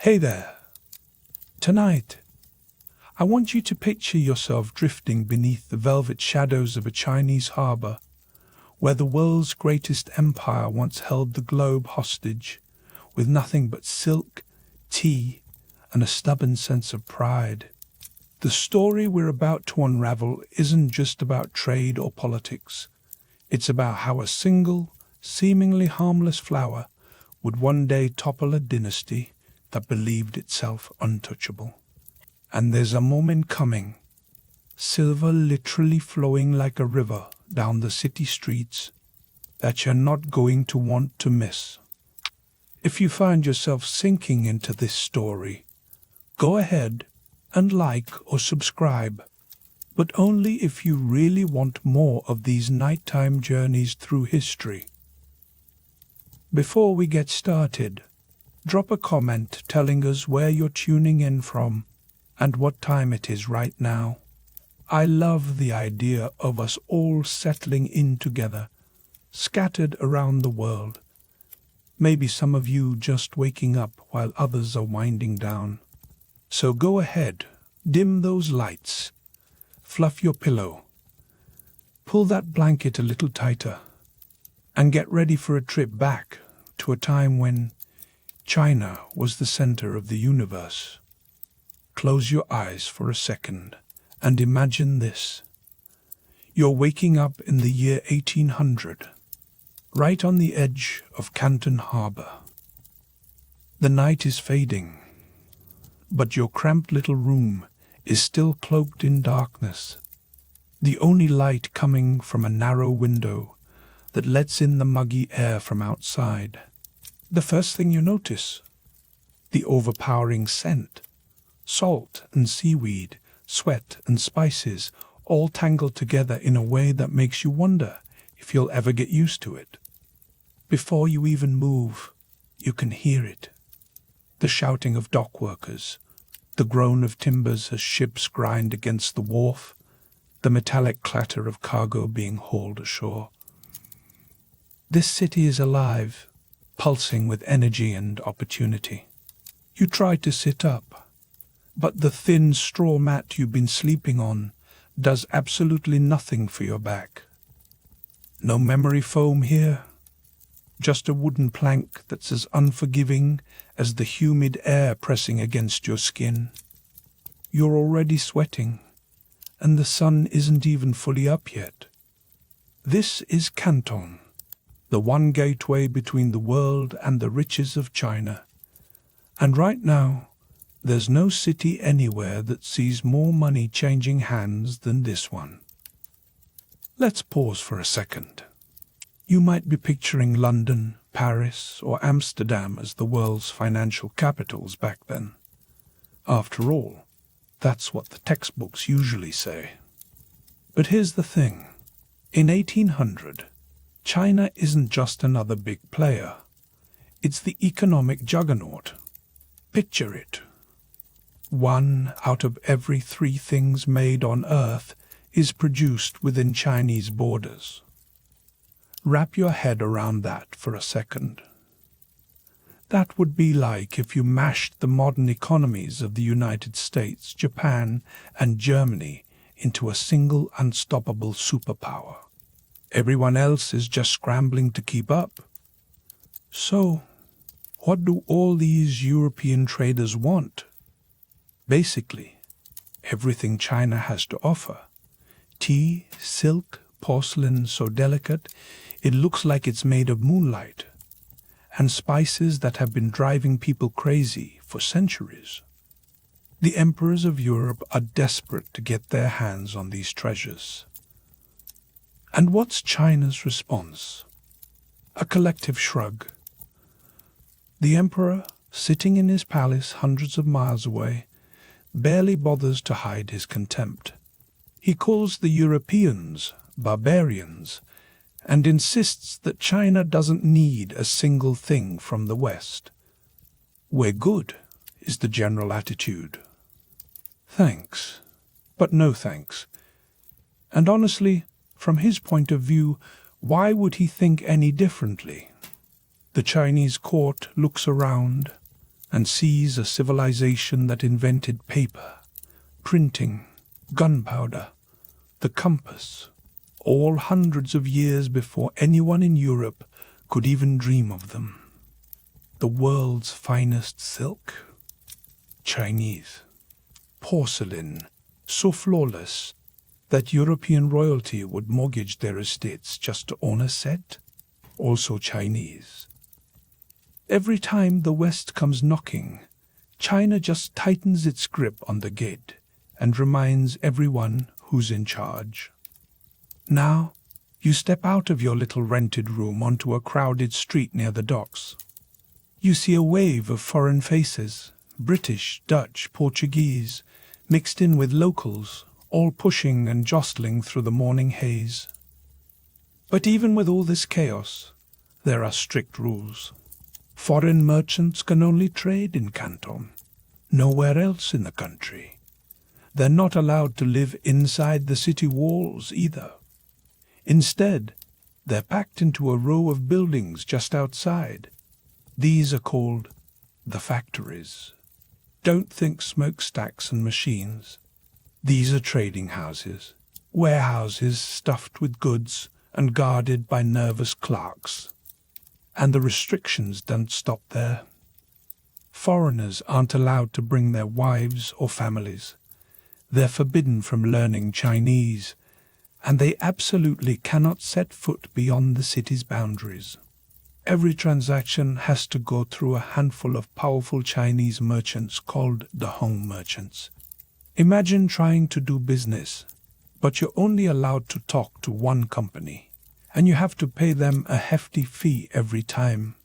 Hey there. Tonight, I want you to picture yourself drifting beneath the velvet shadows of a Chinese harbor, where the world's greatest empire once held the globe hostage, with nothing but silk, tea, and a stubborn sense of pride. The story we're about to unravel isn't just about trade or politics. It's about how a single, seemingly harmless flower would one day topple a dynasty that believed itself untouchable. And there's a moment coming, silver literally flowing like a river down the city streets, that you're not going to want to miss. If you find yourself sinking into this story, go ahead and like or subscribe, but only if you really want more of these nighttime journeys through history. Before we get started, drop a comment telling us where you're tuning in from and what time it is right now. I love the idea of us all settling in together, scattered around the world. Maybe some of you just waking up while others are winding down. So go ahead, dim those lights, fluff your pillow, pull that blanket a little tighter, and get ready for a trip back to a time when China was the center of the universe. Close your eyes for a second and imagine this. You're waking up in the year 1800, right on the edge of Canton Harbor. The night is fading, but your cramped little room is still cloaked in darkness, the only light coming from a narrow window that lets in the muggy air from outside. The first thing you notice, the overpowering scent, salt and seaweed, sweat and spices, all tangled together in a way that makes you wonder if you'll ever get used to it. Before you even move, you can hear it. The shouting of dock workers, the groan of timbers as ships grind against the wharf, the metallic clatter of cargo being hauled ashore. This city is alive, pulsing with energy and opportunity. You try to sit up, but the thin straw mat you've been sleeping on does absolutely nothing for your back. No memory foam here, just a wooden plank that's as unforgiving as the humid air pressing against your skin. You're already sweating, and the sun isn't even fully up yet. This is Canton, the one gateway between the world and the riches of China. And right now, there's no city anywhere that sees more money changing hands than this one. Let's pause for a second. You might be picturing London, Paris, or Amsterdam as the world's financial capitals back then. After all, that's what the textbooks usually say. But here's the thing. In 1800, China isn't just another big player. It's the economic juggernaut. Picture it. 1 out of every 3 things made on Earth is produced within Chinese borders. Wrap your head around that for a second. That would be like if you mashed the modern economies of the United States, Japan, and Germany into a single unstoppable superpower. Everyone else is just scrambling to keep up. So, what do all these European traders want? Basically, everything China has to offer. Tea, silk, porcelain so delicate, it looks like it's made of moonlight, and spices that have been driving people crazy for centuries. The emperors of Europe are desperate to get their hands on these treasures. And what's China's response? A collective shrug. The emperor, sitting in his palace hundreds of miles away, barely bothers to hide his contempt. He calls the Europeans barbarians and insists that China doesn't need a single thing from the West. We're good, is the general attitude. Thanks, but no thanks. And honestly, from his point of view, why would he think any differently? The Chinese court looks around, and sees a civilization that invented paper, printing, gunpowder, the compass, all hundreds of years before anyone in Europe could even dream of them. The world's finest silk, Chinese. Porcelain, so flawless that European royalty would mortgage their estates just to own a set, also Chinese. Every time the West comes knocking, China just tightens its grip on the gate and reminds everyone who's in charge. Now, you step out of your little rented room onto a crowded street near the docks. You see a wave of foreign faces, British, Dutch, Portuguese, mixed in with locals, all pushing and jostling through the morning haze. But even with all this chaos, there are strict rules. Foreign merchants can only trade in Canton, nowhere else in the country. They're not allowed to live inside the city walls either. Instead, they're packed into a row of buildings just outside. These are called the factories. Don't think smokestacks and machines. These are trading houses, warehouses stuffed with goods and guarded by nervous clerks. And the restrictions don't stop there. Foreigners aren't allowed to bring their wives or families. They're forbidden from learning Chinese, and they absolutely cannot set foot beyond the city's boundaries. Every transaction has to go through a handful of powerful Chinese merchants called the home merchants. Imagine trying to do business, but you're only allowed to talk to one company, and you have to pay them a hefty fee every time.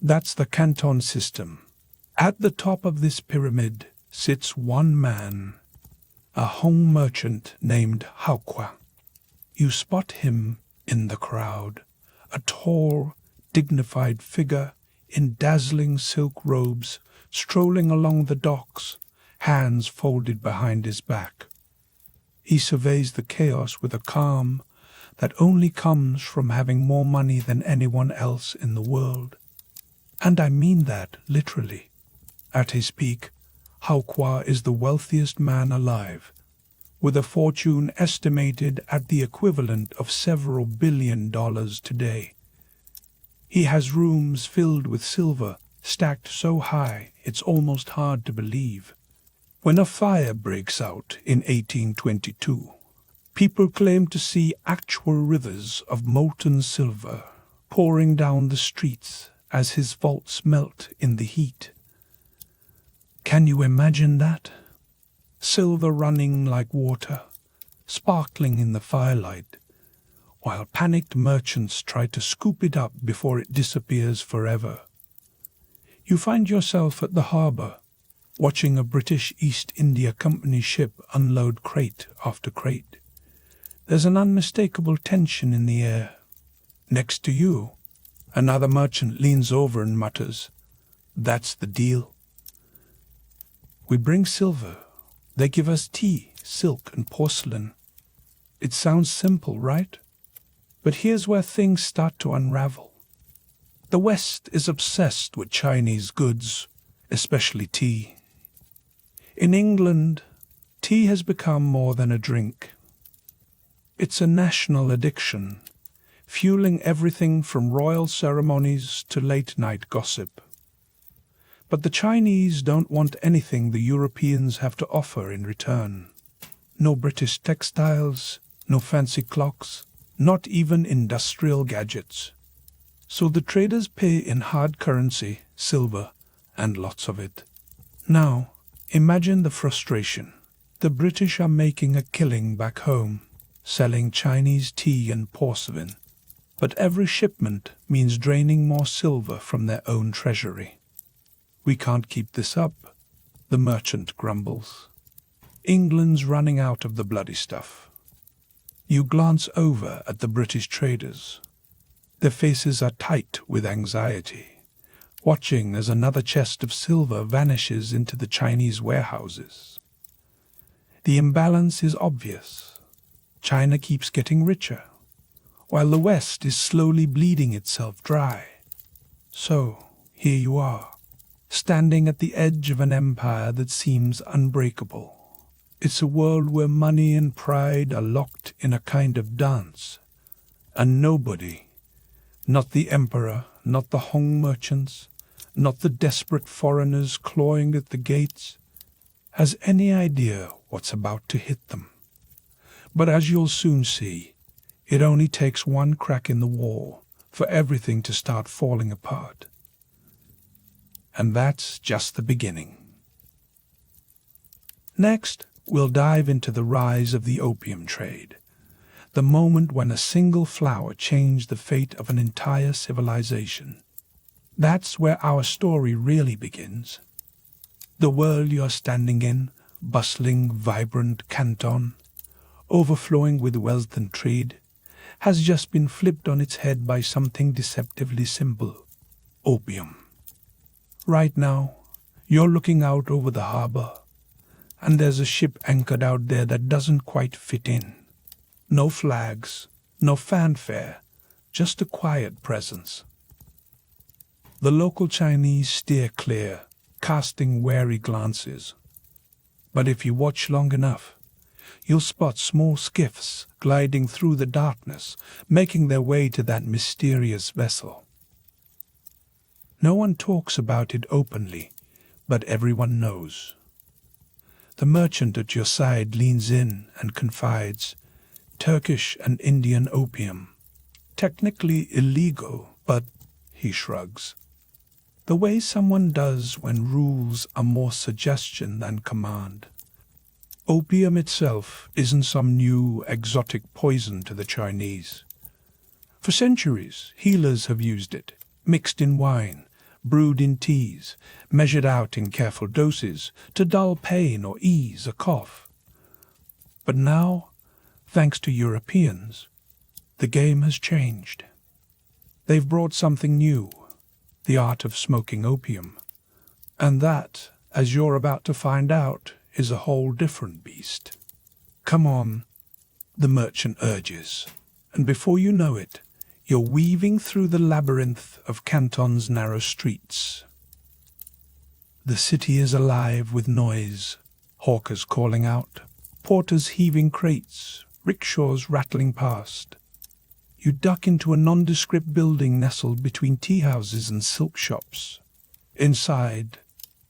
That's the Canton system. At the top of this pyramid sits one man, a home merchant named Haokwa. You spot him in the crowd, a tall, dignified figure in dazzling silk robes, strolling along the docks, hands folded behind his back. He surveys the chaos with a calm that only comes from having more money than anyone else in the world. And I mean that literally. At his peak, Haokwa is the wealthiest man alive, with a fortune estimated at the equivalent of several $billion today. He has rooms filled with silver, stacked so high it's almost hard to believe. When a fire breaks out in 1822, people claim to see actual rivers of molten silver pouring down the streets as his vaults melt in the heat. Can you imagine that? Silver running like water, sparkling in the firelight, while panicked merchants try to scoop it up before it disappears forever. You find yourself at the harbour, watching a British East India Company ship unload crate after crate. There's an unmistakable tension in the air. Next to you, another merchant leans over and mutters, "That's the deal." We bring silver. They give us tea, silk, and porcelain. It sounds simple, right? But here's where things start to unravel. The West is obsessed with Chinese goods, especially tea. In England, tea has become more than a drink. It's a national addiction, fueling everything from royal ceremonies to late-night gossip. But the Chinese don't want anything the Europeans have to offer in return. No British textiles, no fancy clocks, not even industrial gadgets. So the traders pay in hard currency, silver, and lots of it. Now, imagine the frustration. The British are making a killing back home, selling Chinese tea and porcelain. But every shipment means draining more silver from their own treasury. "We can't keep this up," the merchant grumbles. "England's running out of the bloody stuff." You glance over at the British traders. Their faces are tight with anxiety, watching as another chest of silver vanishes into the Chinese warehouses. The imbalance is obvious. China keeps getting richer, while the West is slowly bleeding itself dry. So, here you are, standing at the edge of an empire that seems unbreakable. It's a world where money and pride are locked in a kind of dance, and nobody, not the emperor, not the Hong merchants, not the desperate foreigners clawing at the gates, has any idea what's about to hit them. But as you'll soon see, it only takes one crack in the wall for everything to start falling apart. And that's just the beginning. Next, we'll dive into the rise of the opium trade, the moment when a single flower changed the fate of an entire civilization. That's where our story really begins. The world you're standing in, bustling, vibrant Canton, overflowing with wealth and trade, has just been flipped on its head by something deceptively simple: opium. Right now, you're looking out over the harbor, and there's a ship anchored out there that doesn't quite fit in. No flags, no fanfare, just a quiet presence. The local Chinese steer clear, casting wary glances. But if you watch long enough, you'll spot small skiffs gliding through the darkness, making their way to that mysterious vessel. No one talks about it openly, but everyone knows. The merchant at your side leans in and confides, "Turkish and Indian opium. Technically illegal, but," he shrugs. The way someone does when rules are more suggestion than command. Opium itself isn't some new, exotic poison to the Chinese. For centuries, healers have used it, mixed in wine, brewed in teas, measured out in careful doses to dull pain or ease a cough. But now, thanks to Europeans, the game has changed. They've brought something new, the art of smoking opium. And that, as you're about to find out, is a whole different beast. "Come on," the merchant urges, and before you know it, you're weaving through the labyrinth of Canton's narrow streets. The city is alive with noise, hawkers calling out, porters heaving crates, rickshaws rattling past. You duck into a nondescript building nestled between tea houses and silk shops. Inside,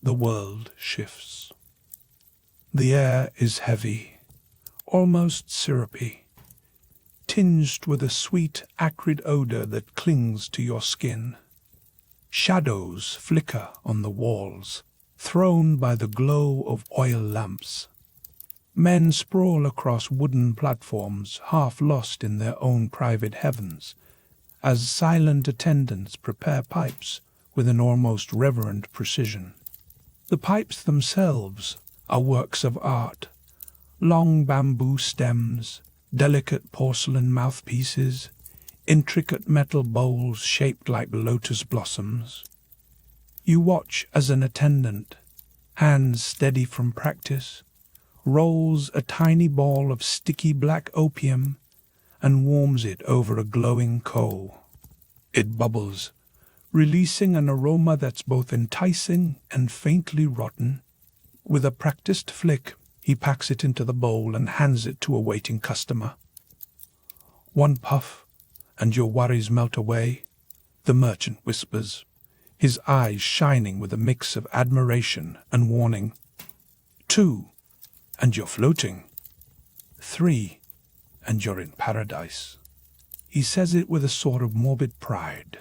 the world shifts. The air is heavy, almost syrupy, tinged with a sweet, acrid odor that clings to your skin. Shadows flicker on the walls, thrown by the glow of oil lamps. Men sprawl across wooden platforms, half lost in their own private heavens, as silent attendants prepare pipes with an almost reverent precision. The pipes themselves are works of art, long bamboo stems, delicate porcelain mouthpieces, intricate metal bowls shaped like lotus blossoms. You watch as an attendant, hands steady from practice, rolls a tiny ball of sticky black opium and warms it over a glowing coal. It bubbles, releasing an aroma that's both enticing and faintly rotten. With a practiced flick, he packs it into the bowl and hands it to a waiting customer. "One puff, and your worries melt away," the merchant whispers, his eyes shining with a mix of admiration and warning. "Two, and you're floating. Three, and you're in paradise." He says it with a sort of morbid pride,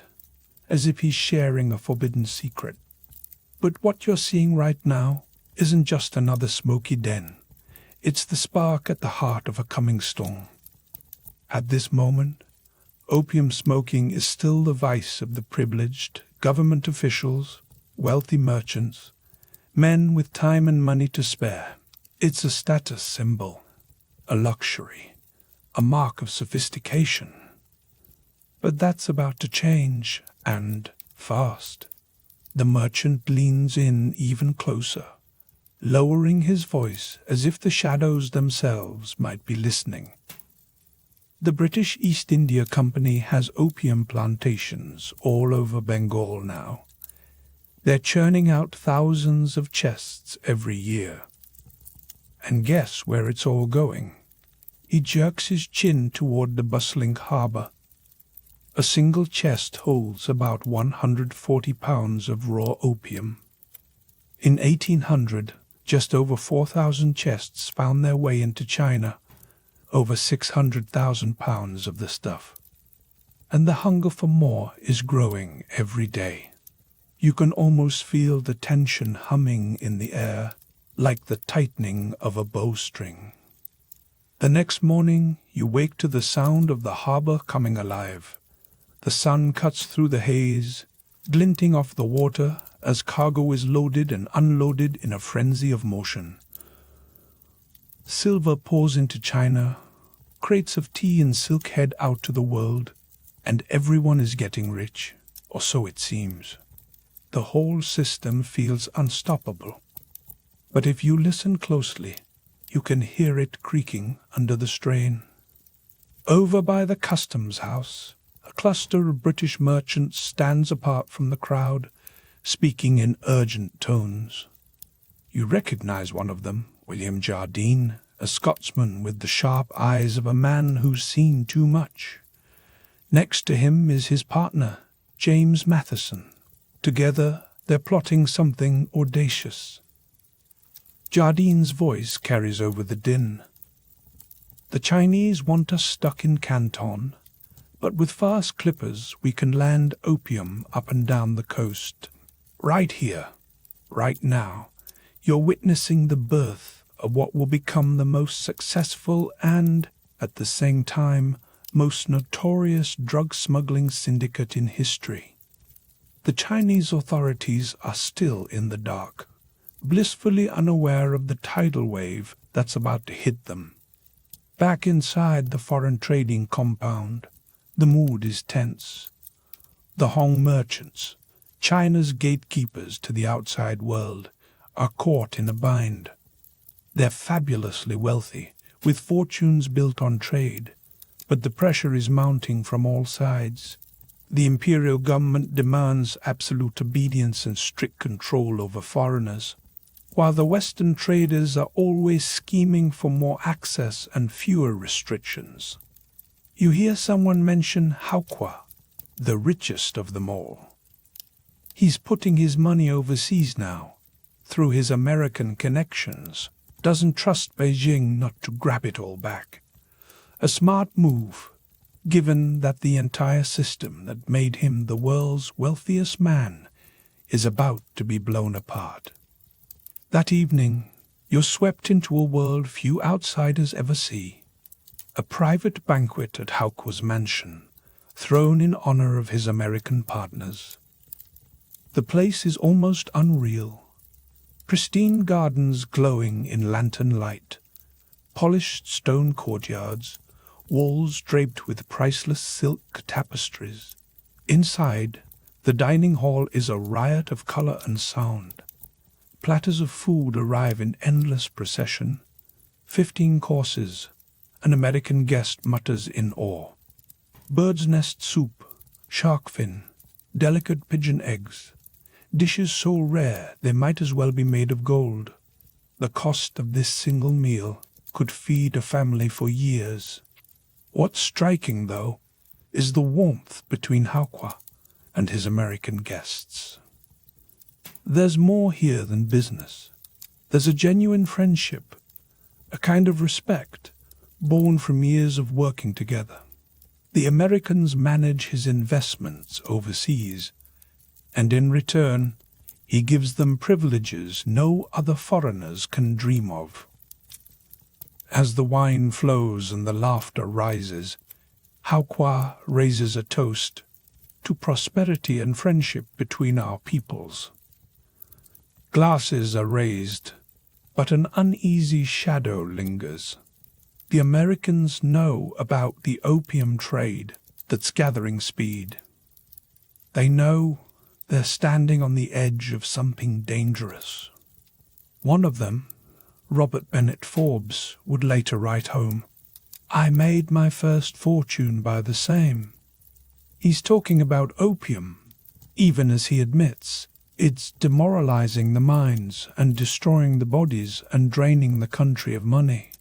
as if he's sharing a forbidden secret. But what you're seeing right now isn't just another smoky den. It's the spark at the heart of a coming storm. At this moment, opium smoking is still the vice of the privileged, government officials, wealthy merchants, men with time and money to spare. It's a status symbol, a luxury, a mark of sophistication. But that's about to change, and fast. The merchant leans in even closer, lowering his voice as if the shadows themselves might be listening. The British East India Company has opium plantations all over Bengal now. They're churning out thousands of chests every year. And guess where it's all going? He jerks his chin toward the bustling harbor. A single chest holds about 140 pounds of raw opium. In 1800, just over 4,000 chests found their way into China, over 600,000 pounds of the stuff. And the hunger for more is growing every day. You can almost feel the tension humming in the air, like the tightening of a bowstring. The next morning, you wake to the sound of the harbor coming alive. The sun cuts through the haze, glinting off the water as cargo is loaded and unloaded in a frenzy of motion. Silver pours into China, crates of tea and silk head out to the world, and everyone is getting rich, or so it seems. The whole system feels unstoppable. But if you listen closely, you can hear it creaking under the strain. Over by the customs house, a cluster of British merchants stands apart from the crowd, speaking in urgent tones. You recognize one of them, William Jardine, a Scotsman with the sharp eyes of a man who's seen too much. Next to him is his partner, James Matheson. Together, they're plotting something audacious. Jardine's voice carries over the din. The Chinese want us stuck in Canton, but with fast clippers we can land opium up and down the coast. Right here, right now, you're witnessing the birth of what will become the most successful and, at the same time, most notorious drug smuggling syndicate in history. The Chinese authorities are still in the dark, blissfully unaware of the tidal wave that's about to hit them. Back inside the foreign trading compound, the mood is tense. The Hong merchants, China's gatekeepers to the outside world, are caught in a bind. They're fabulously wealthy, with fortunes built on trade, but the pressure is mounting from all sides. The imperial government demands absolute obedience and strict control over foreigners, while the Western traders are always scheming for more access and fewer restrictions. You hear someone mention Haokua, the richest of them all. He's putting his money overseas now, through his American connections, doesn't trust Beijing not to grab it all back. A smart move, given that the entire system that made him the world's wealthiest man is about to be blown apart. That evening, you're swept into a world few outsiders ever see. A private banquet at Haokua's mansion, thrown in honor of his American partners. The place is almost unreal. Pristine gardens glowing in lantern light, polished stone courtyards, walls draped with priceless silk tapestries. Inside, the dining hall is a riot of color and sound. Platters of food arrive in endless procession. 15 courses, an American guest mutters in awe. Bird's nest soup, shark fin, delicate pigeon eggs, dishes so rare they might as well be made of gold. The cost of this single meal could feed a family for years. What's striking, though, is the warmth between Haokua and his American guests. There's more here than business. There's a genuine friendship, a kind of respect, born from years of working together. The Americans manage his investments overseas, and in return, he gives them privileges no other foreigners can dream of. As the wine flows and the laughter rises, Haokua raises a toast to prosperity and friendship between our peoples. Glasses are raised, but an uneasy shadow lingers. The Americans know about the opium trade that's gathering speed. They know they're standing on the edge of something dangerous. One of them, Robert Bennett Forbes, would later write home, "I made my first fortune by the same." He's talking about opium, even as he admits It's demoralizing the minds and destroying the bodies and draining the country of money.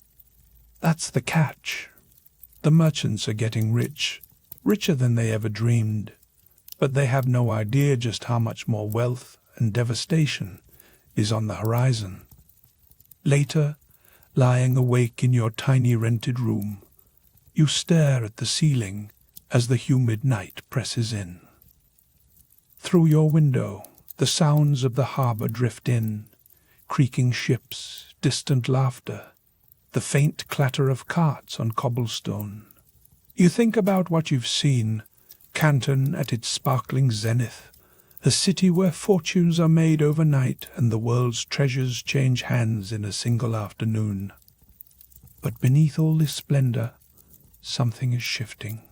That's the catch. The merchants are getting rich, richer than they ever dreamed, but they have no idea just how much more wealth and devastation is on the horizon. Later, lying awake in your tiny rented room, you stare at the ceiling as the humid night presses in. Through your window, the sounds of the harbor drift in, creaking ships, distant laughter, the faint clatter of carts on cobblestone. You think about what you've seen, Canton at its sparkling zenith, a city where fortunes are made overnight and the world's treasures change hands in a single afternoon. But beneath all this splendor, something is shifting.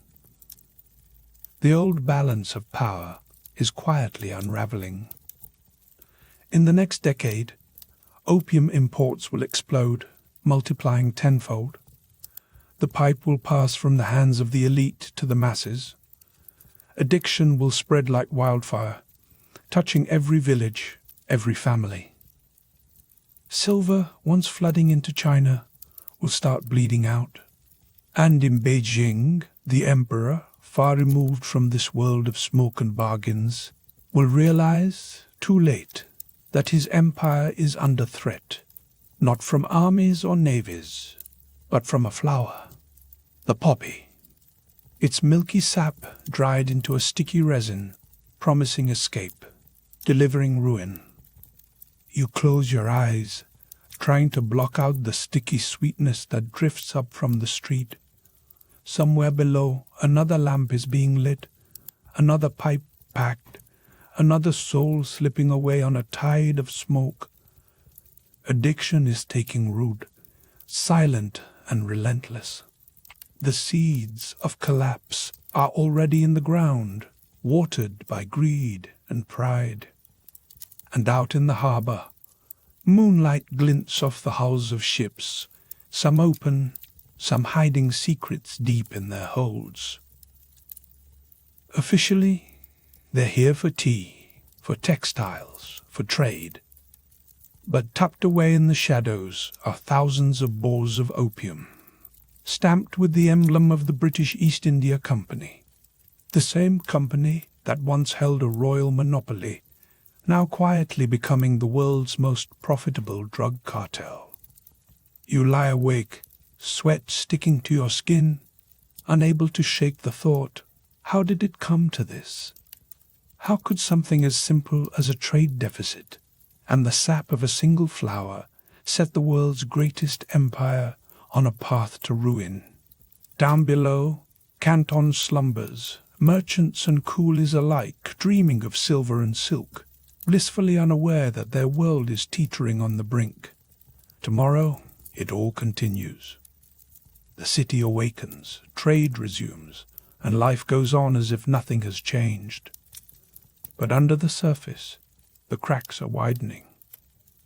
The old balance of power is quietly unraveling. In the next decade, opium imports will explode, multiplying tenfold. The pipe will pass from the hands of the elite to the masses. Addiction will spread like wildfire, touching every village, every family. Silver, once flooding into China, will start bleeding out. And in Beijing, the emperor, far removed from this world of smoke and bargains, will realize, too late, that his empire is under threat, not from armies or navies, but from a flower, the poppy. Its milky sap dried into a sticky resin, promising escape, delivering ruin. You close your eyes, trying to block out the sticky sweetness that drifts up from the street. Somewhere below, another lamp is being lit, another pipe packed, another soul slipping away on a tide of smoke. Addiction is taking root, silent and relentless. The seeds of collapse are already in the ground, watered by greed and pride. And out in the harbor, moonlight glints off the hulls of ships, some open, some hiding secrets deep in their holds. Officially, they're here for tea, for textiles, for trade. But tucked away in the shadows are thousands of balls of opium, stamped with the emblem of the British East India Company, the same company that once held a royal monopoly, now quietly becoming the world's most profitable drug cartel. You lie awake, sweat sticking to your skin, unable to shake the thought, how did it come to this? How could something as simple as a trade deficit and the sap of a single flower set the world's greatest empire on a path to ruin? Down below, Canton slumbers, merchants and coolies alike dreaming of silver and silk, blissfully unaware that their world is teetering on the brink. Tomorrow, it all continues. The city awakens, trade resumes, and life goes on as if nothing has changed. But under the surface, the cracks are widening.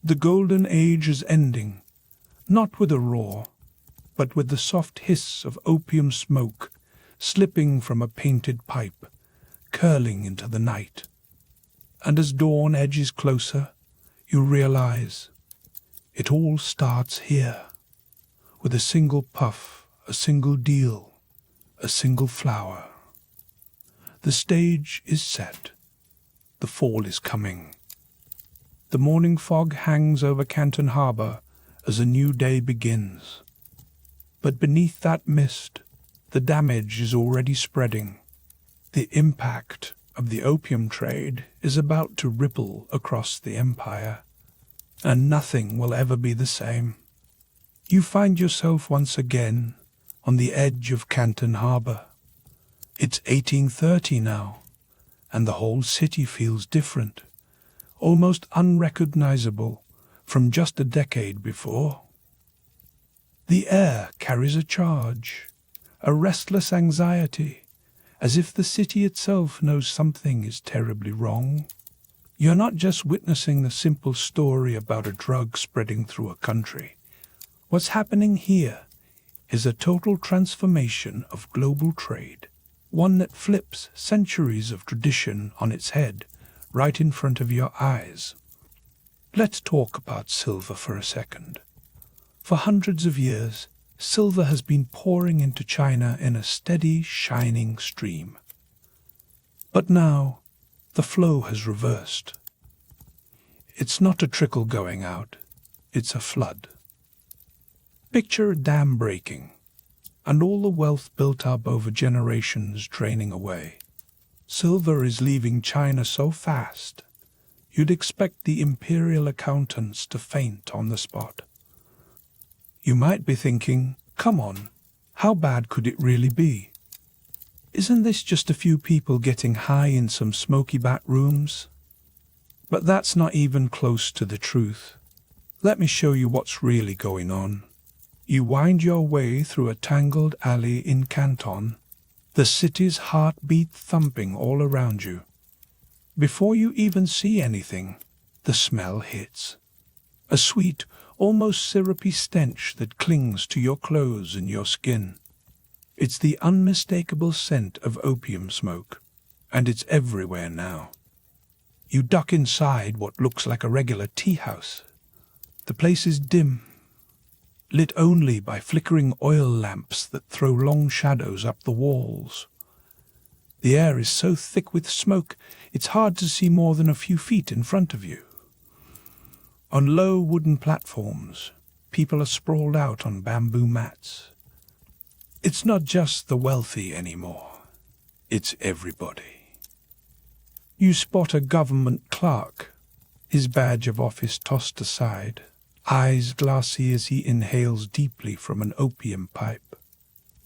The golden age is ending, not with a roar, but with the soft hiss of opium smoke slipping from a painted pipe, curling into the night. And as dawn edges closer, you realize it all starts here, with a single puff, a single deal, a single flower. The stage is set. The fall is coming. The morning fog hangs over Canton Harbor as a new day begins. But beneath that mist, the damage is already spreading. The impact of the opium trade is about to ripple across the empire, and nothing will ever be the same. You find yourself once again on the edge of Canton Harbor. It's 1830 now, and the whole city feels different, almost unrecognizable from just a decade before. The air carries a charge, a restless anxiety, as if the city itself knows something is terribly wrong. You're not just witnessing the simple story about a drug spreading through a country. What's happening here is a total transformation of global trade, one that flips centuries of tradition on its head, right in front of your eyes. Let's talk about silver for a second. For hundreds of years, silver has been pouring into China in a steady, shining stream. But now, the flow has reversed. It's not a trickle going out, it's a flood. Picture a dam breaking, and all the wealth built up over generations draining away. Silver is leaving China so fast, you'd expect the imperial accountants to faint on the spot. You might be thinking, come on, how bad could it really be? Isn't this just a few people getting high in some smoky back rooms? But that's not even close to the truth. Let me show you what's really going on. You wind your way through a tangled alley in Canton, the city's heartbeat thumping all around you. Before you even see anything, the smell hits. A sweet, almost syrupy stench that clings to your clothes and your skin. It's the unmistakable scent of opium smoke, and it's everywhere now. You duck inside what looks like a regular tea house. The place is dim, lit only by flickering oil lamps that throw long shadows up the walls. The air is so thick with smoke, it's hard to see more than a few feet in front of you. On low wooden platforms, people are sprawled out on bamboo mats. It's not just the wealthy anymore. It's everybody. You spot a government clerk, his badge of office tossed aside, eyes glassy as he inhales deeply from an opium pipe.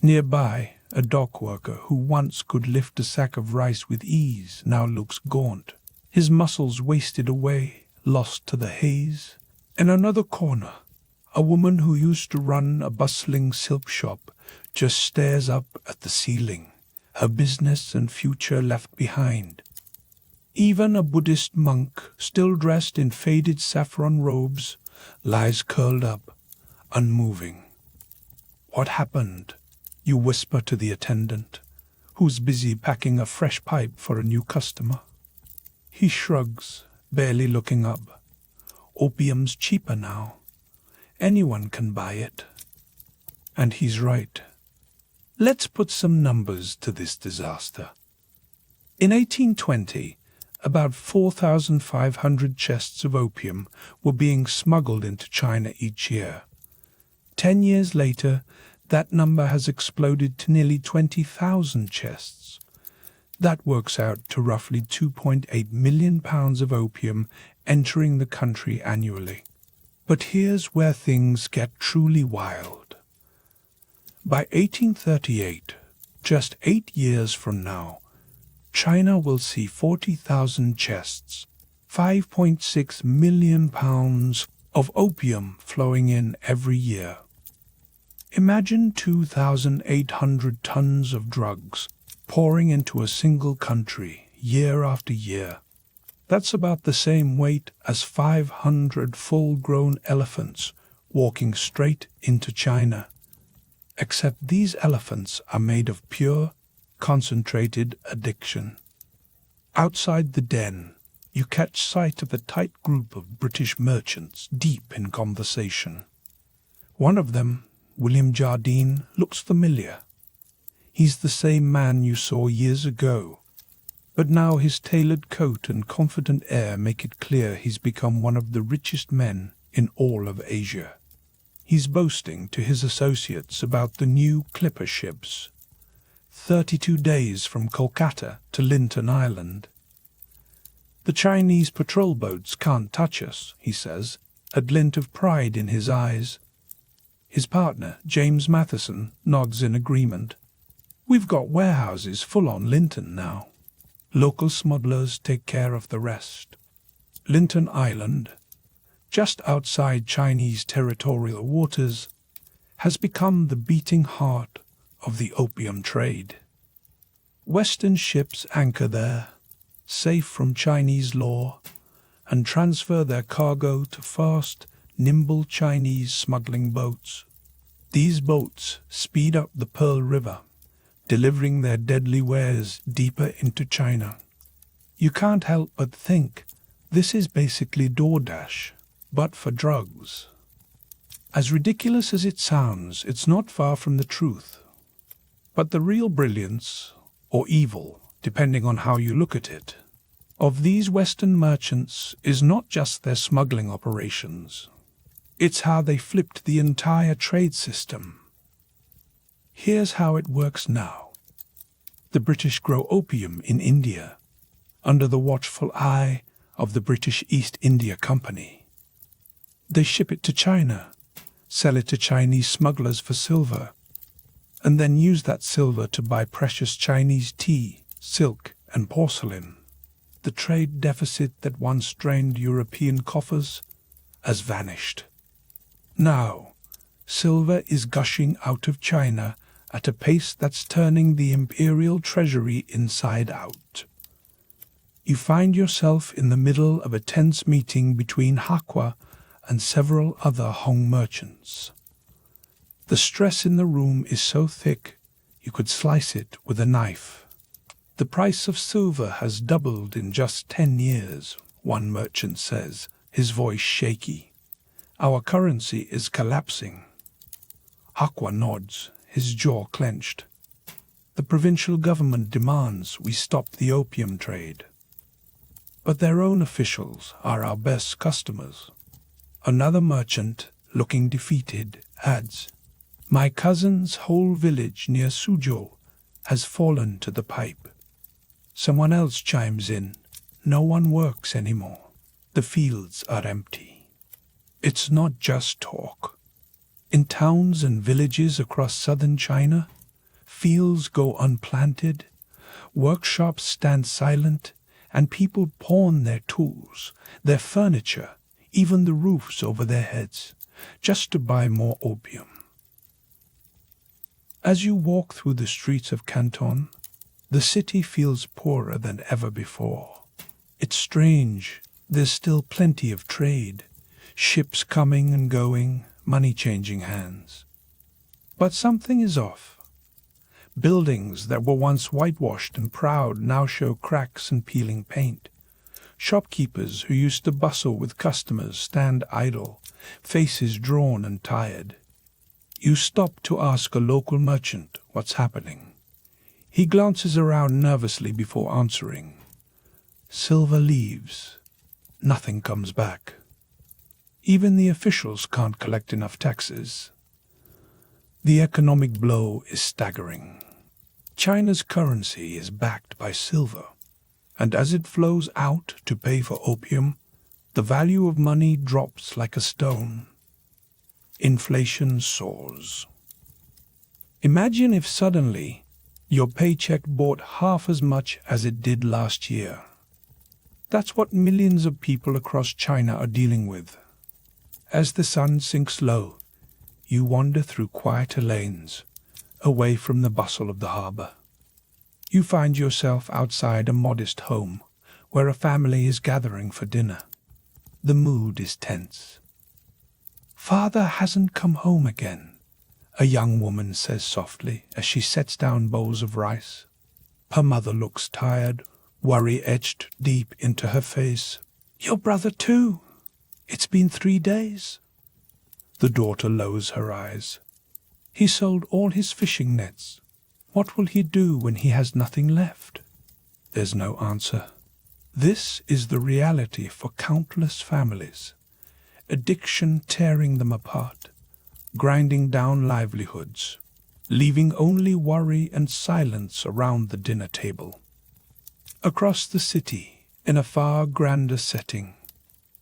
Nearby, a dock worker who once could lift a sack of rice with ease now looks gaunt, his muscles wasted away, lost to the haze. In another corner, a woman who used to run a bustling silk shop just stares up at the ceiling, her business and future left behind. Even a Buddhist monk, still dressed in faded saffron robes, lies curled up, unmoving. What happened? You whisper to the attendant, who's busy packing a fresh pipe for a new customer. He shrugs, barely looking up. Opium's cheaper now. Anyone can buy it. And he's right. Let's put some numbers to this disaster. In 1820, about 4,500 chests of opium were being smuggled into China each year. 10 years later, that number has exploded to nearly 20,000 chests. That works out to roughly 2.8 million pounds of opium entering the country annually. But here's where things get truly wild. By 1838, just 8 years from now, China will see 40,000 chests, 5.6 million pounds of opium flowing in every year. Imagine 2,800 tons of drugs pouring into a single country year after year. That's about the same weight as 500 full-grown elephants walking straight into China. Except these elephants are made of pure, concentrated addiction. Outside the den, you catch sight of a tight group of British merchants deep in conversation. One of them, William Jardine, looks familiar. He's the same man you saw years ago, but now his tailored coat and confident air make it clear he's become one of the richest men in all of Asia. He's boasting to his associates about the new clipper ships, 32 days from Kolkata to Linton Island. The Chinese patrol boats can't touch us, he says, a glint of pride in his eyes. His partner, James Matheson, nods in agreement. We've got warehouses full on Linton now. Local smugglers take care of the rest. Linton Island, just outside Chinese territorial waters, has become the beating heart of the opium trade. Western ships anchor there, safe from Chinese law, and transfer their cargo to fast, nimble Chinese smuggling boats. These boats speed up the Pearl River, delivering their deadly wares deeper into China. You can't help but think this is basically DoorDash, but for drugs. As ridiculous as it sounds, it's not far from the truth. But the real brilliance, or evil, depending on how you look at it, of these Western merchants is not just their smuggling operations. It's how they flipped the entire trade system. Here's how it works now. The British grow opium in India, under the watchful eye of the British East India Company. They ship it to China, sell it to Chinese smugglers for silver, and then use that silver to buy precious Chinese tea, silk, and porcelain. The trade deficit that once drained European coffers has vanished. Now, silver is gushing out of China at a pace that's turning the imperial treasury inside out. You find yourself in the middle of a tense meeting between Hakwa and several other Hong merchants. The stress in the room is so thick you could slice it with a knife. The price of silver has doubled in just 10 years, one merchant says, his voice shaky. Our currency is collapsing. Hakwa nods, his jaw clenched. The provincial government demands we stop the opium trade. But their own officials are our best customers. Another merchant, looking defeated, adds, "My cousin's whole village near Suzhou has fallen to the pipe." Someone else chimes in, "No one works anymore. The fields are empty." It's not just talk. In towns and villages across southern China, fields go unplanted, workshops stand silent, and people pawn their tools, their furniture, even the roofs over their heads, just to buy more opium. As you walk through the streets of Canton, the city feels poorer than ever before. It's strange, there's still plenty of trade, ships coming and going, money changing hands. But something is off. Buildings that were once whitewashed and proud now show cracks and peeling paint. Shopkeepers who used to bustle with customers stand idle, faces drawn and tired. You stop to ask a local merchant what's happening. He glances around nervously before answering. Silver leaves. Nothing comes back. Even the officials can't collect enough taxes. The economic blow is staggering. China's currency is backed by silver, and as it flows out to pay for opium, the value of money drops like a stone. Inflation soars. Imagine if suddenly your paycheck bought half as much as it did last year. That's what millions of people across China are dealing with. As the sun sinks low, you wander through quieter lanes, away from the bustle of the harbor. You find yourself outside a modest home, where a family is gathering for dinner. The mood is tense. "Father hasn't come home again," a young woman says softly as she sets down bowls of rice. Her mother looks tired, worry etched deep into her face. "Your brother too. It's been 3 days." The daughter lowers her eyes. "He sold all his fishing nets. What will he do when he has nothing left?" There's no answer. This is the reality for countless families. Addiction tearing them apart, grinding down livelihoods, leaving only worry and silence around the dinner table. Across the city, in a far grander setting,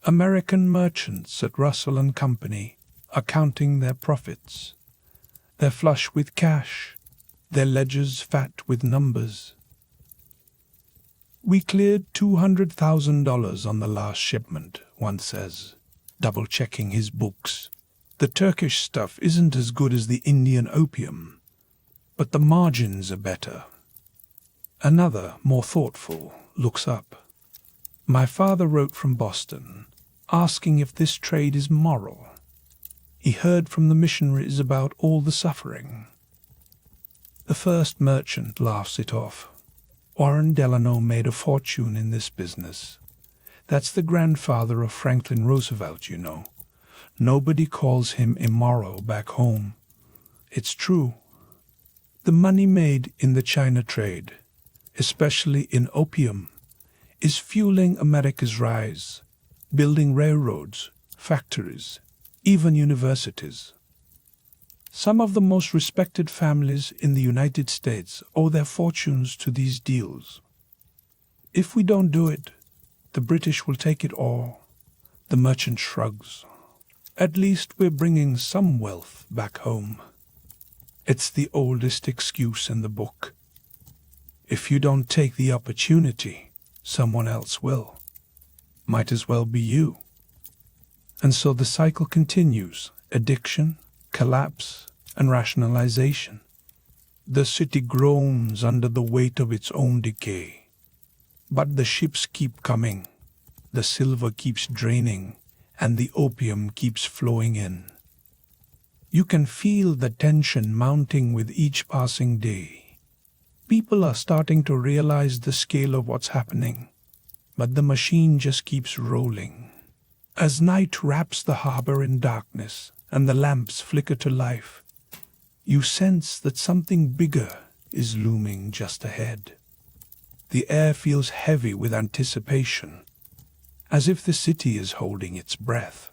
American merchants at Russell and Company are counting their profits. They're flush with cash, their ledgers fat with numbers. "We cleared $200,000 on the last shipment," one says, double-checking his books. "The Turkish stuff isn't as good as the Indian opium, but the margins are better." Another, more thoughtful, looks up. "My father wrote from Boston, asking if this trade is moral. He heard from the missionaries about all the suffering." The first merchant laughs it off. Warren Delano made a fortune in this business. That's the grandfather of Franklin Roosevelt, you know. Nobody calls him immoral back home. It's true. The money made in the China trade, especially in opium, is fueling America's rise, building railroads, factories, even universities. Some of the most respected families in the United States owe their fortunes to these deals. If we don't do it, the British will take it all. The merchant shrugs. At least we're bringing some wealth back home. It's the oldest excuse in the book. If you don't take the opportunity, someone else will. Might as well be you. And so the cycle continues: addiction, collapse, and rationalization. The city groans under the weight of its own decay. But the ships keep coming, the silver keeps draining, and the opium keeps flowing in. You can feel the tension mounting with each passing day. People are starting to realize the scale of what's happening, but the machine just keeps rolling. As night wraps the harbor in darkness and the lamps flicker to life, you sense that something bigger is looming just ahead. The air feels heavy with anticipation, as if the city is holding its breath.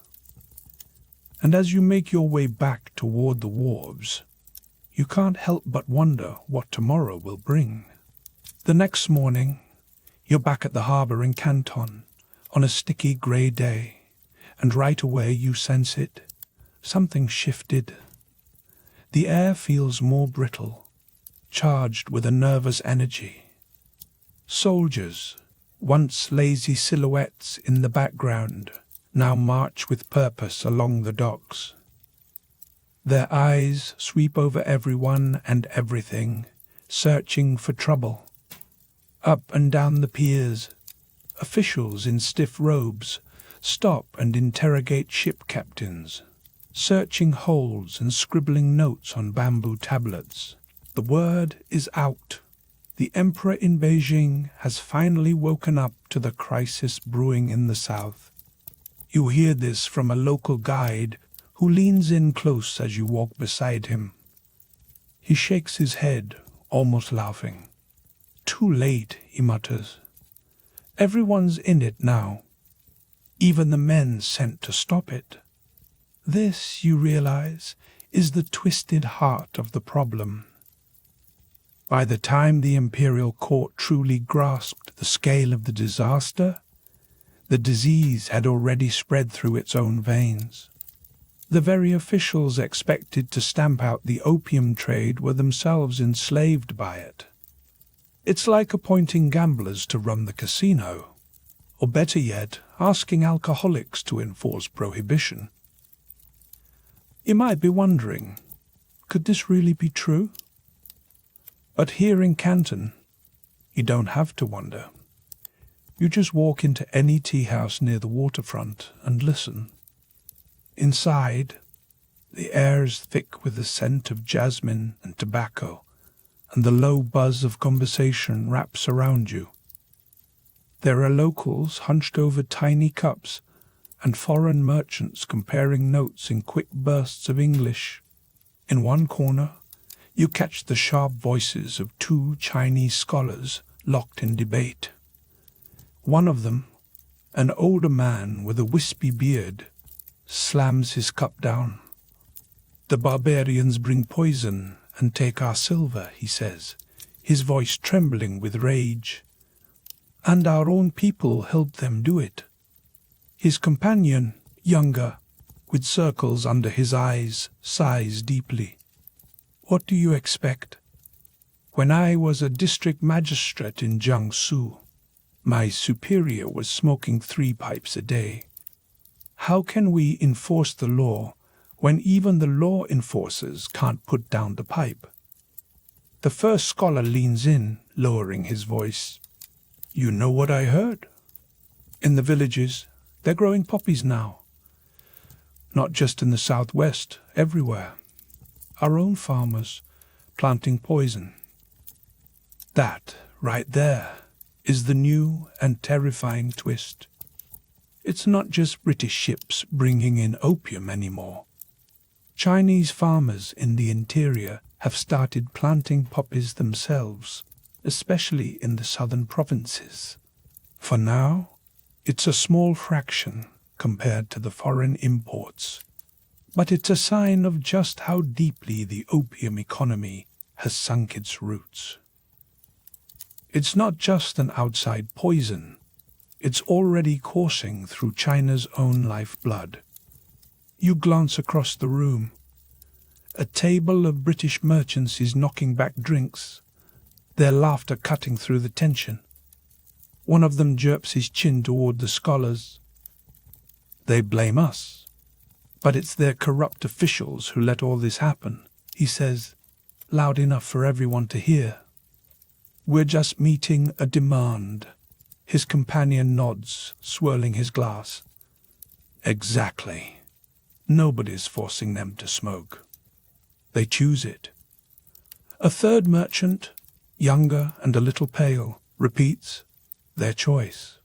And as you make your way back toward the wharves, you can't help but wonder what tomorrow will bring. The next morning, you're back at the harbor in Canton on a sticky grey day, and right away you sense it. Something shifted. The air feels more brittle, charged with a nervous energy. Soldiers, once lazy silhouettes in the background, now march with purpose along the docks. Their eyes sweep over everyone and everything, searching for trouble. Up and down the piers, officials in stiff robes stop and interrogate ship captains, searching holds and scribbling notes on bamboo tablets. The word is out. The emperor in Beijing has finally woken up to the crisis brewing in the south. You hear this from a local guide who leans in close as you walk beside him. He shakes his head, almost laughing. Too late, he mutters. Everyone's in it now, even the men sent to stop it. This, you realize, is the twisted heart of the problem. By the time the imperial court truly grasped the scale of the disaster, the disease had already spread through its own veins. The very officials expected to stamp out the opium trade were themselves enslaved by it. It's like appointing gamblers to run the casino, or better yet, asking alcoholics to enforce prohibition. You might be wondering, could this really be true? But here in Canton, you don't have to wonder. You just walk into any tea house near the waterfront and listen. Inside, the air is thick with the scent of jasmine and tobacco, and the low buzz of conversation wraps around you. There are locals hunched over tiny cups and foreign merchants comparing notes in quick bursts of English. In one corner, you catch the sharp voices of two Chinese scholars locked in debate. One of them, an older man with a wispy beard, slams his cup down. "The barbarians bring poison and take our silver," he says, his voice trembling with rage. "And our own people help them do it." His companion, younger, with circles under his eyes, sighs deeply. "What do you expect? When I was a district magistrate in Jiangsu, my superior was smoking 3 pipes a day. How can we enforce the law when even the law enforcers can't put down the pipe?" The first scholar leans in, lowering his voice. "You know what I heard? In the villages, they're growing poppies now. Not just in the southwest, everywhere. Our own farmers planting poison." That right there, is the new and terrifying twist. It's not just British ships bringing in opium anymore. Chinese farmers in the interior have started planting poppies themselves, especially in the southern provinces. For now, it's a small fraction compared to the foreign imports, but it's a sign of just how deeply the opium economy has sunk its roots. It's not just an outside poison, it's already coursing through China's own lifeblood. You glance across the room. A table of British merchants is knocking back drinks, their laughter cutting through the tension. One of them jerks his chin toward the scholars. They blame us, but it's their corrupt officials who let all this happen, he says, loud enough for everyone to hear. We're just meeting a demand. His companion nods, swirling his glass. Exactly. Nobody's forcing them to smoke. They choose it. A third merchant, younger and a little pale, repeats their choice.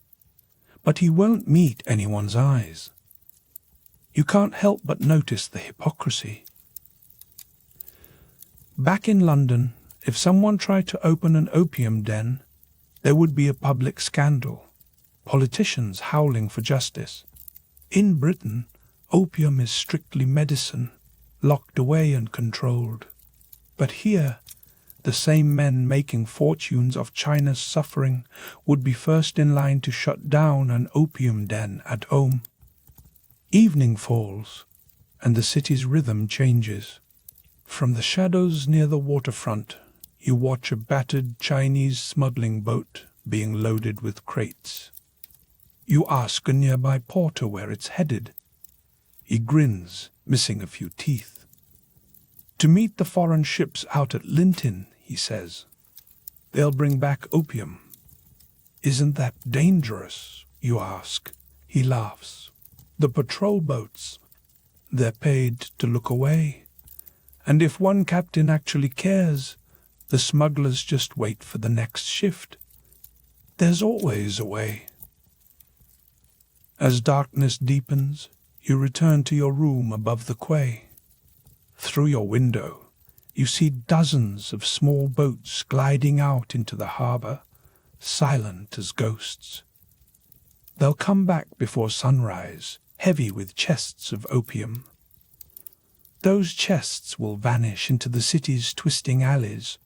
But he won't meet anyone's eyes. You can't help but notice the hypocrisy. Back in London, if someone tried to open an opium den, there would be a public scandal, politicians howling for justice. In Britain, opium is strictly medicine, locked away and controlled. But here, the same men making fortunes of China's suffering would be first in line to shut down an opium den at home. Evening falls, and the city's rhythm changes. From the shadows near the waterfront, you watch a battered Chinese smuggling boat being loaded with crates. You ask a nearby porter where it's headed. He grins, missing a few teeth. To meet the foreign ships out at Linton, he says. They'll bring back opium. Isn't that dangerous, you ask? He laughs. The patrol boats, they're paid to look away. And if one captain actually cares, the smugglers just wait for the next shift. There's always a way. As darkness deepens, you return to your room above the quay. Through your window, you see dozens of small boats gliding out into the harbour, silent as ghosts. They'll come back before sunrise, heavy with chests of opium. Those chests will vanish into the city's twisting alleys,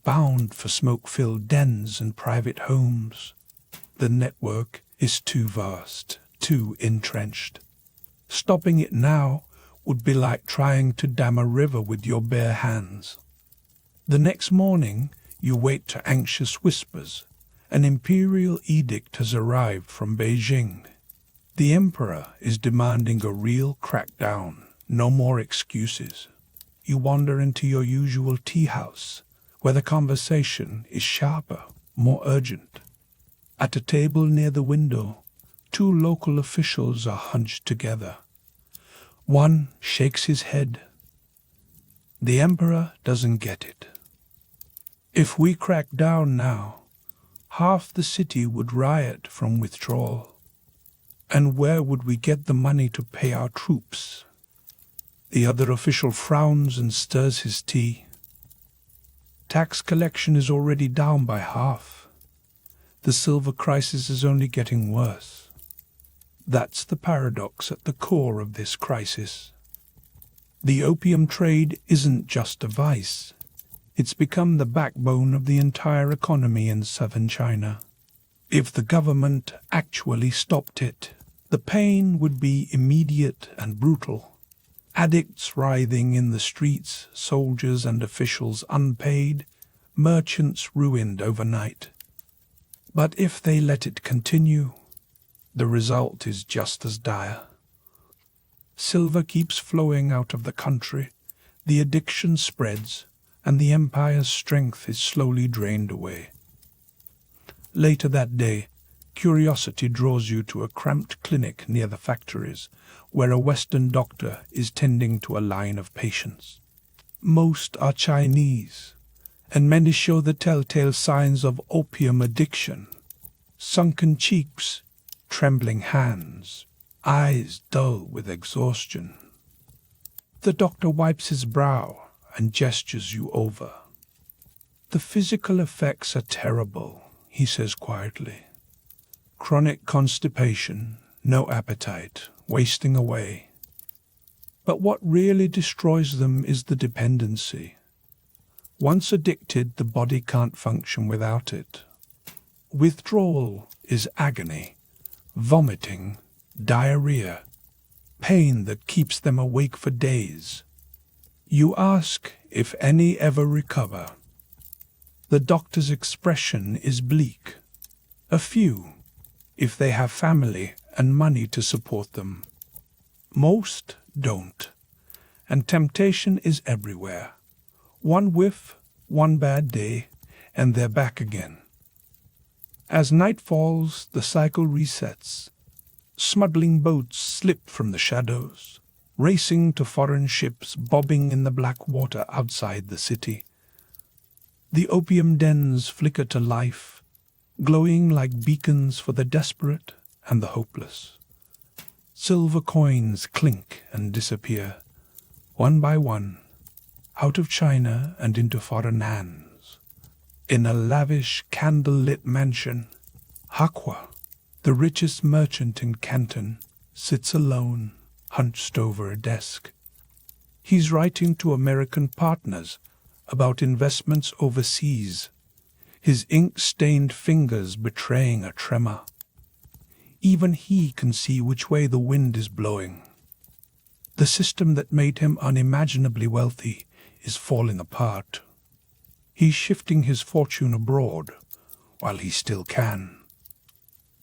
bound for smoke-filled dens and private homes. The network is too vast, too entrenched. Stopping it now would be like trying to dam a river with your bare hands. The next morning, you wake to anxious whispers. An imperial edict has arrived from Beijing. The emperor is demanding a real crackdown, no more excuses. You wander into your usual tea house, where the conversation is sharper, more urgent. At a table near the window, two local officials are hunched together. One shakes his head. The emperor doesn't get it. If we crack down now, half the city would riot from withdrawal. And where would we get the money to pay our troops? The other official frowns and stirs his tea. Tax collection is already down by half. The silver crisis is only getting worse. That's the paradox at the core of this crisis. The opium trade isn't just a vice. It's become the backbone of the entire economy in southern China. If the government actually stopped it, the pain would be immediate and brutal. Addicts writhing in the streets, soldiers and officials unpaid, merchants ruined overnight. But if they let it continue, the result is just as dire. Silver keeps flowing out of the country, the addiction spreads, and the empire's strength is slowly drained away. Later that day, curiosity draws you to a cramped clinic near the factories, where a Western doctor is tending to a line of patients. Most are Chinese, and many show the telltale signs of opium addiction: sunken cheeks, trembling hands, eyes dull with exhaustion. The doctor wipes his brow and gestures you over. "The physical effects are terrible," he says quietly. "Chronic constipation, no appetite, wasting away. But what really destroys them is the dependency. Once addicted, the body can't function without it. Withdrawal is agony, vomiting, diarrhea, pain that keeps them awake for days. You ask if any ever recover. The doctor's expression is bleak. A few, if they have family and money to support them. Most don't, and temptation is everywhere. One whiff, one bad day, and they're back again. As night falls, the cycle resets. Smuggling boats slip from the shadows, racing to foreign ships bobbing in the black water outside the city. The opium dens flicker to life, glowing like beacons for the desperate and the hopeless. Silver coins clink and disappear, one by one, out of China and into foreign hands. In a lavish, candle-lit mansion, Hakwa, the richest merchant in Canton, sits alone, hunched over a desk. He's writing to American partners about investments overseas, his ink-stained fingers betraying a tremor. Even he can see which way the wind is blowing. The system that made him unimaginably wealthy is falling apart. He's shifting his fortune abroad while he still can.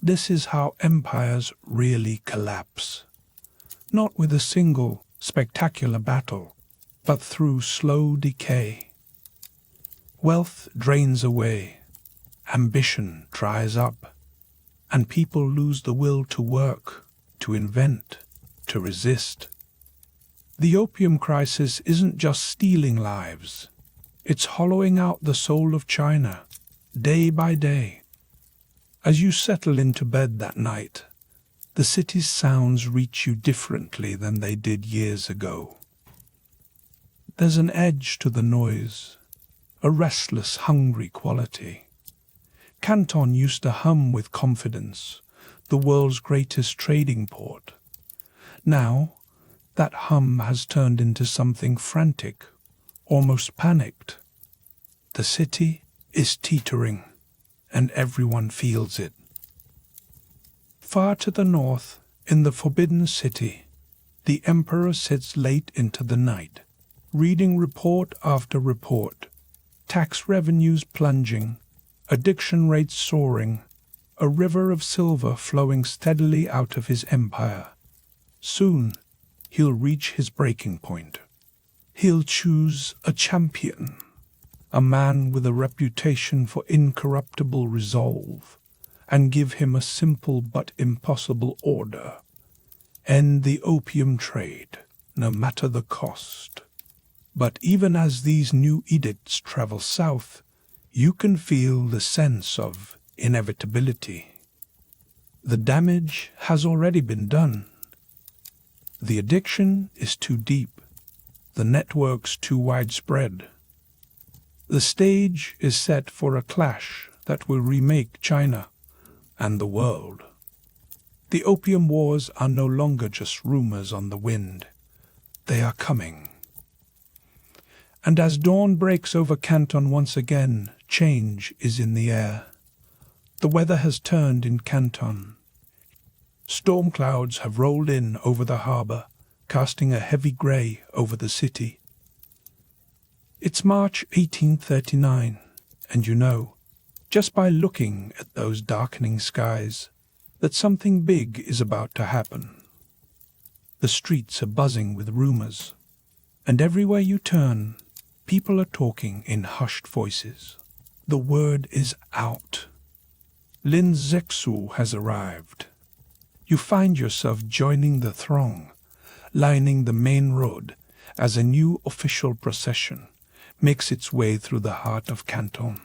This is how empires really collapse. Not with a single, spectacular battle, but through slow decay. Wealth drains away, ambition dries up, and people lose the will to work, to invent, to resist. The opium crisis isn't just stealing lives. It's hollowing out the soul of China, day by day. As you settle into bed that night, the city's sounds reach you differently than they did years ago. There's an edge to the noise, a restless, hungry quality. Canton used to hum with confidence, the world's greatest trading port. Now, that hum has turned into something frantic, almost panicked. The city is teetering, and everyone feels it. Far to the north, in the Forbidden City, the emperor sits late into the night, reading report after report, tax revenues plunging, addiction rates soaring, a river of silver flowing steadily out of his empire. Soon, he'll reach his breaking point. He'll choose a champion, a man with a reputation for incorruptible resolve, and give him a simple but impossible order: end the opium trade, no matter the cost. But even as these new edicts travel south, you can feel the sense of inevitability. The damage has already been done. The addiction is too deep, the networks too widespread. The stage is set for a clash that will remake China and the world. The opium wars are no longer just rumors on the wind. They are coming. And as dawn breaks over Canton once again, change is in the air. The weather has turned in Canton. Storm clouds have rolled in over the harbour, casting a heavy grey over the city. It's March 1839, and you know, just by looking at those darkening skies, that something big is about to happen. The streets are buzzing with rumours, and everywhere you turn, people are talking in hushed voices. The word is out. Lin Zexu has arrived. You find yourself joining the throng, lining the main road as a new official procession, makes its way through the heart of Canton.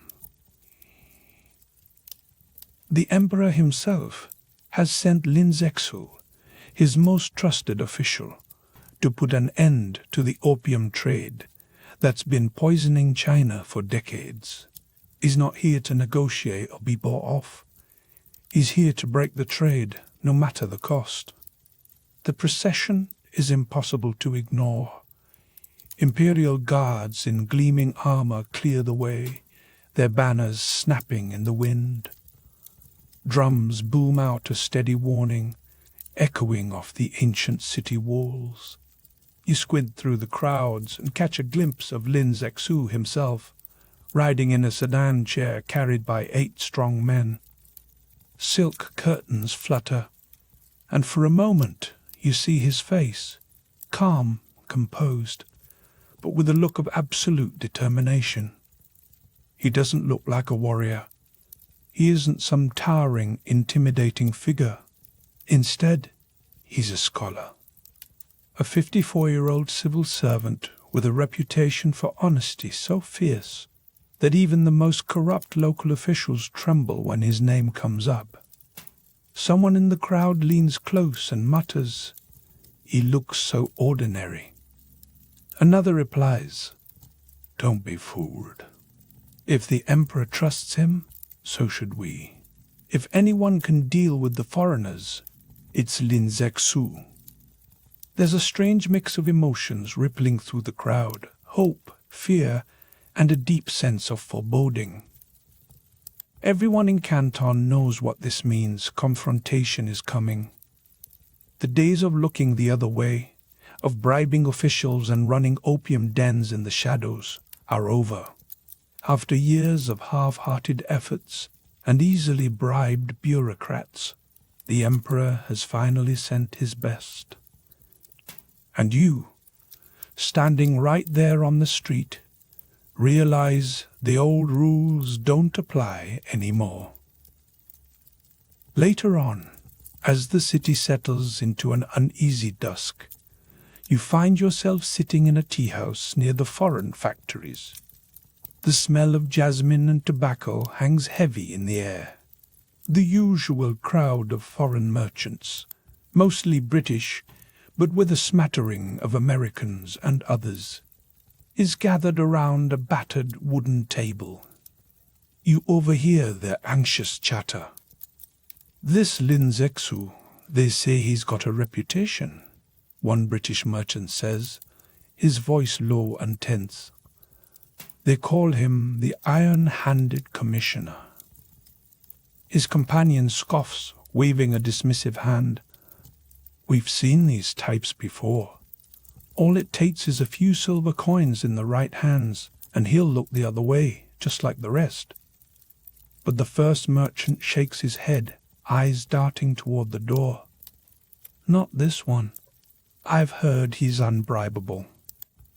The emperor himself has sent Lin Zexu, his most trusted official, to put an end to the opium trade that's been poisoning China for decades. He's not here to negotiate or be bought off. He's here to break the trade, no matter the cost. The procession is impossible to ignore. Imperial guards in gleaming armor clear the way, their banners snapping in the wind. Drums boom out a steady warning, echoing off the ancient city walls. You squint through the crowds and catch a glimpse of Lin Zexu himself, riding in a sedan chair carried by 8 strong men. Silk curtains flutter, and for a moment you see his face, calm, composed, but with a look of absolute determination. He doesn't look like a warrior. He isn't some towering, intimidating figure. Instead, he's a scholar. A 54-year-old civil servant with a reputation for honesty so fierce that even the most corrupt local officials tremble when his name comes up. Someone in the crowd leans close and mutters, "He looks so ordinary." Another replies, "Don't be fooled. If the emperor trusts him, so should we. If anyone can deal with the foreigners, it's Lin Zexu." There's a strange mix of emotions rippling through the crowd, hope, fear, and a deep sense of foreboding. Everyone in Canton knows what this means. Confrontation is coming. The days of looking the other way, of bribing officials and running opium dens in the shadows, are over. After years of half-hearted efforts and easily bribed bureaucrats, the emperor has finally sent his best. And you, standing right there on the street, realize the old rules don't apply anymore. Later on, as the city settles into an uneasy dusk, you find yourself sitting in a tea house near the foreign factories. The smell of jasmine and tobacco hangs heavy in the air. The usual crowd of foreign merchants, mostly British, but with a smattering of Americans and others, is gathered around a battered wooden table. You overhear their anxious chatter. "This Lin Zexu, they say he's got a reputation," one British merchant says, his voice low and tense. They call him the Iron-Handed Commissioner. His companion scoffs, waving a dismissive hand. "We've seen these types before. All it takes is a few silver coins in the right hands, and he'll look the other way, just like the rest." But the first merchant shakes his head, eyes darting toward the door. "Not this one. I've heard he's unbribable.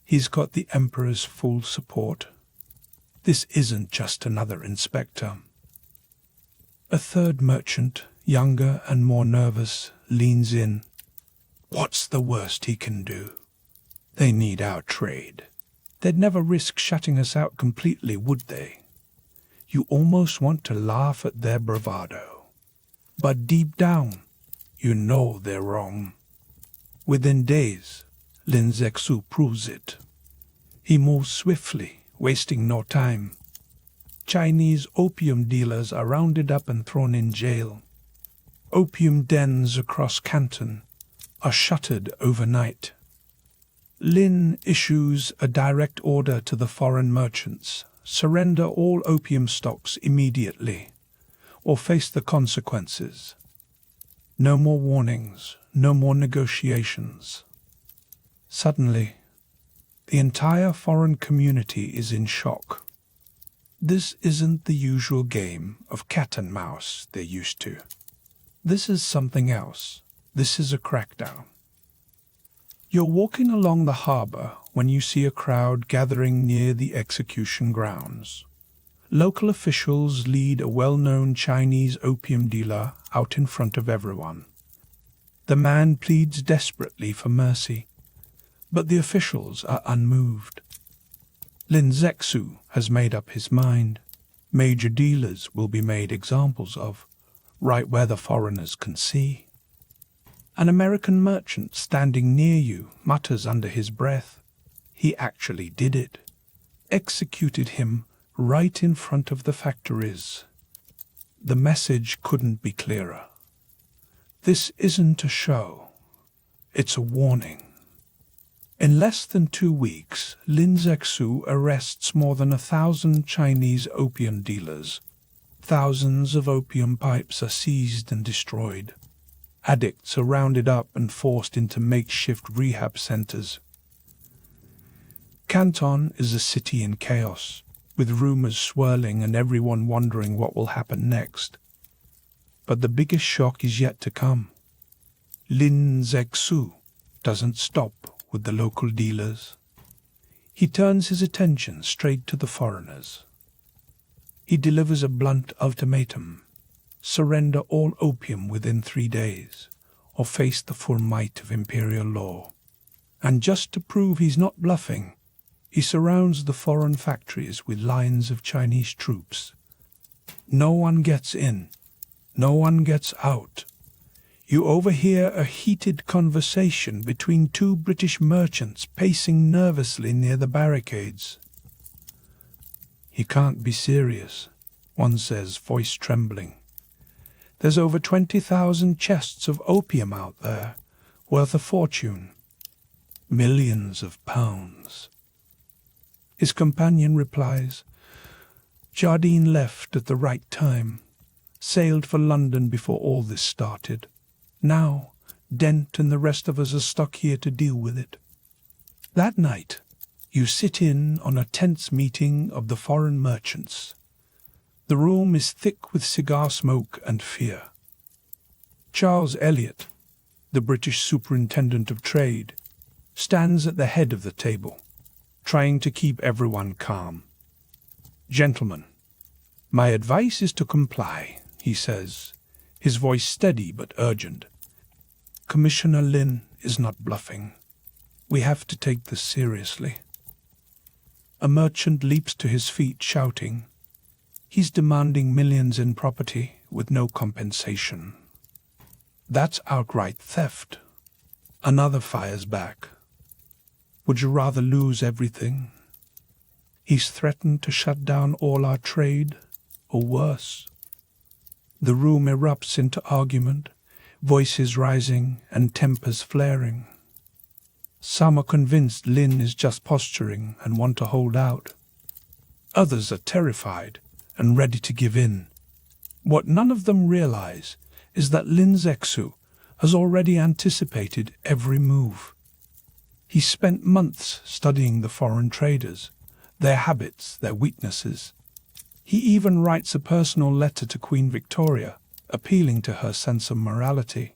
He's got the emperor's full support. This isn't just another inspector." A third merchant, younger and more nervous, leans in. "What's the worst he can do? They need our trade. They'd never risk shutting us out completely, would they?" You almost want to laugh at their bravado. But deep down, you know they're wrong. Within days, Lin Zexu proves it. He moves swiftly, wasting no time. Chinese opium dealers are rounded up and thrown in jail. Opium dens across Canton are shuttered overnight. Lin issues a direct order to the foreign merchants: surrender all opium stocks immediately, or face the consequences. No more warnings, no more negotiations. Suddenly, the entire foreign community is in shock. This isn't the usual game of cat and mouse they're used to. This is something else. This is a crackdown. You're walking along the harbor when you see a crowd gathering near the execution grounds. Local officials lead a well-known Chinese opium dealer out in front of everyone. The man pleads desperately for mercy, but the officials are unmoved. Lin Zexu has made up his mind. Major dealers will be made examples of, right where the foreigners can see. An American merchant standing near you mutters under his breath, "He actually did it. Executed him right in front of the factories." The message couldn't be clearer. This isn't a show. It's a warning. In less than 2 weeks, Lin Zexu arrests more than 1,000 Chinese opium dealers. Thousands of opium pipes are seized and destroyed. Addicts are rounded up and forced into makeshift rehab centers. Canton is a city in chaos, with rumors swirling and everyone wondering what will happen next. But the biggest shock is yet to come. Lin Zexu doesn't stop with the local dealers. He turns his attention straight to the foreigners. He delivers a blunt ultimatum: surrender all opium within 3 days, or face the full might of imperial law. And just to prove he's not bluffing, he surrounds the foreign factories with lines of Chinese troops. No one gets in, no one gets out. You overhear a heated conversation between 2 British merchants pacing nervously near the barricades. "He can't be serious," one says, voice trembling. "There's over 20,000 chests of opium out there, worth a fortune. Millions of pounds." His companion replies, "Jardine left at the right time, sailed for London before all this started. Now, Dent and the rest of us are stuck here to deal with it." That night, you sit in on a tense meeting of the foreign merchants. The room is thick with cigar smoke and fear. Charles Elliot, the British Superintendent of Trade, stands at the head of the table, trying to keep everyone calm. "Gentlemen, my advice is to comply," he says, his voice steady but urgent. "Commissioner Lin is not bluffing. We have to take this seriously." A merchant leaps to his feet, shouting. He's demanding millions in property with no compensation. "That's outright theft." Another fires back. "Would you rather lose everything? He's threatened to shut down all our trade, or worse." The room erupts into argument, voices rising and tempers flaring. Some are convinced Lin is just posturing and want to hold out. Others are terrified and ready to give in. What none of them realize is that Lin Zexu has already anticipated every move. He spent months studying the foreign traders, their habits, their weaknesses. He even writes a personal letter to Queen Victoria, appealing to her sense of morality.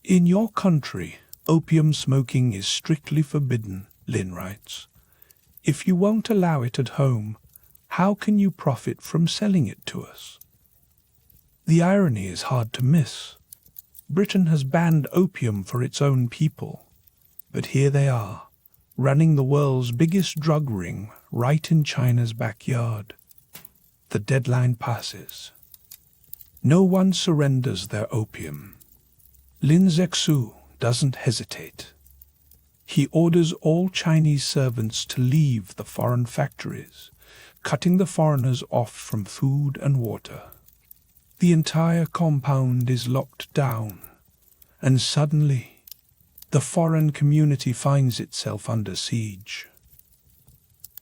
"In your country, opium smoking is strictly forbidden," Lin writes. "If you won't allow it at home, how can you profit from selling it to us?" The irony is hard to miss. Britain has banned opium for its own people, but here they are, running the world's biggest drug ring right in China's backyard. The deadline passes. No one surrenders their opium. Lin Zexu doesn't hesitate. He orders all Chinese servants to leave the foreign factories, cutting the foreigners off from food and water. The entire compound is locked down, and suddenly the foreign community finds itself under siege.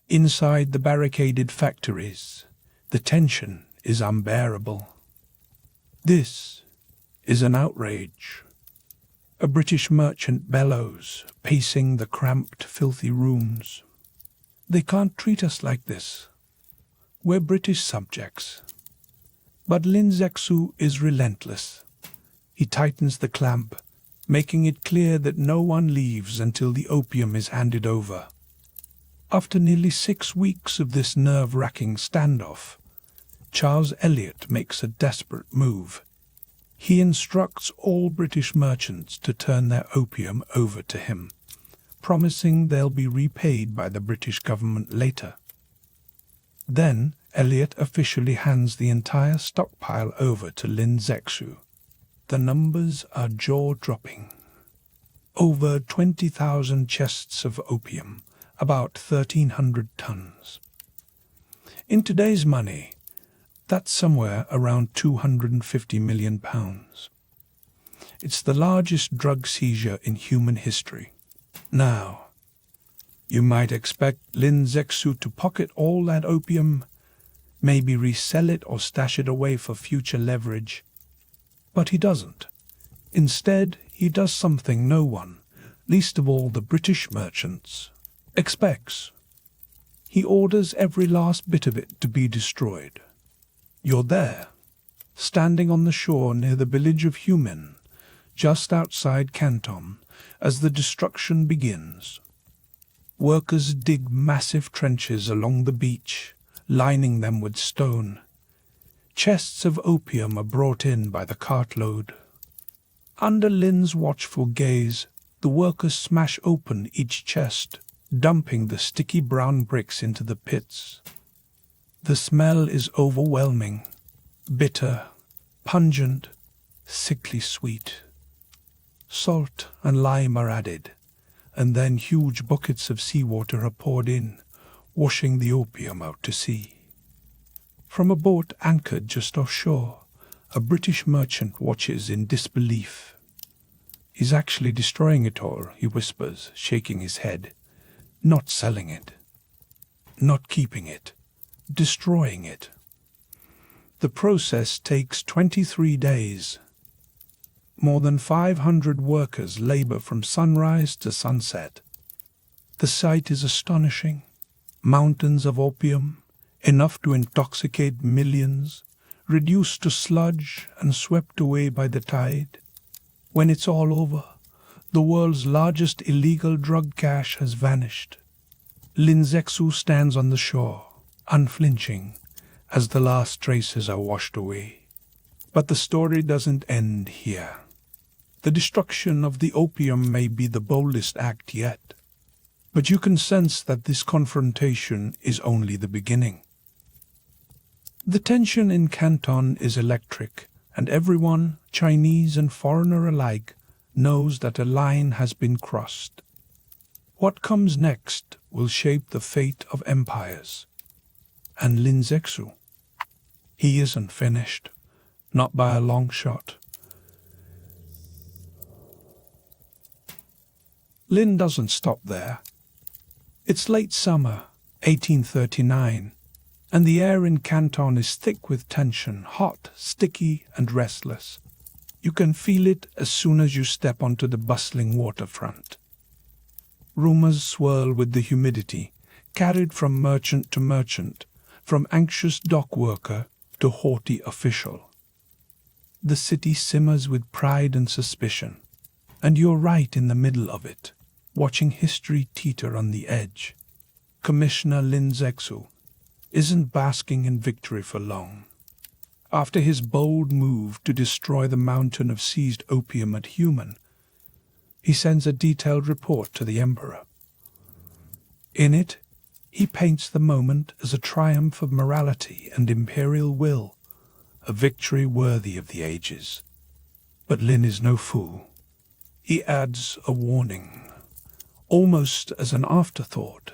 Inside the barricaded factories, the tension is unbearable. This is an outrage. A British merchant bellows, pacing the cramped, filthy rooms. "They can't treat us like this. We're British subjects." But Lin Zexu is relentless. He tightens the clamp, making it clear that no one leaves until the opium is handed over. After nearly 6 weeks of this nerve-wracking standoff, Charles Elliot makes a desperate move. He instructs all British merchants to turn their opium over to him, promising they'll be repaid by the British government later. Then Elliot officially hands the entire stockpile over to Lin Zexu. The numbers are jaw-dropping. Over 20,000 chests of opium, about 1,300 tons. In today's money, that's somewhere around £250 million. It's the largest drug seizure in human history. Now, you might expect Lin Zexu to pocket all that opium, maybe resell it or stash it away for future leverage. But he doesn't. Instead, he does something no one, least of all the British merchants, expects. He orders every last bit of it to be destroyed. You're there, standing on the shore near the village of Human, just outside Canton, as the destruction begins. Workers dig massive trenches along the beach, lining them with stone. Chests of opium are brought in by the cartload. Under Lin's watchful gaze, the workers smash open each chest, dumping the sticky brown bricks into the pits. The smell is overwhelming, bitter, pungent, sickly sweet. Salt and lime are added, and then huge buckets of seawater are poured in, washing the opium out to sea. From a boat anchored just offshore, a British merchant watches in disbelief. He's actually destroying it all, he whispers, shaking his head. Not selling it. Not keeping it. Destroying it. The process takes 23 days. More than 500 workers labor from sunrise to sunset. The sight is astonishing. Mountains of opium, enough to intoxicate millions, reduced to sludge and swept away by the tide. When it's all over, the world's largest illegal drug cache has vanished. Lin Zexu stands on the shore, unflinching, as the last traces are washed away. But the story doesn't end here. The destruction of the opium may be the boldest act yet, but you can sense that this confrontation is only the beginning. The tension in Canton is electric, and everyone, Chinese and foreigner alike, knows that a line has been crossed. What comes next will shape the fate of empires. And Lin Zexu, he isn't finished, not by a long shot. Lin doesn't stop there. It's late summer, 1839, and the air in Canton is thick with tension, hot, sticky, and restless. You can feel it as soon as you step onto the bustling waterfront. Rumors swirl with the humidity, carried from merchant to merchant, from anxious dock worker to haughty official. The city simmers with pride and suspicion, and you're right in the middle of it, watching history teeter on the edge. Commissioner Lin Zexu isn't basking in victory for long. After his bold move to destroy the mountain of seized opium at Human, he sends a detailed report to the emperor. In it, he paints the moment as a triumph of morality and imperial will, a victory worthy of the ages. But Lin is no fool. He adds a warning, almost as an afterthought.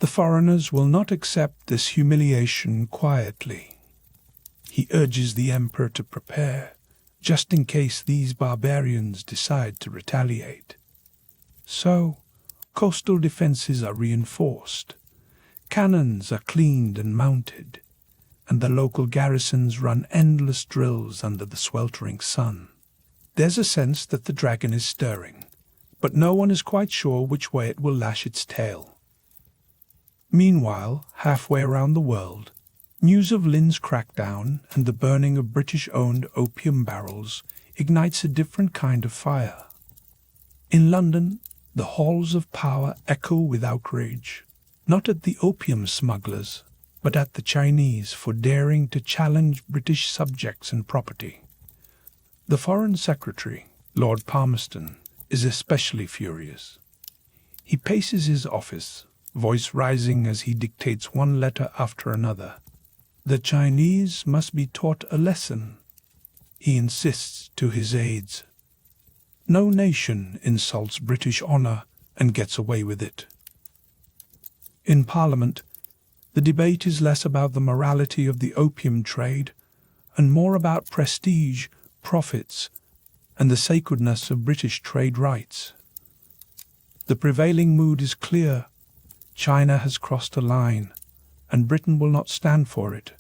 The foreigners will not accept this humiliation quietly. He urges the emperor to prepare, just in case these barbarians decide to retaliate. So, coastal defenses are reinforced, cannons are cleaned and mounted, and the local garrisons run endless drills under the sweltering sun. There's a sense that the dragon is stirring, but no one is quite sure which way it will lash its tail. Meanwhile, halfway around the world, news of Lin's crackdown and the burning of British-owned opium barrels ignites a different kind of fire. In London, the halls of power echo with outrage, not at the opium smugglers, but at the Chinese for daring to challenge British subjects and property. The Foreign Secretary, Lord Palmerston, is especially furious. He paces his office, voice rising as he dictates one letter after another. The Chinese must be taught a lesson, he insists to his aides. No nation insults British honour and gets away with it. In Parliament, the debate is less about the morality of the opium trade and more about prestige, profits, and the sacredness of British trade rights. The prevailing mood is clear. China has crossed a line, and Britain will not stand for it.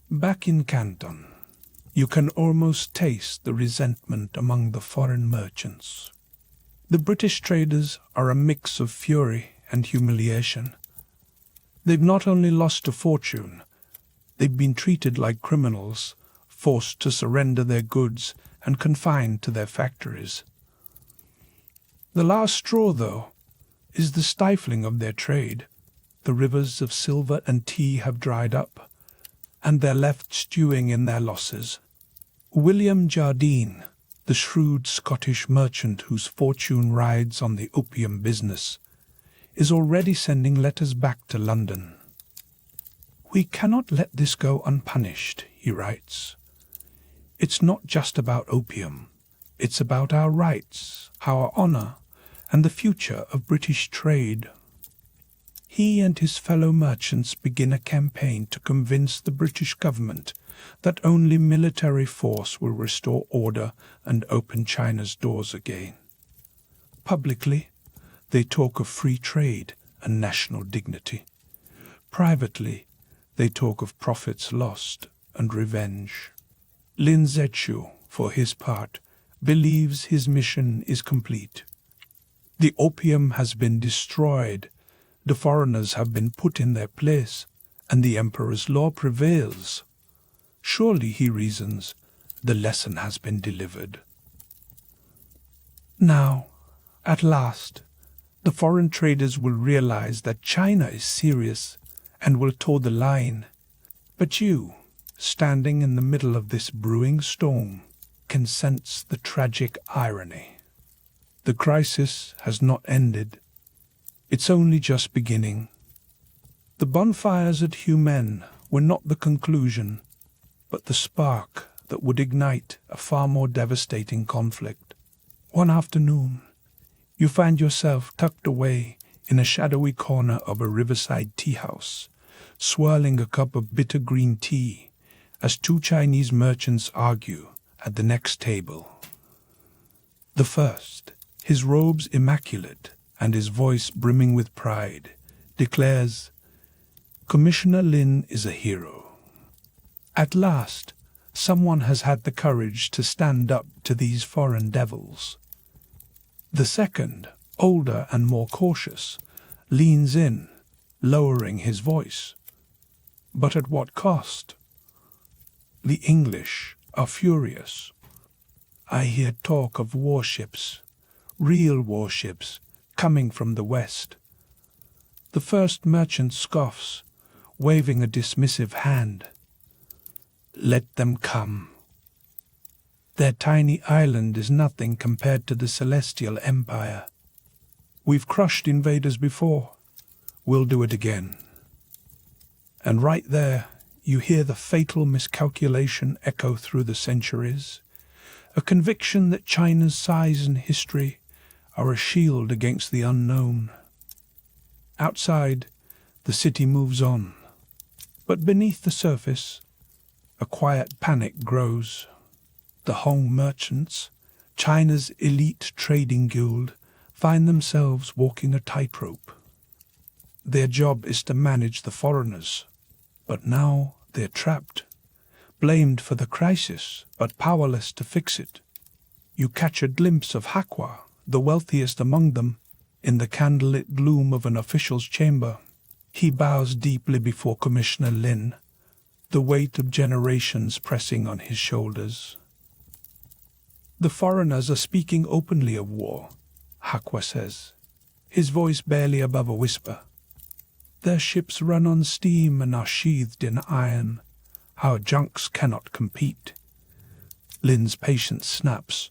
Back in Canton, you can almost taste the resentment among the foreign merchants. The British traders are a mix of fury and humiliation. They've not only lost a fortune, they've been treated like criminals, forced to surrender their goods and confined to their factories. The last straw, though, is the stifling of their trade. The rivers of silver and tea have dried up, and they're left stewing in their losses. William Jardine, the shrewd Scottish merchant whose fortune rides on the opium business, is already sending letters back to London. "We cannot let this go unpunished," he writes. "It's not just about opium. It's about our rights, our honour, and the future of British trade." He and his fellow merchants begin a campaign to convince the British government that only military force will restore order and open China's doors again. Publicly, they talk of free trade and national dignity. Privately, they talk of profits lost and revenge. Lin Zexu, for his part, believes his mission is complete. The opium has been destroyed, the foreigners have been put in their place, and the emperor's law prevails. Surely, he reasons, the lesson has been delivered. Now, at last, the foreign traders will realize that China is serious and will toe the line. But you, standing in the middle of this brewing storm, can sense the tragic irony. The crisis has not ended. It's only just beginning. The bonfires at Humen were not the conclusion, but the spark that would ignite a far more devastating conflict. One afternoon, you find yourself tucked away in a shadowy corner of a riverside tea house, swirling a cup of bitter green tea as two Chinese merchants argue at the next table. The first, his robes immaculate and his voice brimming with pride, declares, "Commissioner Lin is a hero. At last, someone has had the courage to stand up to these foreign devils." The second, older and more cautious, leans in, lowering his voice. But at what cost? "The English are furious. I hear talk of warships, real warships, coming from the west." The first merchant scoffs, waving a dismissive hand. "Let them come. Their tiny island is nothing compared to the celestial empire. We've crushed invaders before. We'll do it again." And right there, you hear the fatal miscalculation echo through the centuries, a conviction that China's size and history are a shield against the unknown. Outside, the city moves on, but beneath the surface, a quiet panic grows. The Hong merchants, China's elite trading guild, find themselves walking a tightrope. Their job is to manage the foreigners, but now they're trapped, blamed for the crisis, but powerless to fix it. You catch a glimpse of Hakwa, the wealthiest among them, in the candlelit gloom of an official's chamber. He bows deeply before Commissioner Lin, the weight of generations pressing on his shoulders. "The foreigners are speaking openly of war," Hakwa says, his voice barely above a whisper. "Their ships run on steam and are sheathed in iron. Our junks cannot compete." Lin's patience snaps.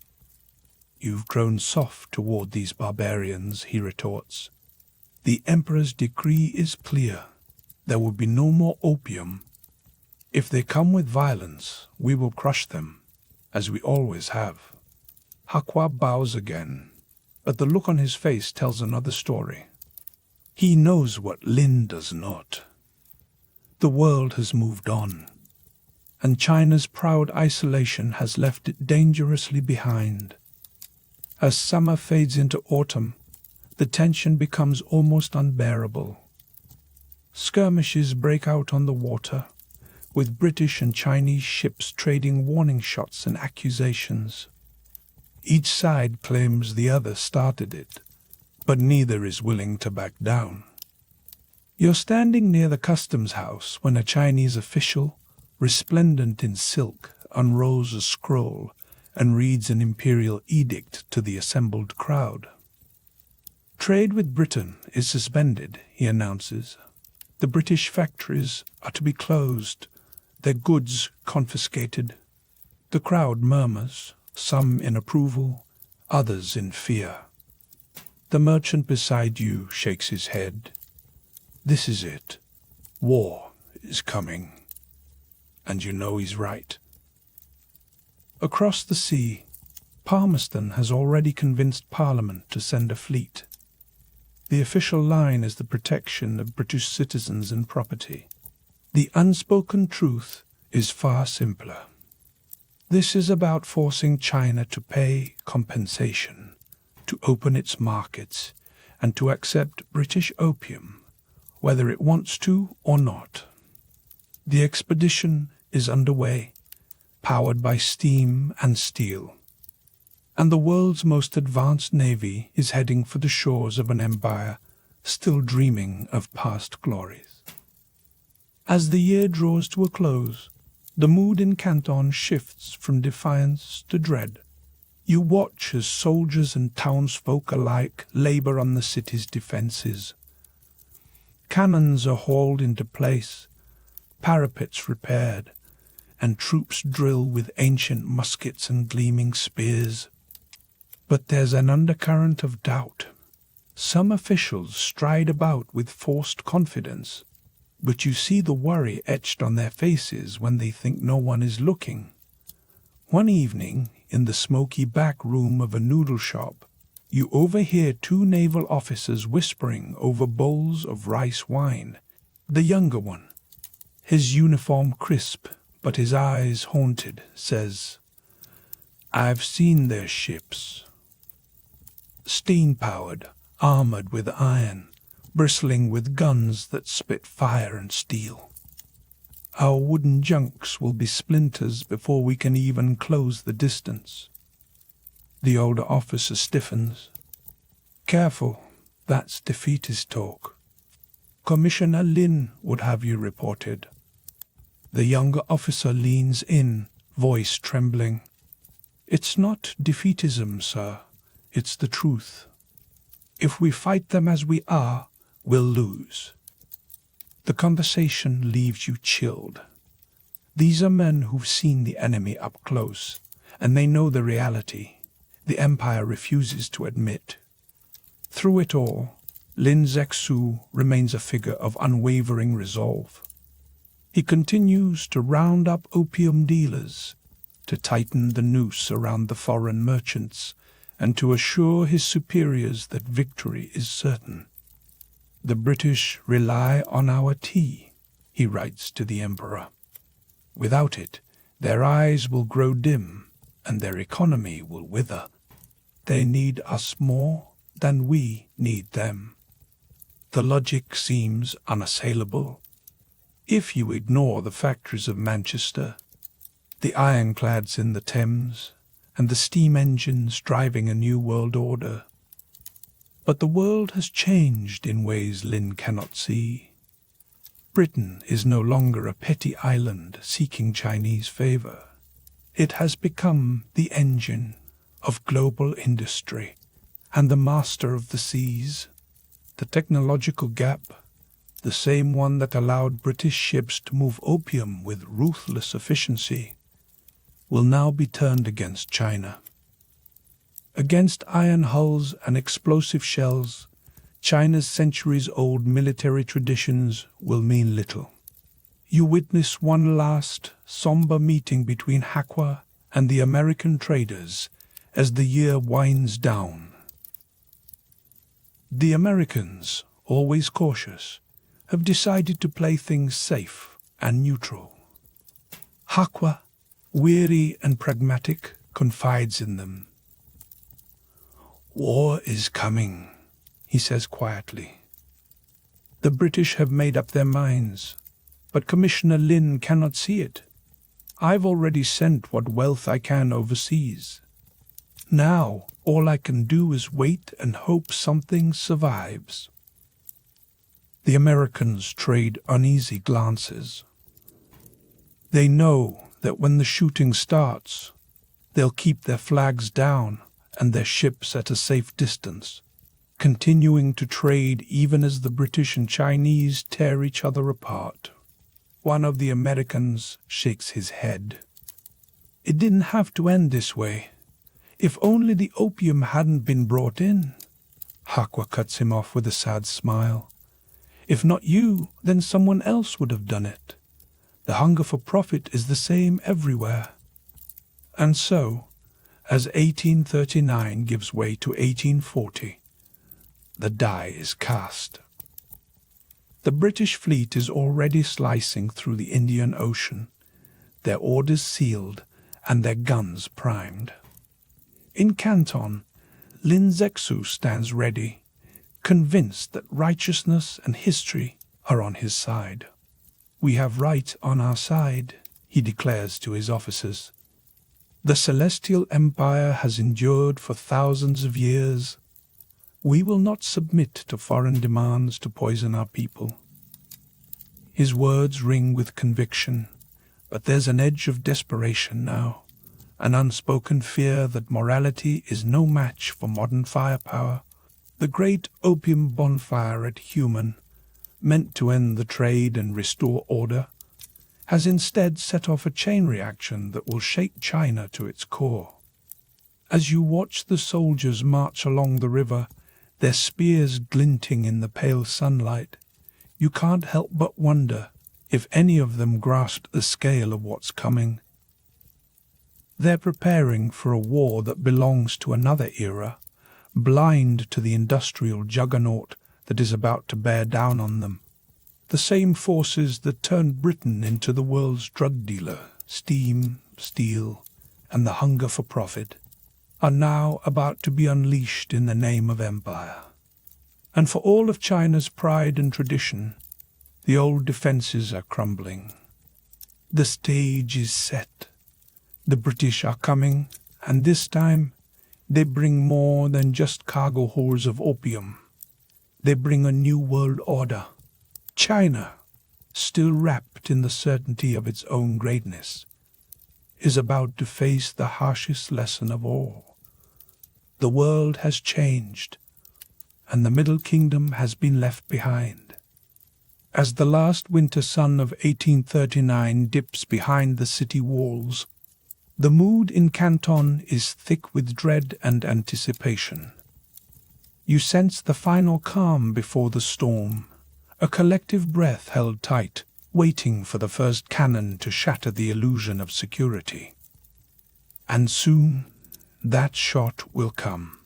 "You've grown soft toward these barbarians," he retorts. The Emperor's decree is clear. There will be no more opium. If they come with violence, we will crush them, as we always have. Hakwa bows again, but the look on his face tells another story. He knows what Lin does not. The world has moved on, and China's proud isolation has left it dangerously behind. As summer fades into autumn, the tension becomes almost unbearable. Skirmishes break out on the water, with British and Chinese ships trading warning shots and accusations. Each side claims the other started it, but neither is willing to back down. You're standing near the customs house when a Chinese official, resplendent in silk, unrolls a scroll and reads an imperial edict to the assembled crowd. Trade with Britain is suspended, he announces. The British factories are to be closed, their goods confiscated. The crowd murmurs, some in approval, others in fear. The merchant beside you shakes his head. This is it. War is coming. And you know he's right. Across the sea, Palmerston has already convinced Parliament to send a fleet. The official line is the protection of British citizens and property. The unspoken truth is far simpler. This is about forcing China to pay compensation, to open its markets, and to accept British opium, whether it wants to or not. The expedition is underway, powered by steam and steel, and the world's most advanced navy is heading for the shores of an empire still dreaming of past glories. As the year draws to a close, the mood in Canton shifts from defiance to dread. You watch as soldiers and townsfolk alike labor on the city's defenses. Cannons are hauled into place, parapets repaired, and troops drill with ancient muskets and gleaming spears. But there's an undercurrent of doubt. Some officials stride about with forced confidence, but you see the worry etched on their faces when they think no one is looking. One evening, in the smoky back room of a noodle shop, you overhear two naval officers whispering over bowls of rice wine. The younger one, his uniform crisp but his eyes haunted, says, "I've seen their ships. Steam-powered, armored with iron, bristling with guns that spit fire and steel. Our wooden junks will be splinters before we can even close the distance." The older officer stiffens. "Careful, that's defeatist talk. Commissioner Lin would have you reported." The younger officer leans in, voice trembling. "It's not defeatism, sir. It's the truth. If we fight them as we are, we'll lose." The conversation leaves you chilled. These are men who've seen the enemy up close, and they know the reality the Empire refuses to admit. Through it all, Lin Zexu remains a figure of unwavering resolve. He continues to round up opium dealers, to tighten the noose around the foreign merchants, and to assure his superiors that victory is certain. "The British rely on our tea," he writes to the Emperor. "Without it, their eyes will grow dim and their economy will wither. They need us more than we need them." The logic seems unassailable. If you ignore the factories of Manchester, the ironclads in the Thames, and the steam engines driving a new world order. But the world has changed in ways Lin cannot see. Britain is no longer a petty island seeking Chinese favor. It has become the engine of global industry and the master of the seas. The technological gap, the same one that allowed British ships to move opium with ruthless efficiency, will now be turned against China. Against iron hulls and explosive shells, China's centuries-old military traditions will mean little. You witness one last, somber meeting between Hakwa and the American traders as the year winds down. The Americans, always cautious, have decided to play things safe and neutral. Hakwa, weary and pragmatic, confides in them. "War is coming," he says quietly. "The British have made up their minds, but Commissioner Lin cannot see it. I've already sent what wealth I can overseas. Now, all I can do is wait and hope something survives." The Americans trade uneasy glances. They know that when the shooting starts, they'll keep their flags down and their ships at a safe distance, continuing to trade even as the British and Chinese tear each other apart. One of the Americans shakes his head. "It didn't have to end this way. If only the opium hadn't been brought in." Hakwa cuts him off with a sad smile. "If not you, then someone else would have done it. The hunger for profit is the same everywhere." And so, as 1839 gives way to 1840, the die is cast. The British fleet is already slicing through the Indian Ocean, their orders sealed and their guns primed. In Canton, Lin Zexu stands ready, convinced that righteousness and history are on his side. "We have right on our side," he declares to his officers. "The Celestial Empire has endured for thousands of years. We will not submit to foreign demands to poison our people." His words ring with conviction, but there's an edge of desperation now, an unspoken fear that morality is no match for modern firepower. The great opium bonfire at Human, meant to end the trade and restore order, has instead set off a chain reaction that will shake China to its core. As you watch the soldiers march along the river, their spears glinting in the pale sunlight, you can't help but wonder if any of them grasped the scale of what's coming. They're preparing for a war that belongs to another era, blind to the industrial juggernaut that is about to bear down on them. The same forces that turned Britain into the world's drug dealer, steam, steel, and the hunger for profit, are now about to be unleashed in the name of empire. And for all of China's pride and tradition, the old defenses are crumbling. The stage is set. The British are coming, and this time they bring more than just cargo holds of opium. They bring a new world order. China, still wrapped in the certainty of its own greatness, is about to face the harshest lesson of all. The world has changed, and the Middle Kingdom has been left behind. As the last winter sun of 1839 dips behind the city walls, the mood in Canton is thick with dread and anticipation. You sense the final calm before the storm, a collective breath held tight, waiting for the first cannon to shatter the illusion of security. And soon that shot will come.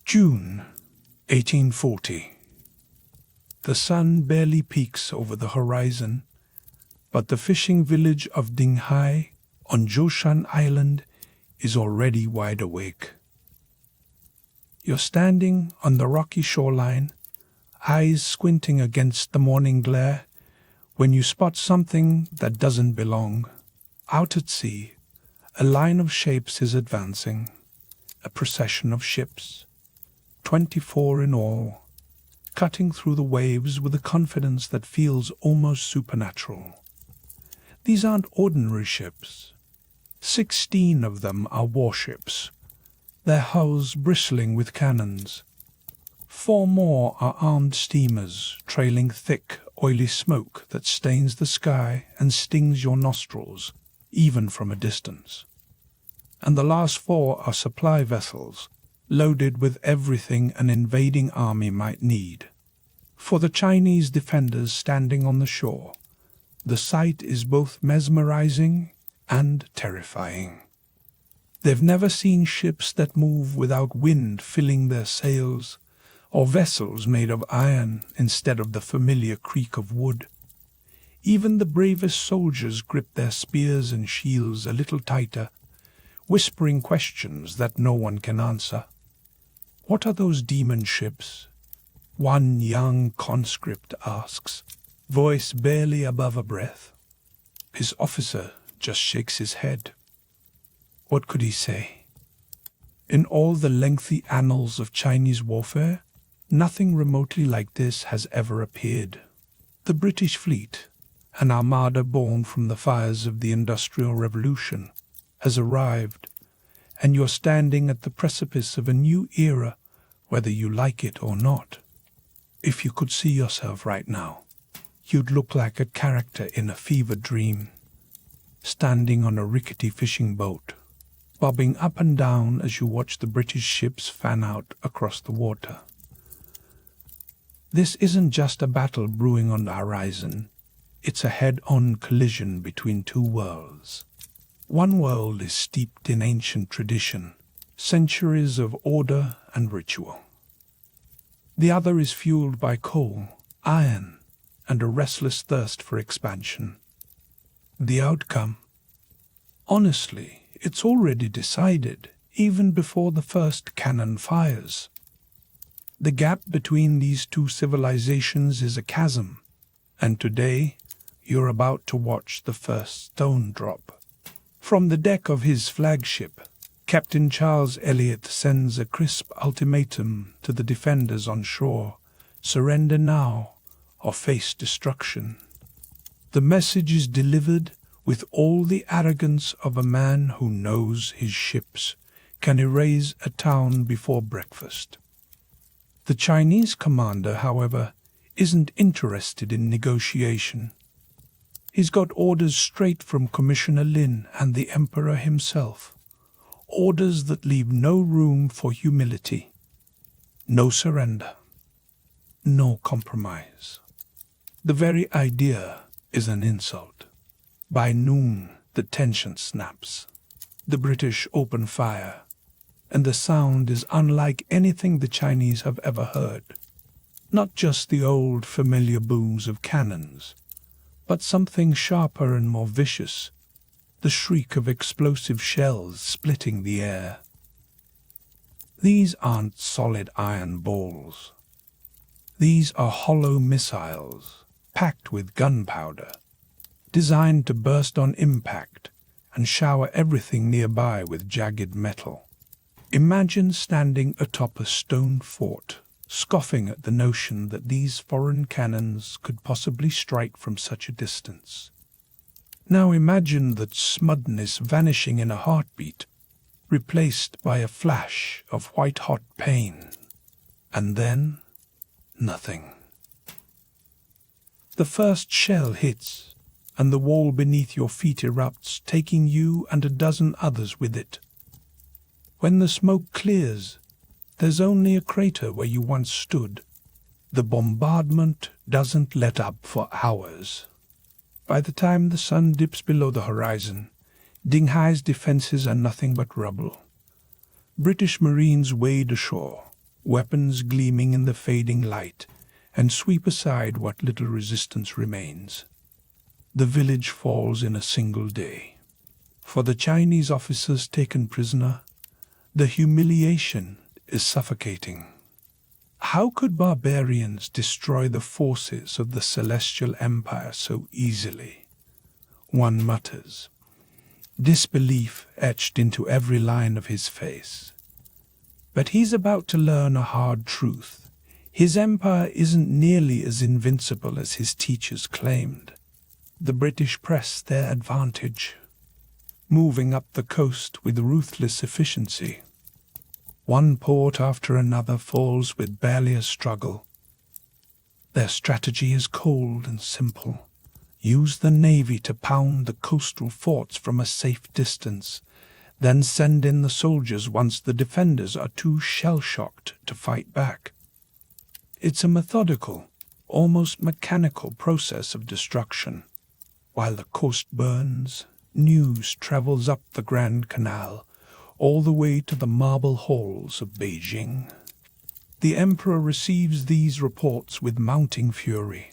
June 1840. The sun barely peeks over the horizon, but the fishing village of Dinghai on Zhoushan Island is already wide awake. You're standing on the rocky shoreline, eyes squinting against the morning glare, when you spot something that doesn't belong. Out at sea, a line of shapes is advancing, a procession of ships, 24 in all, cutting through the waves with a confidence that feels almost supernatural. These aren't ordinary ships. 16 of them are warships, their hulls bristling with cannons. 4 more are armed steamers, trailing thick, oily smoke that stains the sky and stings your nostrils, even from a distance. and the last 4 are supply vessels, loaded with everything an invading army might need. For the Chinese defenders standing on the shore, the sight is both mesmerizing and terrifying. They've never seen ships that move without wind filling their sails, or vessels made of iron instead of the familiar creak of wood. Even the bravest soldiers grip their spears and shields a little tighter, whispering questions that no one can answer. "What are those demon ships?" one young conscript asks, voice barely above a breath. His officer just shakes his head. What could he say? In all the lengthy annals of Chinese warfare, nothing remotely like this has ever appeared. The British fleet, an armada born from the fires of the Industrial Revolution, has arrived, and you're standing at the precipice of a new era, whether you like it or not. If you could see yourself right now, you'd look like a character in a fever dream, standing on a rickety fishing boat, bobbing up and down as you watch the British ships fan out across the water. This isn't just a battle brewing on the horizon. It's a head-on collision between 2 worlds. One world is steeped in ancient tradition, centuries of order and ritual. The other is fueled by coal, iron, and a restless thirst for expansion. The outcome? Honestly, it's already decided, even before the first cannon fires. The gap between these 2 civilizations is a chasm, and today you're about to watch the first stone drop. From the deck of his flagship, Captain Charles Elliot sends a crisp ultimatum to the defenders on shore: surrender now or face destruction. The message is delivered with all the arrogance of a man who knows his ships can erase a town before breakfast. The Chinese commander, however, isn't interested in negotiation. He's got orders straight from Commissioner Lin and the Emperor himself. Orders that leave no room for humility. No surrender. No compromise. The very idea is an insult. By noon, the tension snaps. The British open fire, and the sound is unlike anything the Chinese have ever heard. Not just the old familiar booms of cannons, but something sharper and more vicious, the shriek of explosive shells splitting the air. These aren't solid iron balls. These are hollow missiles, packed with gunpowder, designed to burst on impact and shower everything nearby with jagged metal. Imagine standing atop a stone fort, scoffing at the notion that these foreign cannons could possibly strike from such a distance. Now imagine that smudness vanishing in a heartbeat, replaced by a flash of white-hot pain, and then nothing. The first shell hits, and the wall beneath your feet erupts, taking you and a dozen others with it. When the smoke clears, there's only a crater where you once stood. The bombardment doesn't let up for hours. By the time the sun dips below the horizon, Dinghai's defenses are nothing but rubble. British Marines wade ashore, weapons gleaming in the fading light, and sweep aside what little resistance remains. The village falls in a single day. For the Chinese officers taken prisoner, the humiliation is suffocating. How could barbarians destroy the forces of the Celestial Empire so easily? One mutters, disbelief etched into every line of his face. But he's about to learn a hard truth. His empire isn't nearly as invincible as his teachers claimed. The British press their advantage, moving up the coast with ruthless efficiency. One port after another falls with barely a struggle. Their strategy is cold and simple. Use the navy to pound the coastal forts from a safe distance, then send in the soldiers once the defenders are too shell-shocked to fight back. It's a methodical, almost mechanical process of destruction. While the coast burns, news travels up the Grand Canal, all the way to the marble halls of Beijing. The emperor receives these reports with mounting fury.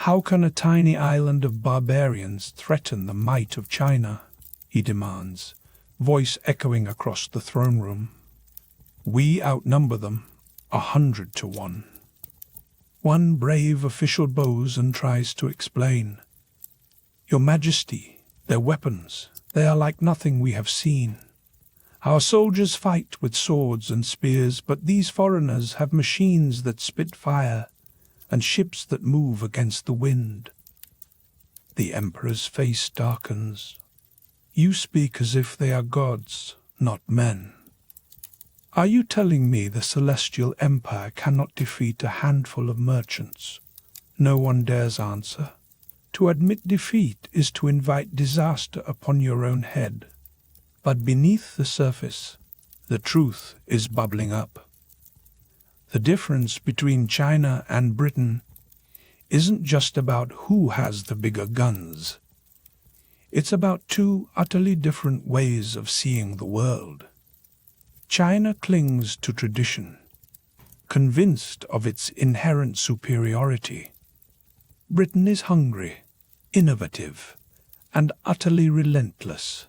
How can a tiny island of barbarians threaten the might of China? He demands, voice echoing across the throne room. We outnumber them 100 to 1. One brave official bows and tries to explain. Your Majesty, their weapons, they are like nothing we have seen. Our soldiers fight with swords and spears, but these foreigners have machines that spit fire and ships that move against the wind. The emperor's face darkens. You speak as if they are gods, not men. Are you telling me the celestial empire cannot defeat a handful of merchants? No one dares answer. To admit defeat is to invite disaster upon your own head. But beneath the surface, the truth is bubbling up. The difference between China and Britain isn't just about who has the bigger guns. It's about two utterly different ways of seeing the world. China clings to tradition, convinced of its inherent superiority. Britain is hungry, innovative, and utterly relentless.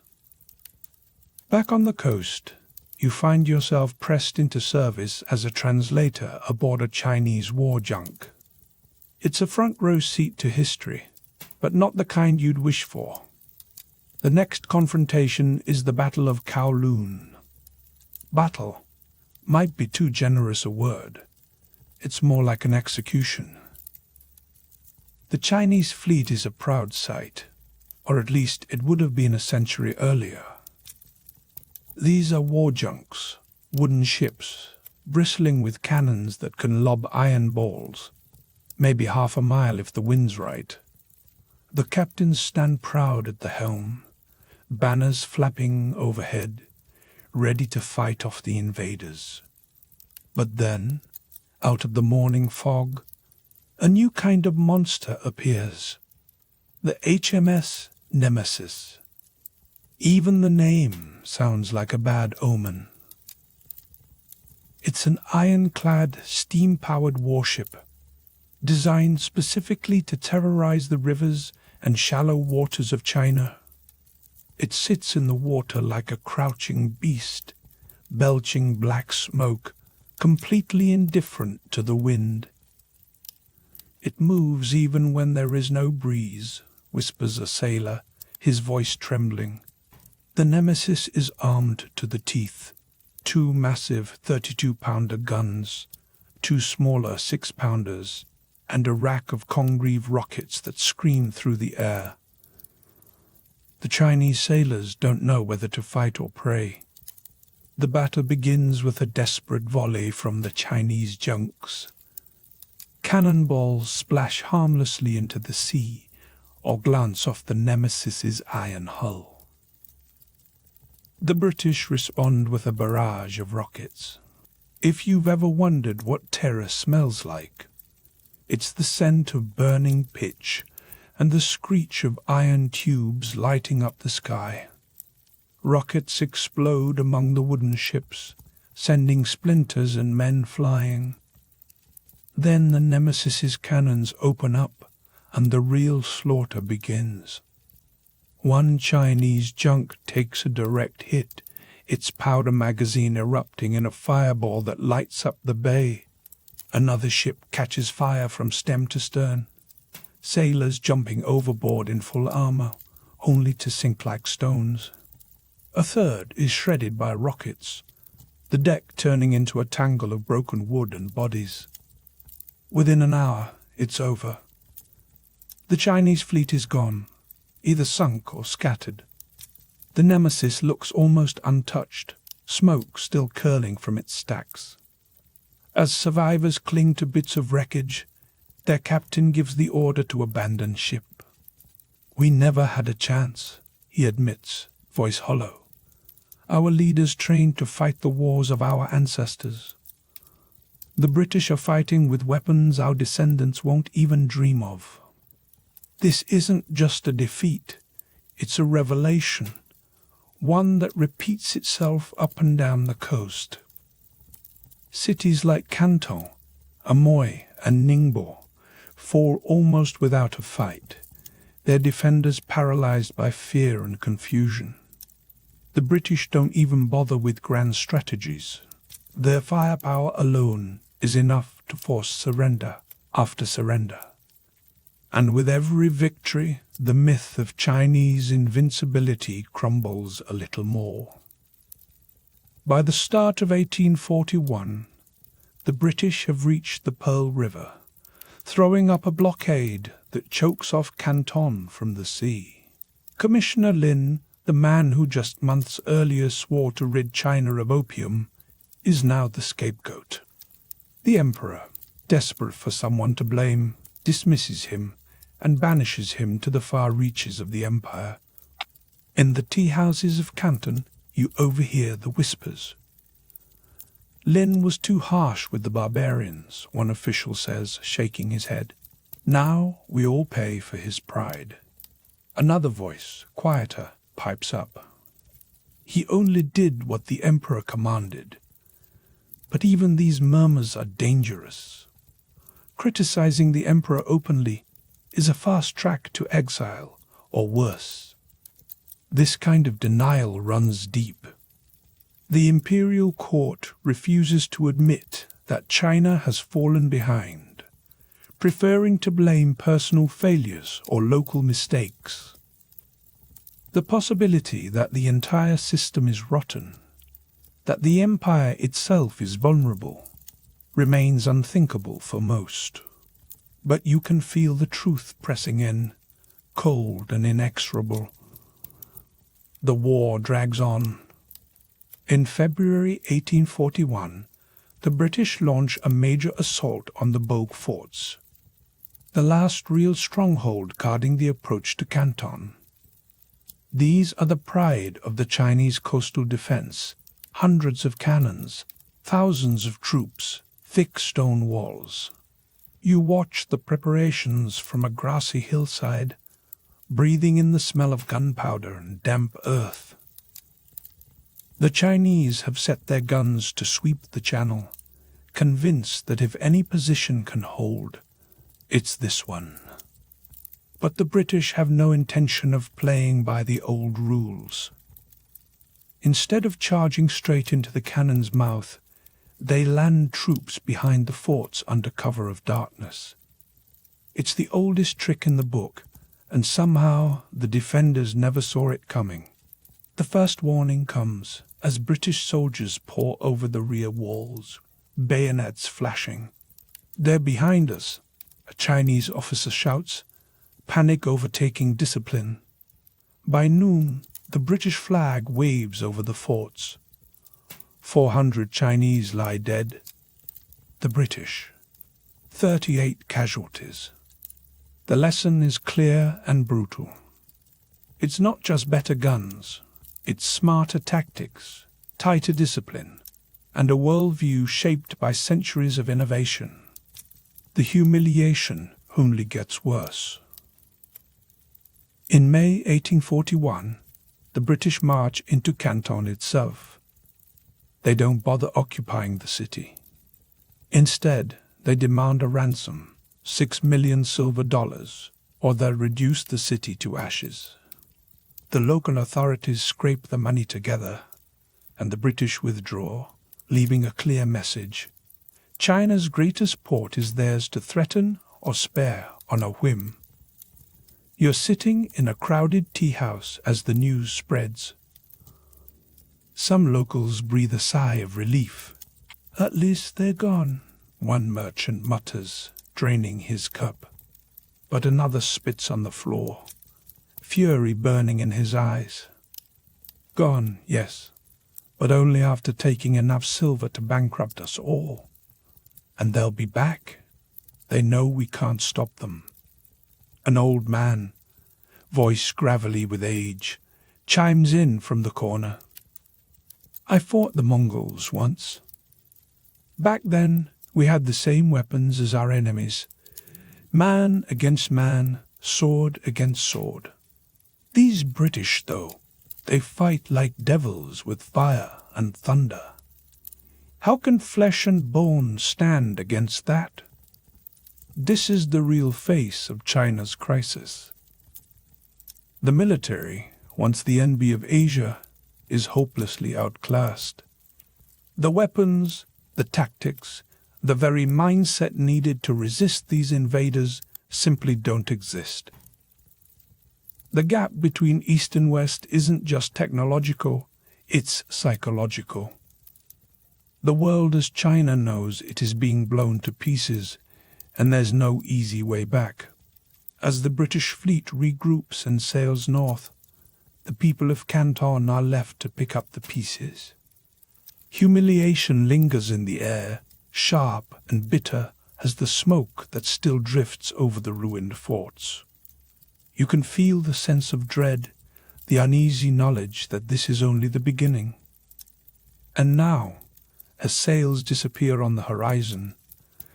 Back on the coast, you find yourself pressed into service as a translator aboard a Chinese war junk. It's a front-row seat to history, but not the kind you'd wish for. The next confrontation is the Battle of Kowloon. Battle might be too generous a word. It's more like an execution. The Chinese fleet is a proud sight, or at least it would have been a century earlier. These are war junks, wooden ships, bristling with cannons that can lob iron balls, maybe half a mile if the wind's right. The captains stand proud at the helm, banners flapping overhead, ready to fight off the invaders. But then, out of the morning fog, a new kind of monster appears, the HMS Nemesis. Even the name sounds like a bad omen. It's an ironclad, steam-powered warship, designed specifically to terrorize the rivers and shallow waters of China. It sits in the water like a crouching beast, belching black smoke, completely indifferent to the wind. It moves even when there is no breeze, whispers a sailor, his voice trembling. The Nemesis is armed to the teeth. 2 massive 32-pounder guns, 2 smaller 6-pounders, and a rack of Congreve rockets that scream through the air. The Chinese sailors don't know whether to fight or pray. The battle begins with a desperate volley from the Chinese junks. Cannonballs splash harmlessly into the sea or glance off the Nemesis's iron hull. The British respond with a barrage of rockets. If you've ever wondered what terror smells like, it's the scent of burning pitch and the screech of iron tubes lighting up the sky. Rockets explode among the wooden ships, sending splinters and men flying. Then the Nemesis's cannons open up and the real slaughter begins. One Chinese junk takes a direct hit, its powder magazine erupting in a fireball that lights up the bay. Another ship catches fire from stem to stern, sailors jumping overboard in full armor, only to sink like stones. A third is shredded by rockets, the deck turning into a tangle of broken wood and bodies. Within an hour, it's over. The Chinese fleet is gone, either sunk or scattered. The Nemesis looks almost untouched, smoke still curling from its stacks. As survivors cling to bits of wreckage, their captain gives the order to abandon ship. We never had a chance, he admits, voice hollow. Our leaders trained to fight the wars of our ancestors. The British are fighting with weapons our descendants won't even dream of. This isn't just a defeat, it's a revelation, one that repeats itself up and down the coast. Cities like Canton, Amoy, and Ningbo fall almost without a fight, their defenders paralyzed by fear and confusion. The British don't even bother with grand strategies. Their firepower alone is enough to force surrender after surrender. And with every victory, the myth of Chinese invincibility crumbles a little more. By the start of 1841, the British have reached the Pearl River, throwing up a blockade that chokes off Canton from the sea. Commissioner Lin, the man who just months earlier swore to rid China of opium, is now the scapegoat. The emperor, desperate for someone to blame, dismisses him and banishes him to the far reaches of the empire. In the tea-houses of Canton, you overhear the whispers. Lin was too harsh with the barbarians, one official says, shaking his head. Now we all pay for his pride. Another voice, quieter, pipes up. He only did what the emperor commanded. But even these murmurs are dangerous. Criticizing the emperor openly is a fast track to exile, or worse. This kind of denial runs deep. The imperial court refuses to admit that China has fallen behind, preferring to blame personal failures or local mistakes. The possibility that the entire system is rotten, that the empire itself is vulnerable, remains unthinkable for most. But you can feel the truth pressing in, cold and inexorable. The war drags on. In February 1841, the British launch a major assault on the Bogue forts, the last real stronghold guarding the approach to Canton. These are the pride of the Chinese coastal defense, hundreds of cannons, thousands of troops, thick stone walls. You watch the preparations from a grassy hillside, breathing in the smell of gunpowder and damp earth. The Chinese have set their guns to sweep the channel, convinced that if any position can hold, it's this one. But the British have no intention of playing by the old rules. Instead of charging straight into the cannon's mouth, they land troops behind the forts under cover of darkness. It's the oldest trick in the book, and somehow the defenders never saw it coming. The first warning comes as British soldiers pour over the rear walls, bayonets flashing. "They're behind us," a Chinese officer shouts, panic overtaking discipline. By noon, the British flag waves over the forts. 400 Chinese lie dead. The British, 38 casualties. The lesson is clear and brutal. It's not just better guns. It's smarter tactics, tighter discipline, and a worldview shaped by centuries of innovation. The humiliation only gets worse. In May 1841, the British march into Canton itself. They don't bother occupying the city. Instead, they demand a ransom, 6 million silver dollars, or they'll reduce the city to ashes. The local authorities scrape the money together, and the British withdraw, leaving a clear message. China's greatest port is theirs to threaten or spare on a whim. You're sitting in a crowded tea-house as the news spreads. Some locals breathe a sigh of relief. "At least they're gone," one merchant mutters, draining his cup. But another spits on the floor, fury burning in his eyes. "Gone, yes, but only after taking enough silver to bankrupt us all. And they'll be back. They know we can't stop them." An old man, voice gravelly with age, chimes in from the corner. I fought the Mongols once. Back then, we had the same weapons as our enemies. Man against man, sword against sword. These British, though, they fight like devils with fire and thunder. How can flesh and bone stand against that? This is the real face of China's crisis. The military, once the envy of Asia, is hopelessly outclassed. The weapons, the tactics, the very mindset needed to resist these invaders simply don't exist. The gap between East and West isn't just technological, it's psychological. The world as China knows it is being blown to pieces, and there's no easy way back. As the British fleet regroups and sails north, the people of Canton are left to pick up the pieces. Humiliation lingers in the air, sharp and bitter as the smoke that still drifts over the ruined forts. You can feel the sense of dread, the uneasy knowledge that this is only the beginning. And now, as sails disappear on the horizon,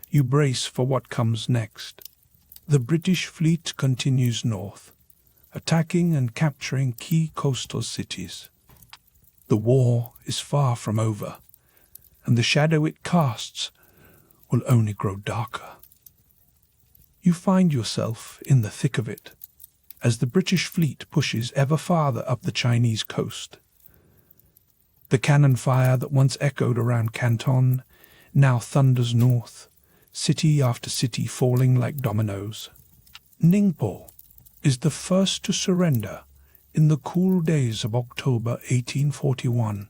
you brace for what comes next. The British fleet continues north, attacking and capturing key coastal cities. The war is far from over, and the shadow it casts will only grow darker. You find yourself in the thick of it, as the British fleet pushes ever farther up the Chinese coast. The cannon fire that once echoed around Canton now thunders north, city after city falling like dominoes. Ningpo is the first to surrender in the cool days of October 1841,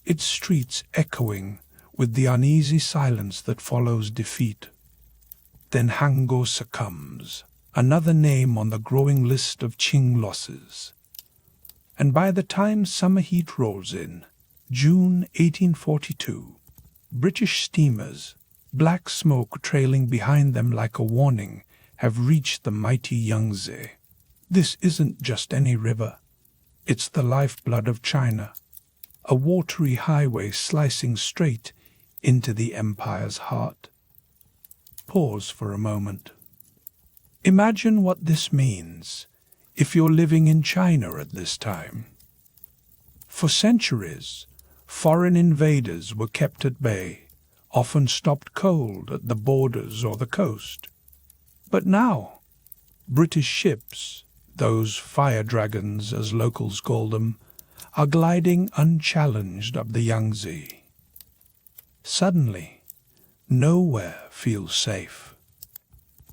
its streets echoing with the uneasy silence that follows defeat. Then Hango succumbs, another name on the growing list of Qing losses. And by the time summer heat rolls in, June 1842, British steamers, black smoke trailing behind them like a warning, have reached the mighty Yangtze. This isn't just any river. It's the lifeblood of China, a watery highway slicing straight into the empire's heart. Pause for a moment. Imagine what this means if you're living in China at this time. For centuries, foreign invaders were kept at bay, often stopped cold at the borders or the coast. But now, British ships, those fire dragons as locals call them, are gliding unchallenged up the Yangtze. Suddenly, nowhere feels safe.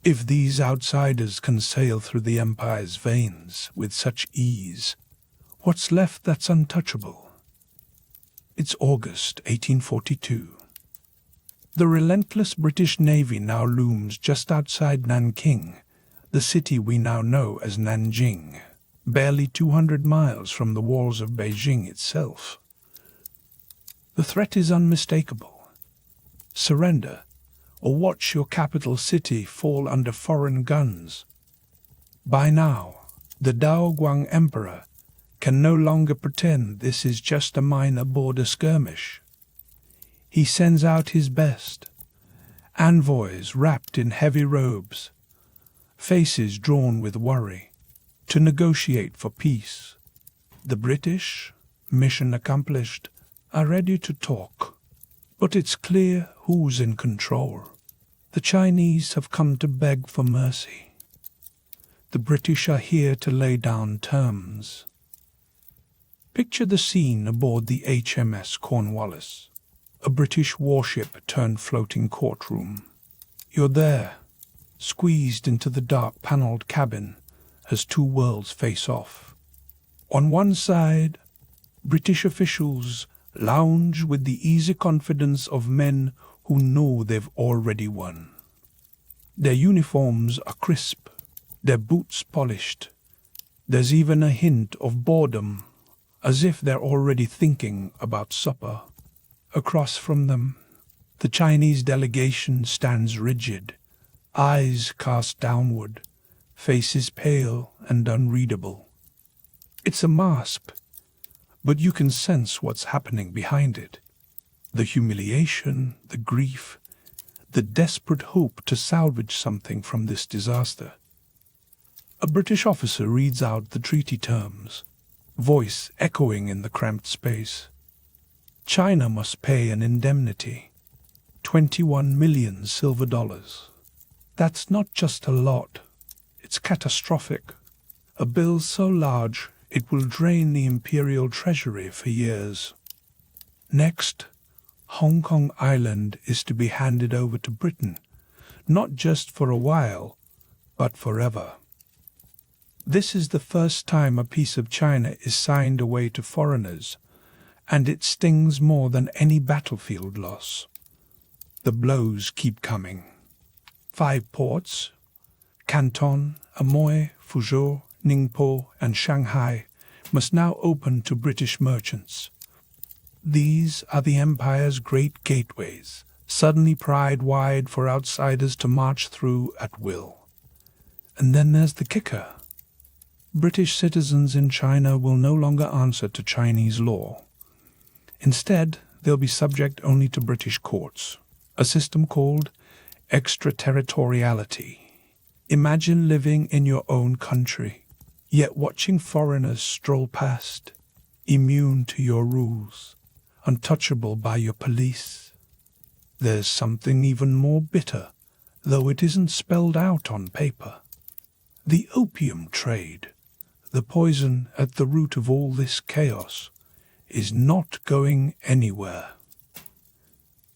If these outsiders can sail through the empire's veins with such ease, what's left that's untouchable? It's August 1842. The relentless British Navy now looms just outside Nanking, the city we now know as Nanjing, barely 200 miles from the walls of Beijing itself. The threat is unmistakable. Surrender, or watch your capital city fall under foreign guns. By now, the Daoguang Emperor can no longer pretend this is just a minor border skirmish. He sends out his best, envoys wrapped in heavy robes, faces drawn with worry, to negotiate for peace. The British, mission accomplished, are ready to talk, but it's clear who's in control. The Chinese have come to beg for mercy. The British are here to lay down terms. Picture the scene aboard the HMS Cornwallis, a British warship turned floating courtroom. You're there, squeezed into the dark panelled cabin as two worlds face off. On one side, British officials lounge with the easy confidence of men who know they've already won. Their uniforms are crisp, their boots polished. There's even a hint of boredom, as if they're already thinking about supper. Across from them, the Chinese delegation stands rigid, eyes cast downward, faces pale and unreadable. It's a mask, but you can sense what's happening behind it. The humiliation, the grief, the desperate hope to salvage something from this disaster. A British officer reads out the treaty terms, voice echoing in the cramped space. China must pay an indemnity, 21 million silver dollars. That's not just a lot, it's catastrophic. A bill so large it will drain the imperial treasury for years. Next, Hong Kong Island is to be handed over to Britain, not just for a while, but forever. This is the first time a piece of China is signed away to foreigners, and it stings more than any battlefield loss. The blows keep coming. 5 ports, Canton, Amoy, Fuzhou, Ningpo, and Shanghai, must now open to British merchants. These are the empire's great gateways, suddenly pried wide for outsiders to march through at will. And then there's the kicker. British citizens in China will no longer answer to Chinese law. Instead, they'll be subject only to British courts, a system called extraterritoriality. Imagine living in your own country, yet watching foreigners stroll past, immune to your rules, untouchable by your police. There's something even more bitter, though it isn't spelled out on paper. The opium trade, the poison at the root of all this chaos, is not going anywhere.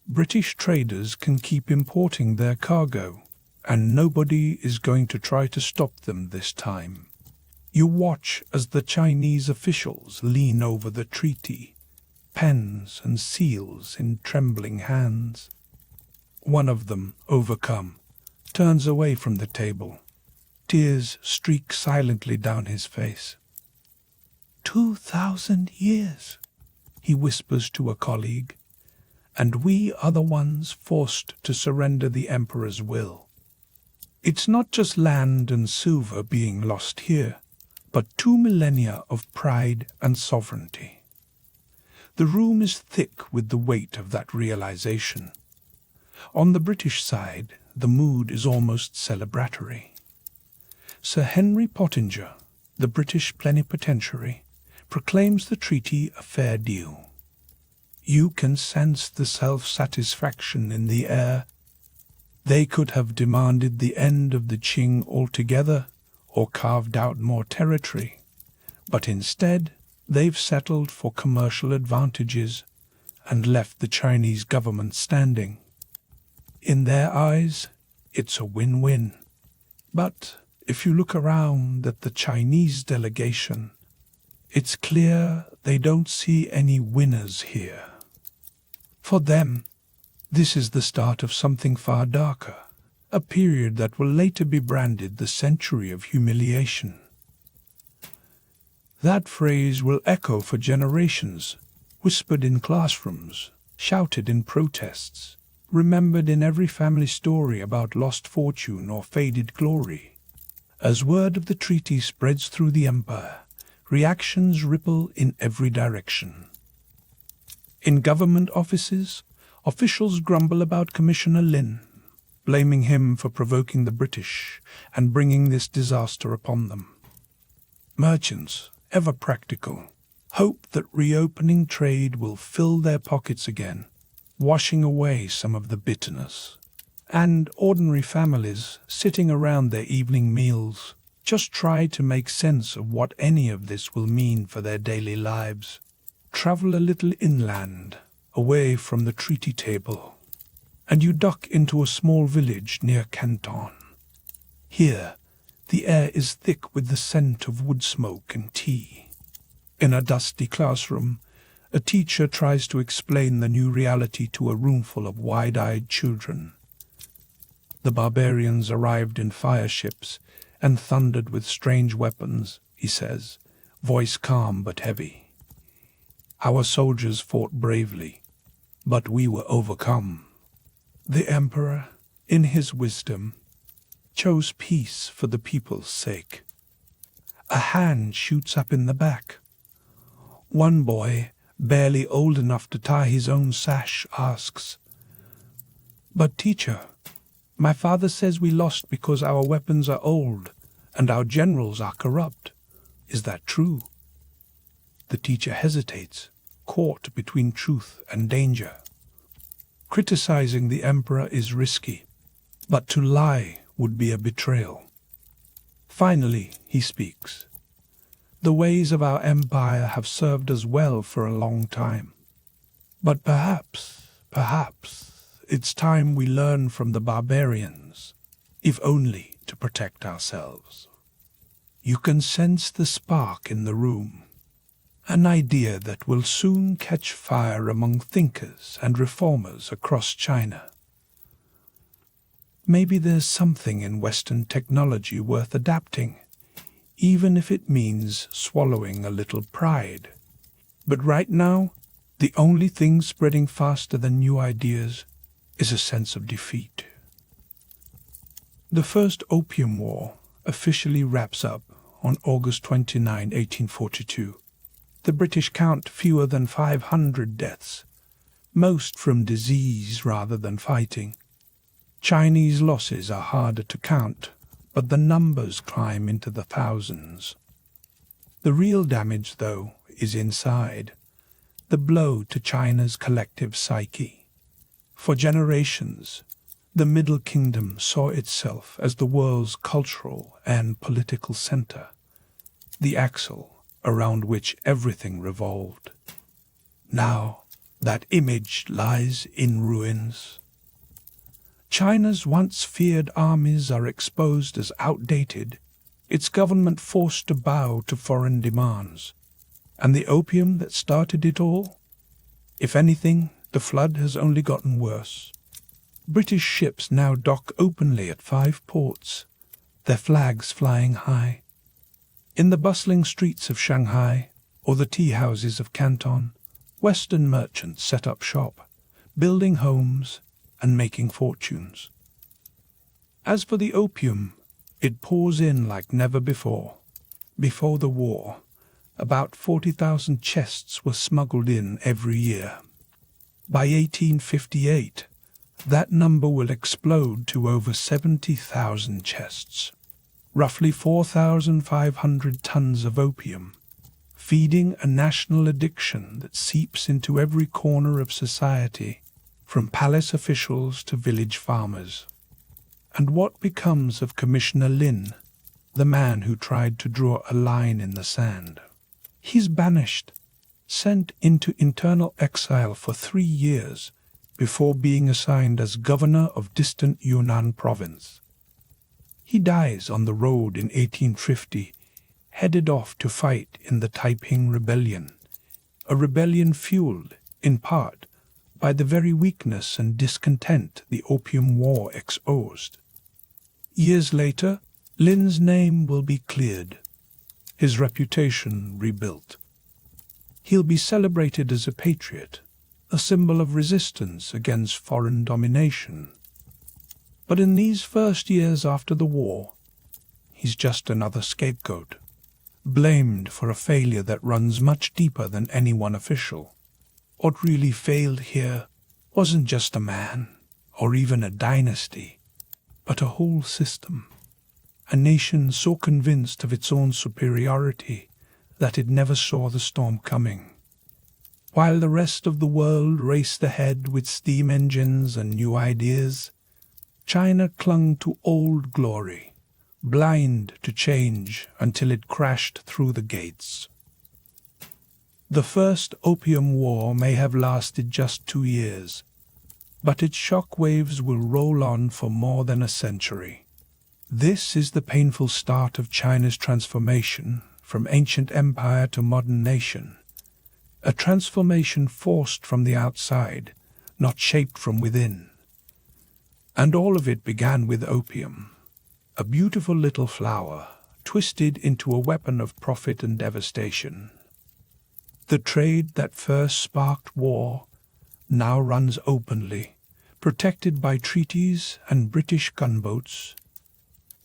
British traders can keep importing their cargo, and nobody is going to try to stop them this time. You watch as the Chinese officials lean over the treaty, pens and seals in trembling hands. One of them, overcome, turns away from the table. Tears streak silently down his face. 2,000 years, he whispers to a colleague, and we are the ones forced to surrender the emperor's will. It's not just land and silver being lost here, but 2 millennia of pride and sovereignty. The room is thick with the weight of that realization. On the British side, the mood is almost celebratory. Sir Henry Pottinger, the British plenipotentiary, proclaims the treaty a fair deal. You can sense the self-satisfaction in the air. They could have demanded the end of the Qing altogether or carved out more territory, but instead they've settled for commercial advantages and left the Chinese government standing. In their eyes, it's a win-win. But if you look around at the Chinese delegation, it's clear they don't see any winners here. For them, this is the start of something far darker, a period that will later be branded the century of humiliation. That phrase will echo for generations, whispered in classrooms, shouted in protests, remembered in every family story about lost fortune or faded glory. As word of the treaty spreads through the empire, reactions ripple in every direction. In government offices, officials grumble about Commissioner Lin, blaming him for provoking the British and bringing this disaster upon them. Merchants, ever practical, hope that reopening trade will fill their pockets again, washing away some of the bitterness. And ordinary families, sitting around their evening meals, just try to make sense of what any of this will mean for their daily lives. Travel a little inland, away from the treaty table, and you duck into a small village near Canton. Here, the air is thick with the scent of wood smoke and tea. In a dusty classroom, a teacher tries to explain the new reality to a roomful of wide-eyed children. The barbarians arrived in fire ships and thundered with strange weapons, he says, voice calm but heavy. Our soldiers fought bravely, but we were overcome. The emperor, in his wisdom, chose peace for the people's sake. A hand shoots up in the back. One boy, barely old enough to tie his own sash, asks, "But teacher, my father says we lost because our weapons are old and our generals are corrupt. Is that true?" The teacher hesitates, caught between truth and danger. Criticizing the emperor is risky, but to lie would be a betrayal. Finally, he speaks. "The ways of our empire have served us well for a long time. But perhaps, it's time we learn from the barbarians, if only to protect ourselves." You can sense the spark in the room, an idea that will soon catch fire among thinkers and reformers across China. Maybe there's something in Western technology worth adapting, even if it means swallowing a little pride. But right now, the only thing spreading faster than new ideas is a sense of defeat. The First Opium War officially wraps up on August 29, 1842. The British count fewer than 500 deaths, most from disease rather than fighting. Chinese losses are harder to count, but the numbers climb into the thousands. The real damage, though, is inside, the blow to China's collective psyche. For generations, the Middle Kingdom saw itself as the world's cultural and political center, the axle around which everything revolved. Now that image lies in ruins. China's once feared armies are exposed as outdated, its government forced to bow to foreign demands. And the opium that started it all? If anything, the flood has only gotten worse. British ships now dock openly at 5 ports, their flags flying high. In the bustling streets of Shanghai or the tea houses of Canton, Western merchants set up shop, building homes and making fortunes. As for the opium, it pours in like never before. Before the war, about 40,000 chests were smuggled in every year. By 1858, that number will explode to over 70,000 chests, roughly 4,500 tons of opium, feeding a national addiction that seeps into every corner of society, from palace officials to village farmers. And what becomes of Commissioner Lin, the man who tried to draw a line in the sand? He's banished, sent into internal exile for 3 years before being assigned as governor of distant Yunnan province. He dies on the road in 1850, headed off to fight in the Taiping Rebellion, a rebellion fueled, in part, by the very weakness and discontent the Opium War exposed. Years later, Lin's name will be cleared, his reputation rebuilt. He'll be celebrated as a patriot, a symbol of resistance against foreign domination. But in these first years after the war, he's just another scapegoat, blamed for a failure that runs much deeper than any one official. What really failed here wasn't just a man, or even a dynasty, but a whole system, a nation so convinced of its own superiority that it never saw the storm coming. While the rest of the world raced ahead with steam engines and new ideas, China clung to old glory, blind to change until it crashed through the gates. The First Opium War may have lasted just 2 years, but its shock waves will roll on for more than a century. This is the painful start of China's transformation from ancient empire to modern nation, a transformation forced from the outside, not shaped from within. And all of it began with opium, a beautiful little flower twisted into a weapon of profit and devastation. The trade that first sparked war now runs openly, protected by treaties and British gunboats.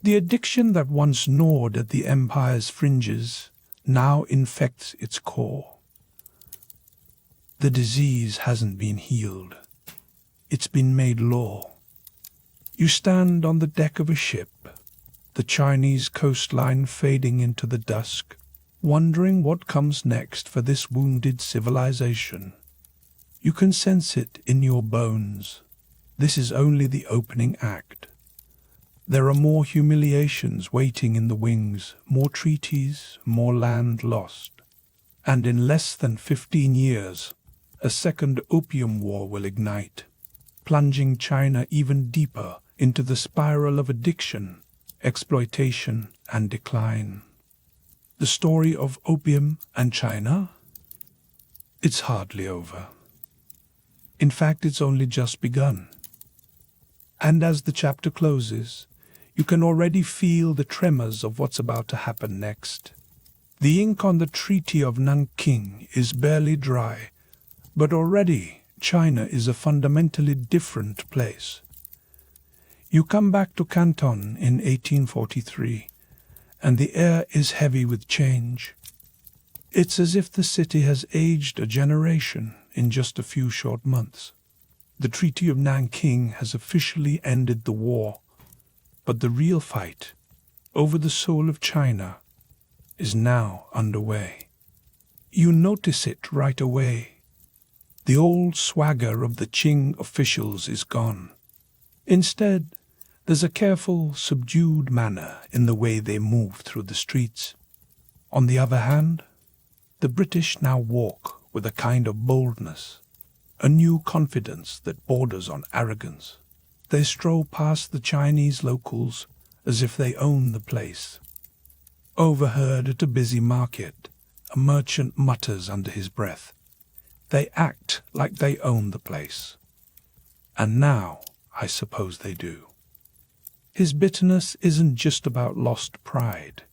The addiction that once gnawed at the empire's fringes now infects its core. The disease hasn't been healed. It's been made law. You stand on the deck of a ship, the Chinese coastline fading into the dusk, wondering what comes next for this wounded civilization. You can sense it in your bones. This is only the opening act. There are more humiliations waiting in the wings, more treaties, more land lost. And in less than 15 years, a second Opium War will ignite, plunging China even deeper into the spiral of addiction, exploitation, and decline. The story of opium and China? It's hardly over. In fact, it's only just begun. And as the chapter closes, you can already feel the tremors of what's about to happen next. The ink on the Treaty of Nanking is barely dry, but already China is a fundamentally different place. You come back to Canton in 1843, and the air is heavy with change. It's as if the city has aged a generation in just a few short months. The Treaty of Nanking has officially ended the war, but the real fight over the soul of China is now underway. You notice it right away. The old swagger of the Qing officials is gone. Instead, there's a careful, subdued manner in the way they move through the streets. On the other hand, the British now walk with a kind of boldness, a new confidence that borders on arrogance. They stroll past the Chinese locals as if they own the place. Overheard at a busy market, a merchant mutters under his breath. They act like they own the place. And now, I suppose they do. His bitterness isn't just about lost pride.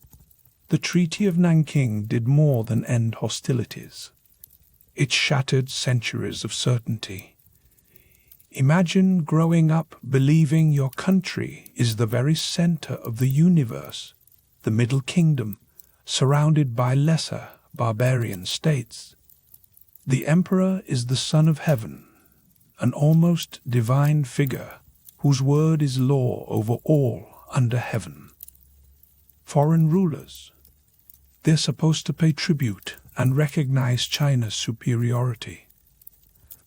The Treaty of Nanking did more than end hostilities. It shattered centuries of certainty. Imagine growing up believing your country is the very center of the universe, the Middle Kingdom, surrounded by lesser, barbarian states. The emperor is the Son of Heaven, an almost divine figure whose word is law over all under heaven. Foreign rulers, they're supposed to pay tribute and recognize China's superiority.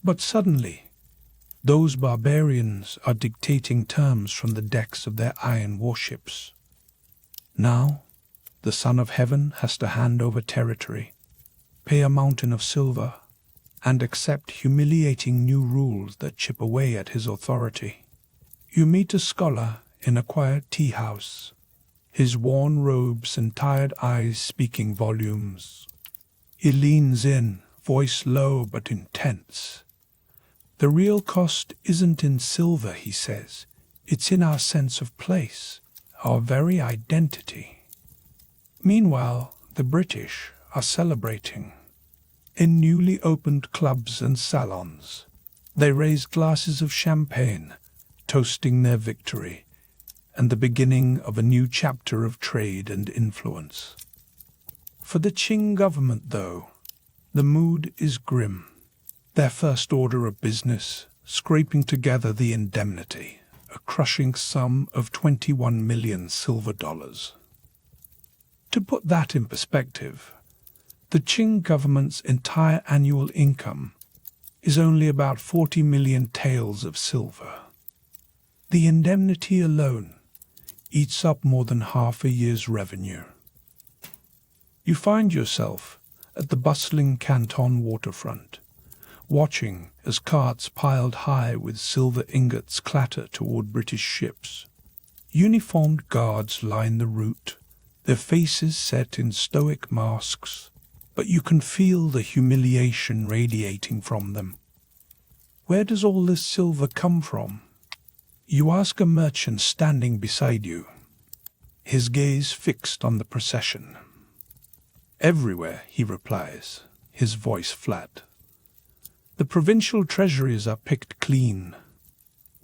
But suddenly, those barbarians are dictating terms from the decks of their iron warships. Now, the Son of Heaven has to hand over territory, pay a mountain of silver, and accept humiliating new rules that chip away at his authority. You meet a scholar in a quiet tea-house, his worn robes and tired eyes speaking volumes. He leans in, voice low but intense. The real cost isn't in silver, he says. It's in our sense of place, our very identity. Meanwhile, the British are celebrating. In newly opened clubs and salons, they raise glasses of champagne, toasting their victory and the beginning of a new chapter of trade and influence. For the Qing government, though, the mood is grim. Their first order of business, scraping together the indemnity, a crushing sum of 21 million silver dollars. To put that in perspective, the Qing government's entire annual income is only about 40 million taels of silver. The indemnity alone eats up more than half a year's revenue. You find yourself at the bustling Canton waterfront, watching as carts piled high with silver ingots clatter toward British ships. Uniformed guards line the route, their faces set in stoic masks, but you can feel the humiliation radiating from them. Where does all this silver come from? You ask a merchant standing beside you, his gaze fixed on the procession. Everywhere, he replies, his voice flat. The provincial treasuries are picked clean.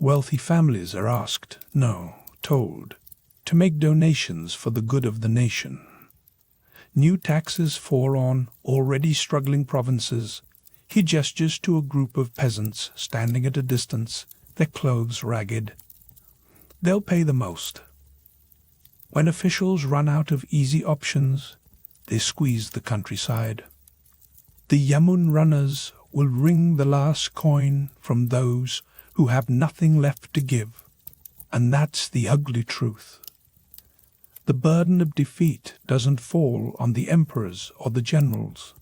Wealthy families are asked, no, told, to make donations for the good of the nation. New taxes fall on already struggling provinces, He gestures to a group of peasants standing at a distance, their clothes ragged. They'll pay the most. When officials run out of easy options, they squeeze the countryside. The Yamun runners will wring the last coin from those who have nothing left to give. And that's the ugly truth. The burden of defeat doesn't fall on the emperors or the generals.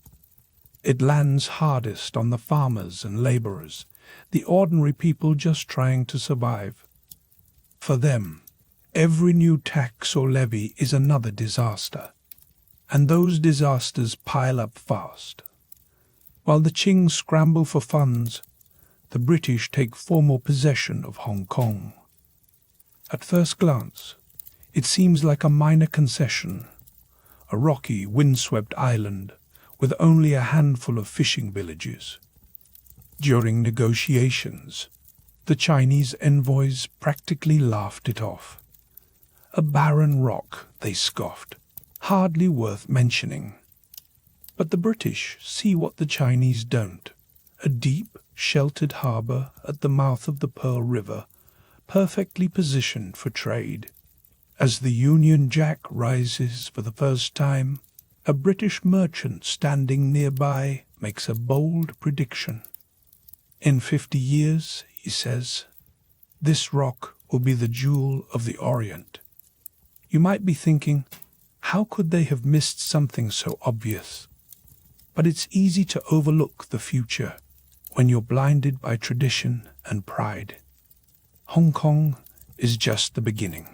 It lands hardest on the farmers and laborers, the ordinary people just trying to survive. For them, every new tax or levy is another disaster, and those disasters pile up fast. While the Qing scramble for funds, the British take formal possession of Hong Kong. At first glance, it seems like a minor concession, a rocky, windswept island with only a handful of fishing villages. During negotiations, the Chinese envoys practically laughed it off. A barren rock, they scoffed, hardly worth mentioning. But the British see what the Chinese don't: a deep, sheltered harbour at the mouth of the Pearl River, perfectly positioned for trade. As the Union Jack rises for the first time, a British merchant standing nearby makes a bold prediction. In 50 years, he says, this rock will be the jewel of the Orient. You might be thinking, how could they have missed something so obvious? But it's easy to overlook the future when you're blinded by tradition and pride. Hong Kong is just the beginning.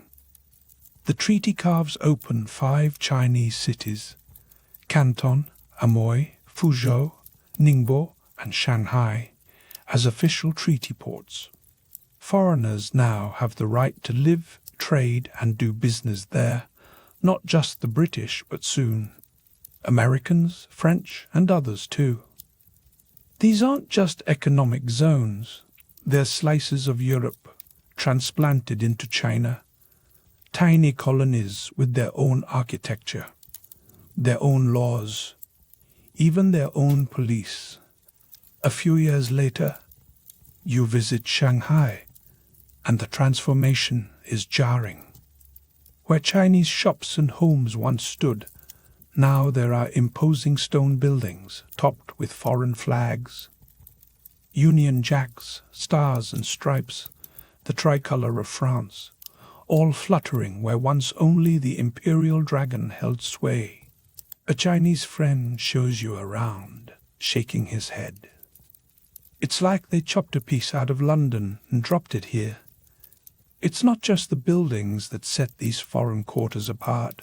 The treaty carves open 5 Chinese cities: Canton, Amoy, Fuzhou, Ningbo, and Shanghai, as official treaty ports. Foreigners now have the right to live, trade, and do business there, not just the British, but soon Americans, French, and others too. These aren't just economic zones, they're slices of Europe transplanted into China, tiny colonies with their own architecture, their own laws, even their own police. A few years later, you visit Shanghai, and the transformation is jarring. Where Chinese shops and homes once stood, now there are imposing stone buildings topped with foreign flags. Union Jacks, stars and stripes, the tricolour of France, all fluttering where once only the imperial dragon held sway. A Chinese friend shows you around, shaking his head. It's like they chopped a piece out of London and dropped it here. It's not just the buildings that set these foreign quarters apart.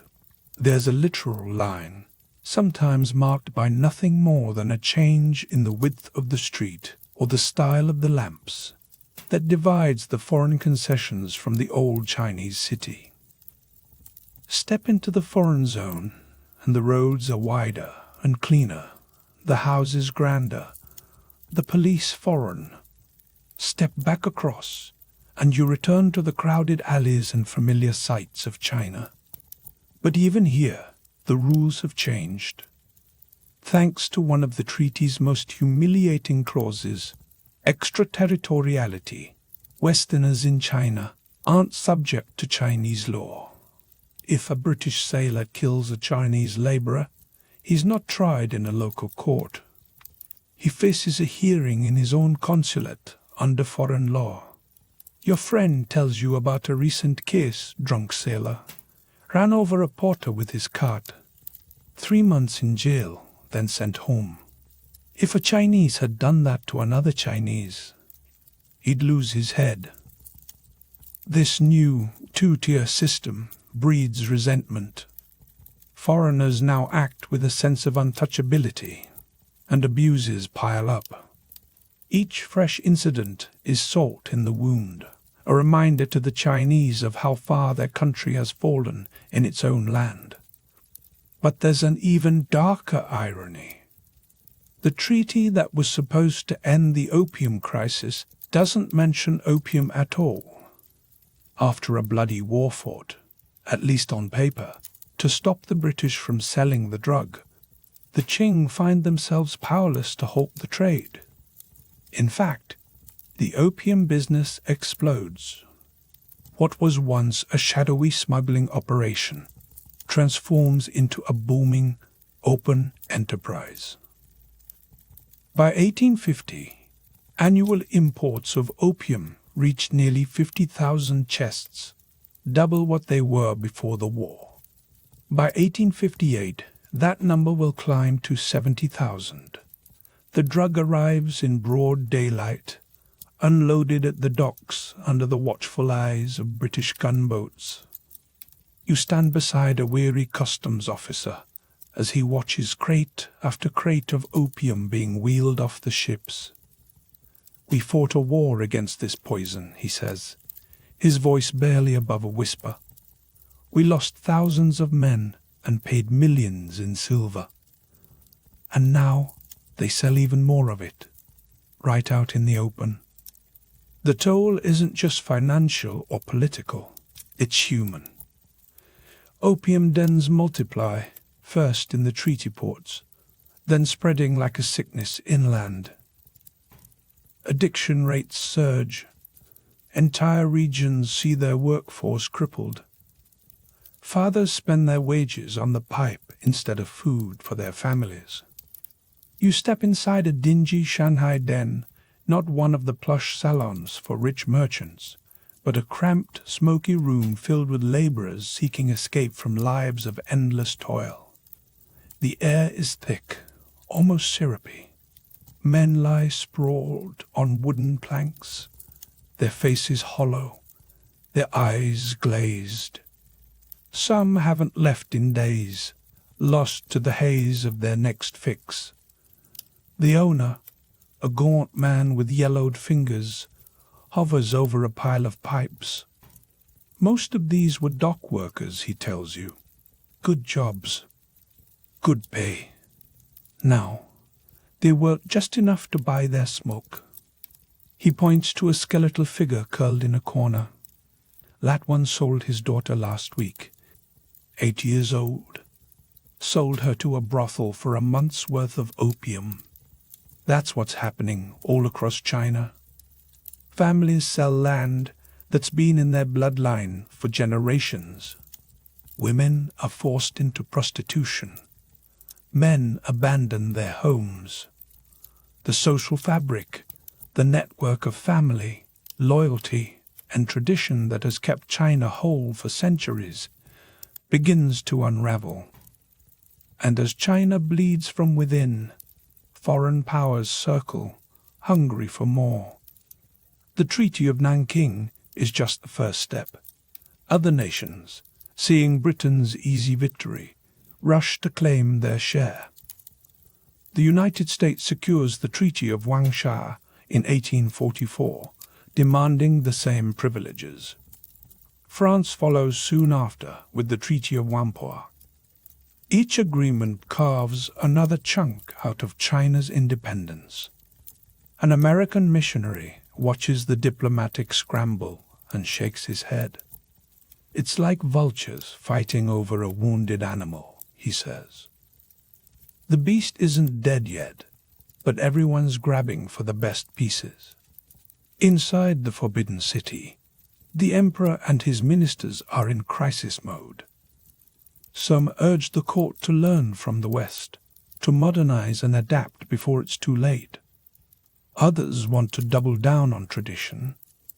There's a literal line, sometimes marked by nothing more than a change in the width of the street or the style of the lamps, that divides the foreign concessions from the old Chinese city. Step into the foreign zone, and the roads are wider and cleaner, the houses grander, the police foreign. Step back across, and you return to the crowded alleys and familiar sights of China. But even here, the rules have changed. Thanks to one of the treaty's most humiliating clauses, extraterritoriality, Westerners in China aren't subject to Chinese law. If a British sailor kills a Chinese laborer, he's not tried in a local court. He faces a hearing in his own consulate under foreign law. Your friend tells you about a recent case, drunk sailor. Ran over a porter with his cart. 3 months in jail, then sent home. If a Chinese had done that to another Chinese, he'd lose his head. This new 2-tier system breeds resentment. Foreigners now act with a sense of untouchability, and abuses pile up. Each fresh incident is salt in the wound, a reminder to the Chinese of how far their country has fallen in its own land. But there's an even darker irony. The treaty that was supposed to end the opium crisis doesn't mention opium at all. After a bloody war fought, at least on paper, to stop the British from selling the drug, the Qing find themselves powerless to halt the trade. In fact, the opium business explodes. What was once a shadowy smuggling operation transforms into a booming, open enterprise. By 1850, annual imports of opium reached nearly 50,000 chests, double what they were before the war. By 1858, that number will climb to 70,000. The drug arrives in broad daylight, unloaded at the docks under the watchful eyes of British gunboats. You stand beside a weary customs officer as he watches crate after crate of opium being wheeled off the ships. "We fought a war against this poison," he says, his voice barely above a whisper. "We lost thousands of men and paid millions in silver. And now they sell even more of it, right out in the open." The toll isn't just financial or political, it's human. Opium dens multiply, first in the treaty ports, then spreading like a sickness inland. Addiction rates surge. Entire regions see their workforce crippled. Fathers spend their wages on the pipe instead of food for their families. You step inside a dingy Shanghai den, not one of the plush salons for rich merchants, but a cramped, smoky room filled with laborers seeking escape from lives of endless toil. The air is thick, almost syrupy. Men lie sprawled on wooden planks, their faces hollow, their eyes glazed. Some haven't left in days, lost to the haze of their next fix. The owner, a gaunt man with yellowed fingers, hovers over a pile of pipes. Most of these were dock workers, he tells you. Good jobs, good pay. Now, they work just enough to buy their smoke. He points to a skeletal figure curled in a corner. That one sold his daughter last week, 8 years old. Sold her to a brothel for a month's worth of opium. That's what's happening all across China. Families sell land that's been in their bloodline for generations. Women are forced into prostitution. Men abandon their homes. The social fabric, the network of family, loyalty, and tradition that has kept China whole for centuries, begins to unravel. And as China bleeds from within, foreign powers circle, hungry for more. The Treaty of Nanking is just the first step. Other nations, seeing Britain's easy victory, rush to claim their share. The United States secures the Treaty of Wangsha in 1844, demanding the same privileges. France follows soon after with the Treaty of Whampoa. Each agreement carves another chunk out of China's independence. An American missionary watches the diplomatic scramble and shakes his head. "It's like vultures fighting over a wounded animal," he says. The beast isn't dead yet, but everyone's grabbing for the best pieces. Inside the Forbidden City, the emperor and his ministers are in crisis mode. Some urge the court to learn from the West, to modernize and adapt before it's too late. Others want to double down on tradition,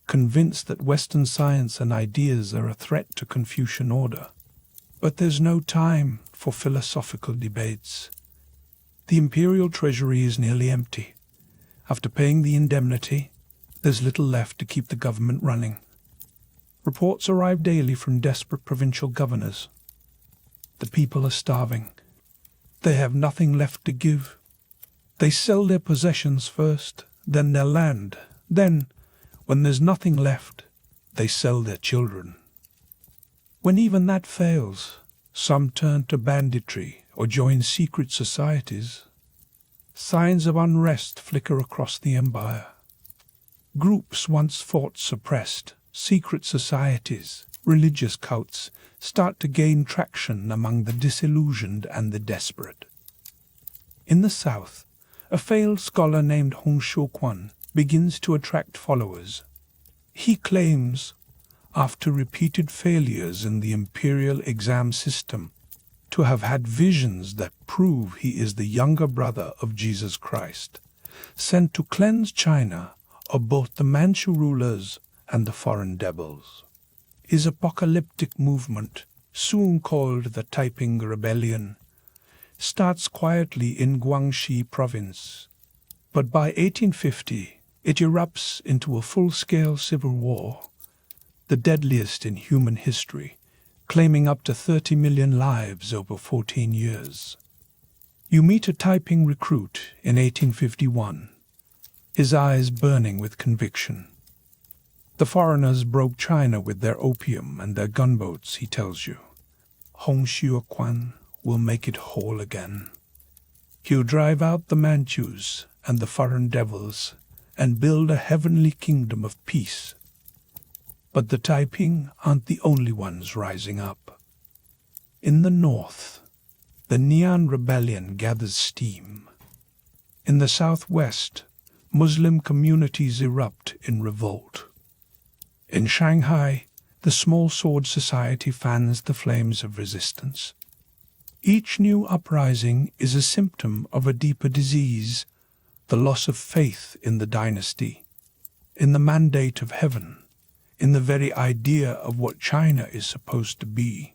convinced that Western science and ideas are a threat to Confucian order. But there's no time for philosophical debates. The imperial treasury is nearly empty. After paying the indemnity, there's little left to keep the government running. Reports arrive daily from desperate provincial governors. The people are starving. They have nothing left to give. They sell their possessions first, then their land. Then, when there's nothing left, they sell their children. When even that fails, some turn to banditry or join secret societies. Signs of unrest flicker across the empire. Groups once thought suppressed, secret societies, religious cults, start to gain traction among the disillusioned and the desperate. In the south, a failed scholar named Hong Xiuquan begins to attract followers. He claims, after repeated failures in the imperial exam system, to have had visions that prove he is the younger brother of Jesus Christ, sent to cleanse China of both the Manchu rulers and the foreign devils. His apocalyptic movement, soon called the Taiping Rebellion, starts quietly in Guangxi province, but by 1850 it erupts into a full-scale civil war, the deadliest in human history, claiming up to 30 million lives over 14 years. You meet a Taiping recruit in 1851, his eyes burning with conviction. The foreigners broke China with their opium and their gunboats, he tells you. Hong Xiuquan will make it whole again. He'll drive out the Manchus and the foreign devils and build a heavenly kingdom of peace. But the Taiping aren't the only ones rising up. In the north, the Nian Rebellion gathers steam. In the southwest, Muslim communities erupt in revolt. In Shanghai, the Small Sword Society fans the flames of resistance. Each new uprising is a symptom of a deeper disease, the loss of faith in the dynasty, in the mandate of heaven, in the very idea of what China is supposed to be.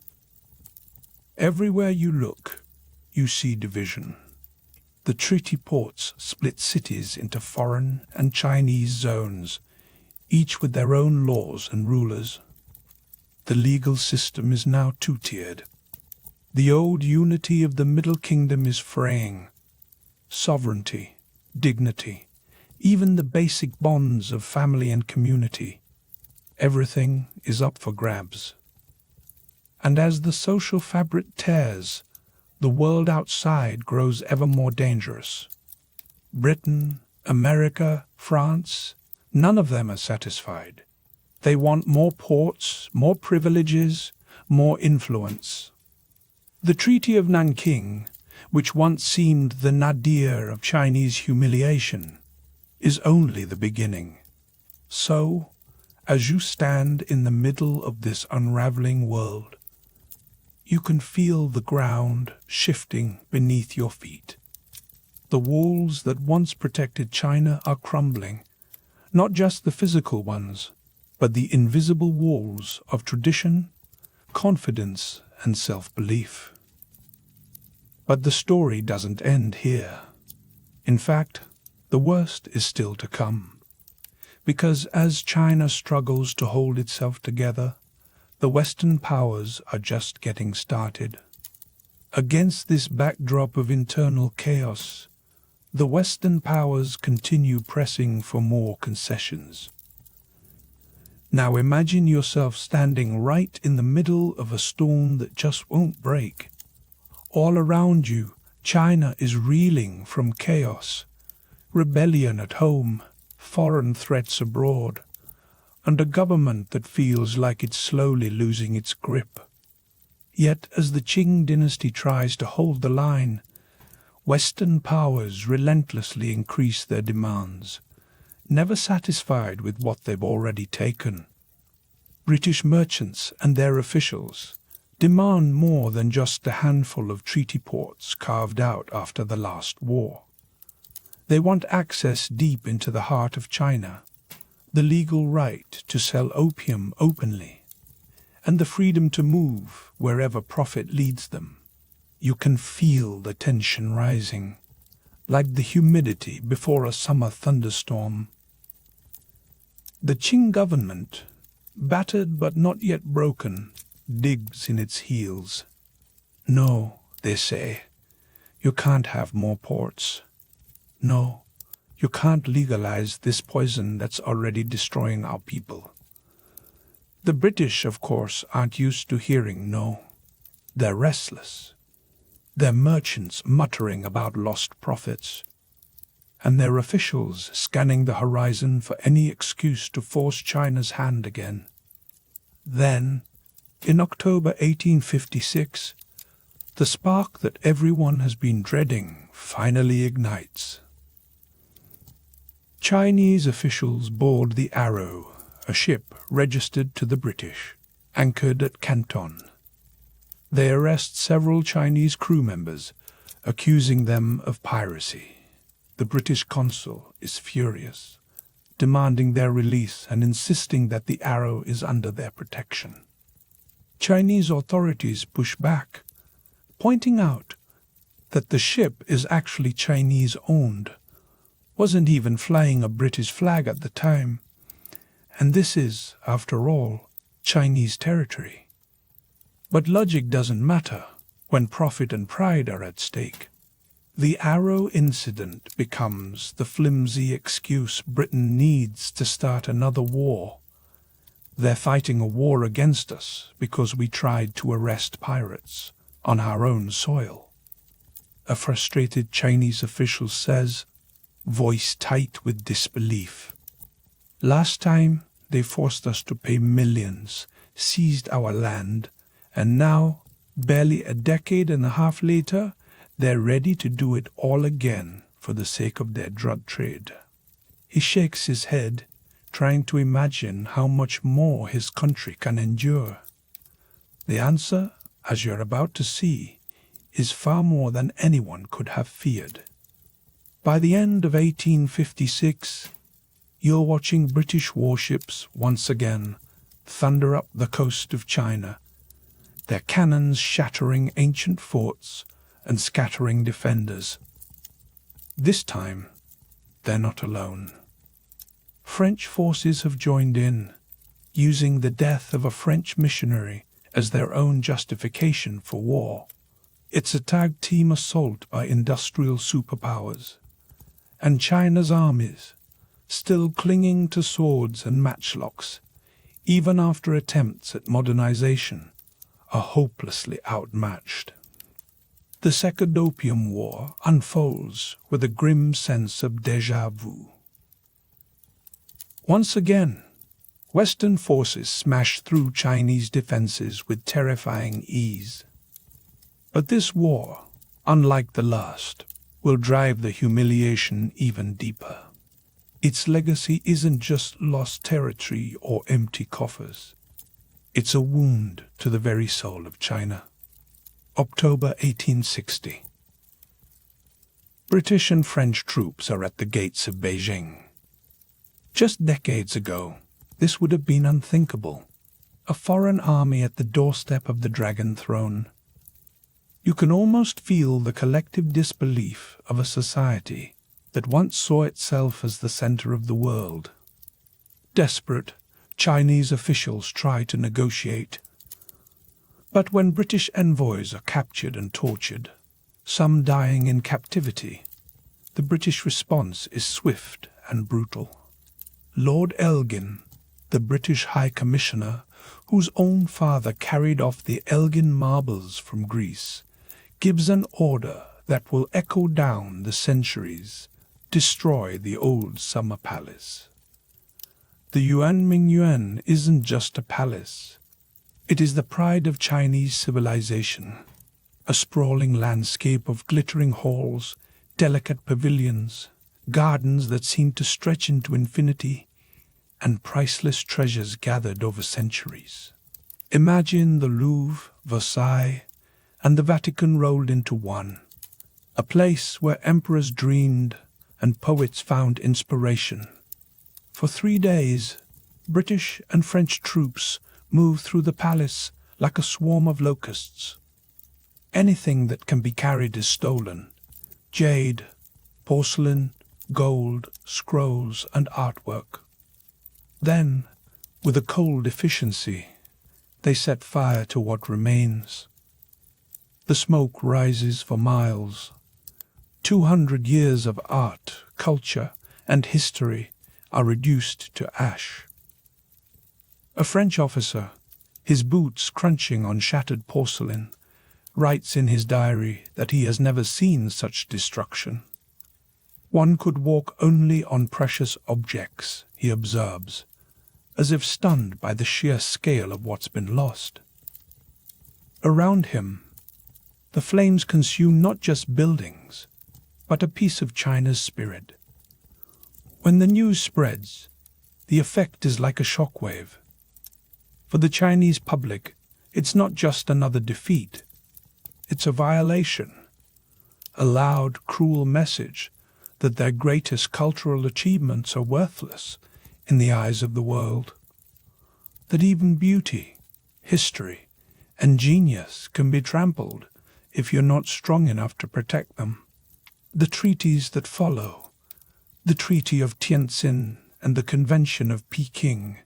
Everywhere you look, you see division. The treaty ports split cities into foreign and Chinese zones, each with their own laws and rulers. The legal system is now two-tiered. The old unity of the Middle Kingdom is fraying. Sovereignty, dignity, even the basic bonds of family and community. Everything is up for grabs. And as the social fabric tears, the world outside grows ever more dangerous. Britain, America, France, none of them are satisfied. They want more ports, more privileges, more influence. The Treaty of Nanking, which once seemed the nadir of Chinese humiliation, is only the beginning. So, as you stand in the middle of this unraveling world, you can feel the ground shifting beneath your feet. The walls that once protected China are crumbling, not just the physical ones, but the invisible walls of tradition, confidence, and self-belief. But the story doesn't end here. In fact, the worst is still to come. Because as China struggles to hold itself together, the Western powers are just getting started. Against this backdrop of internal chaos, the Western powers continue pressing for more concessions. Now imagine yourself standing right in the middle of a storm that just won't break. All around you, China is reeling from chaos, rebellion at home, foreign threats abroad, and a government that feels like it's slowly losing its grip. Yet as the Qing dynasty tries to hold the line, Western powers relentlessly increase their demands, never satisfied with what they've already taken. British merchants and their officials demand more than just a handful of treaty ports carved out after the last war. They want access deep into the heart of China, the legal right to sell opium openly, and the freedom to move wherever profit leads them. You can feel the tension rising, like the humidity before a summer thunderstorm. The Qing government, battered but not yet broken, digs in its heels. No, they say, you can't have more ports. No, you can't legalize this poison that's already destroying our people. The British, of course, aren't used to hearing no. They're restless. Their merchants muttering about lost profits, and their officials scanning the horizon for any excuse to force China's hand again. Then, in October 1856, The spark that everyone has been dreading finally ignites. Chinese officials board the Arrow, a ship registered to the British, anchored at Canton. They arrest several Chinese crew members, accusing them of piracy. The British consul is furious, demanding their release and insisting that the Arrow is under their protection. Chinese authorities push back, pointing out that the ship is actually Chinese-owned, wasn't even flying a British flag at the time, and this is, after all, Chinese territory. But logic doesn't matter when profit and pride are at stake. The Arrow incident becomes the flimsy excuse Britain needs to start another war. They're fighting a war against us because we tried to arrest pirates on our own soil. A frustrated Chinese official says, voice tight with disbelief. Last time they forced us to pay millions, seized our land, and now, barely a decade and a half later, they're ready to do it all again for the sake of their drug trade. He shakes his head, trying to imagine how much more his country can endure. The answer, as you're about to see, is far more than anyone could have feared. By the end of 1856, you're watching British warships once again thunder up the coast of China, their cannons shattering ancient forts and scattering defenders. This time, they're not alone. French forces have joined in, using the death of a French missionary as their own justification for war. It's a tag-team assault by industrial superpowers, and China's armies, still clinging to swords and matchlocks, even after attempts at modernization, are hopelessly outmatched. The Second Opium War unfolds with a grim sense of déjà vu. Once again, Western forces smash through Chinese defenses with terrifying ease. But this war, unlike the last, will drive the humiliation even deeper. Its legacy isn't just lost territory or empty coffers. It's a wound to the very soul of China. October 1860. British and French troops are at the gates of Beijing. Just decades ago, this would have been unthinkable. A foreign army at the doorstep of the Dragon Throne. You can almost feel the collective disbelief of a society that once saw itself as the center of the world. Desperate, Chinese officials try to negotiate. But when British envoys are captured and tortured, some dying in captivity, the British response is swift and brutal. Lord Elgin, the British High Commissioner, whose own father carried off the Elgin marbles from Greece, gives an order that will echo down the centuries, destroy the old summer palace. The Yuan isn't just a palace. It is the pride of Chinese civilization, a sprawling landscape of glittering halls, delicate pavilions, gardens that seem to stretch into infinity, and priceless treasures gathered over centuries. Imagine the Louvre, Versailles, and the Vatican rolled into one, a place where emperors dreamed and poets found inspiration. For 3 days, British and French troops move through the palace like a swarm of locusts. Anything that can be carried is stolen: jade, porcelain, gold, scrolls, and artwork. Then, with a cold efficiency, they set fire to what remains. The smoke rises for miles. 200 years of art, culture, and history are reduced to ash. A French officer, his boots crunching on shattered porcelain, writes in his diary that he has never seen such destruction. One could walk only on precious objects, he observes, as if stunned by the sheer scale of what's been lost. Around him, The flames consume not just buildings, but a piece of China's spirit. When the news spreads, the effect is like a shockwave. For the Chinese public, it's not just another defeat. It's a violation, a loud, cruel message that their greatest cultural achievements are worthless in the eyes of the world. That even beauty, history, and genius can be trampled if you're not strong enough to protect them. The treaties that follow, the Treaty of Tientsin and the Convention of Peking,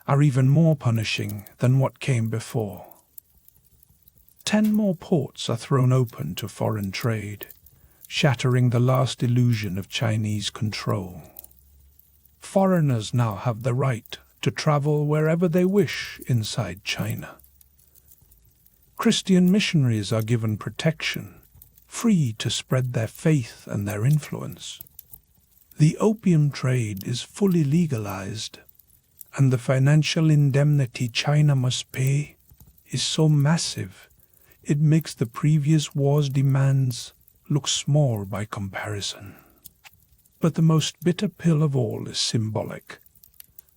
are even more punishing than what came before. 10 more ports are thrown open to foreign trade, shattering the last illusion of Chinese control. Foreigners now have the right to travel wherever they wish inside China. Christian missionaries are given protection, free to spread their faith and their influence. The opium trade is fully legalized, and the financial indemnity China must pay is so massive it makes the previous war's demands look small by comparison. But the most bitter pill of all is symbolic.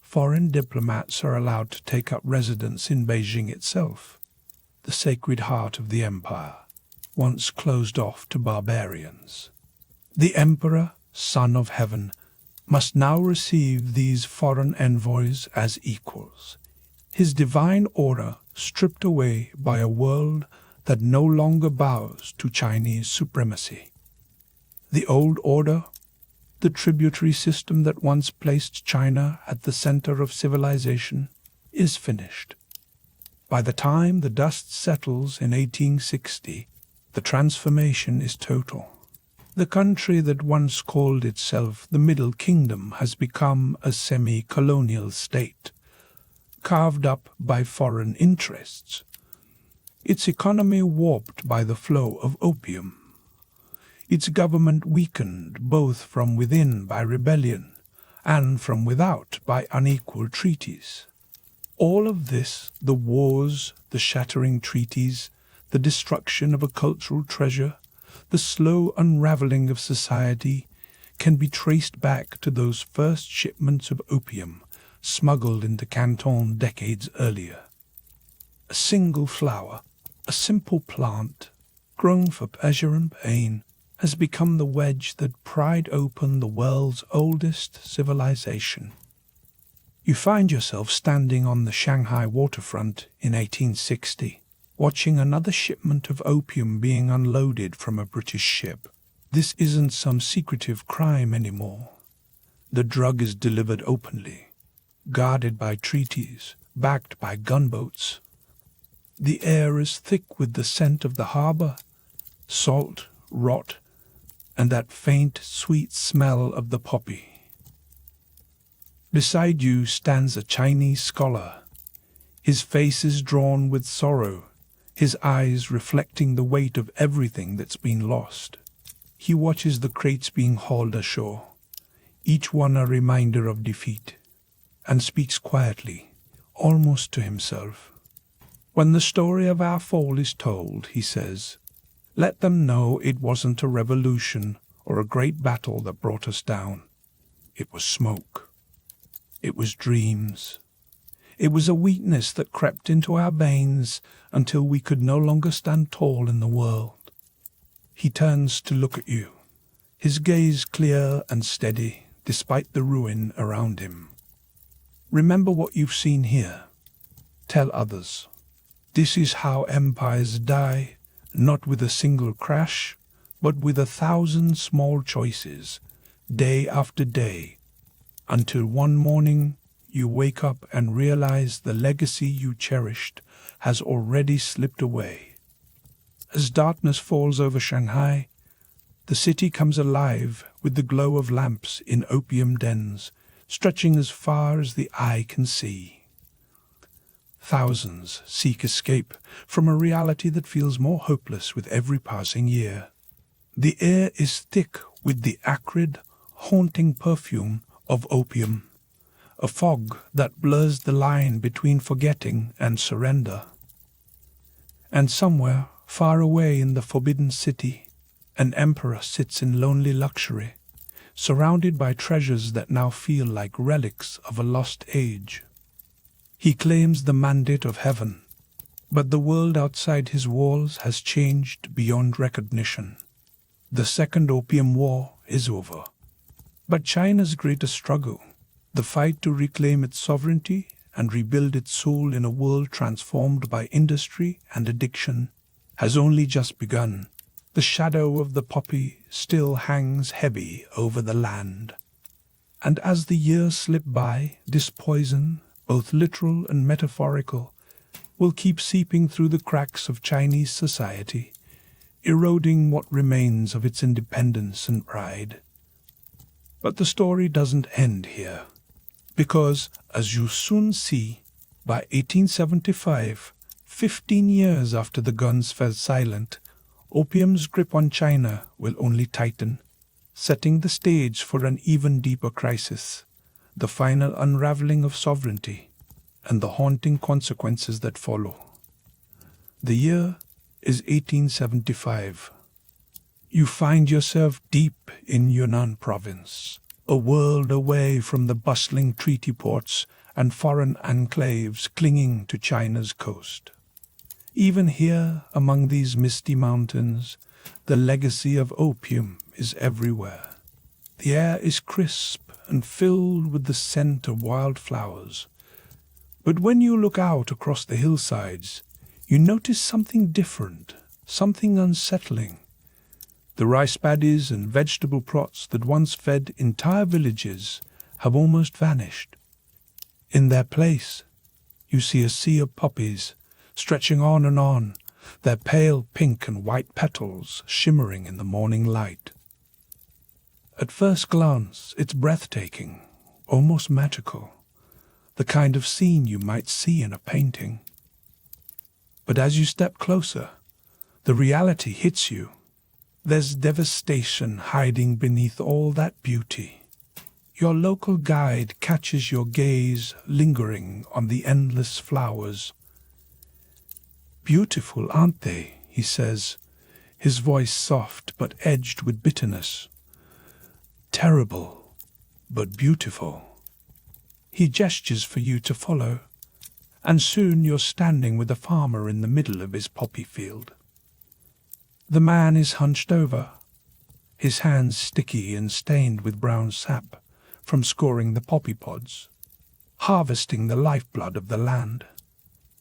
Foreign diplomats are allowed to take up residence in Beijing itself, the sacred heart of the empire, once closed off to barbarians. The emperor, son of heaven, must now receive these foreign envoys as equals, his divine order stripped away by a world that no longer bows to Chinese supremacy. The old order, the tributary system that once placed China at the center of civilization, is finished. By the time the dust settles in 1860, the transformation is total. The country that once called itself the Middle Kingdom has become a semi-colonial state, carved up by foreign interests. Its economy warped by the flow of opium. Its government weakened both from within by rebellion and from without by unequal treaties. All of this, the wars, the shattering treaties, the destruction of a cultural treasure, the slow unraveling of society, can be traced back to those first shipments of opium smuggled into Canton decades earlier. A single flower, a simple plant, grown for pleasure and pain, has become the wedge that pried open the world's oldest civilization. You find yourself standing on the Shanghai waterfront in 1860, watching another shipment of opium being unloaded from a British ship. This isn't some secretive crime anymore. The drug is delivered openly, guarded by treaties, backed by gunboats. The air is thick with the scent of the harbor, salt, rot, and that faint, sweet smell of the poppy. Beside you stands a Chinese scholar. His face is drawn with sorrow, his eyes reflecting the weight of everything that's been lost. He watches the crates being hauled ashore, each one a reminder of defeat, and speaks quietly, almost to himself. When the story of our fall is told, he says, let them know it wasn't a revolution or a great battle that brought us down. It was smoke. It was dreams. It was a weakness that crept into our veins until we could no longer stand tall in the world. He turns to look at you, his gaze clear and steady despite the ruin around him. Remember what you've seen here. Tell others. This is how empires die, not with a single crash, but with 1,000 small choices, day after day, until one morning you wake up and realize the legacy you cherished has already slipped away. As darkness falls over Shanghai, the city comes alive with the glow of lamps in opium dens, stretching as far as the eye can see. Thousands seek escape from a reality that feels more hopeless with every passing year. The air is thick with the acrid, haunting perfume of opium, a fog that blurs the line between forgetting and surrender. And somewhere, far away in the forbidden city, an emperor sits in lonely luxury, surrounded by treasures that now feel like relics of a lost age. He claims the mandate of heaven, but the world outside his walls has changed beyond recognition. The Second Opium War is over. But China's greatest struggle, the fight to reclaim its sovereignty and rebuild its soul in a world transformed by industry and addiction, has only just begun. The shadow of the poppy still hangs heavy over the land. And as the years slip by, this poison, both literal and metaphorical, will keep seeping through the cracks of Chinese society, eroding what remains of its independence and pride. But the story doesn't end here, because, as you soon see, by 1875, 15 years after the guns fell silent, opium's grip on China will only tighten, setting the stage for an even deeper crisis, the final unraveling of sovereignty, and the haunting consequences that follow. The year is 1875. You find yourself deep in Yunnan province, a world away from the bustling treaty ports and foreign enclaves clinging to China's coast. Even here, among these misty mountains, the legacy of opium is everywhere. The air is crisp and filled with the scent of wildflowers. But when you look out across the hillsides, you notice something different, something unsettling. The rice paddies and vegetable plots that once fed entire villages have almost vanished. In their place, you see a sea of poppies stretching on, their pale pink and white petals shimmering in the morning light. At first glance, it's breathtaking, almost magical, the kind of scene you might see in a painting. But as you step closer, the reality hits you. There's devastation hiding beneath all that beauty. Your local guide catches your gaze lingering on the endless flowers. "Beautiful, aren't they?" he says, his voice soft but edged with bitterness. "Terrible, but beautiful." He gestures for you to follow, and soon you're standing with a farmer in the middle of his poppy field. The man is hunched over, his hands sticky and stained with brown sap from scoring the poppy pods, harvesting the lifeblood of the land.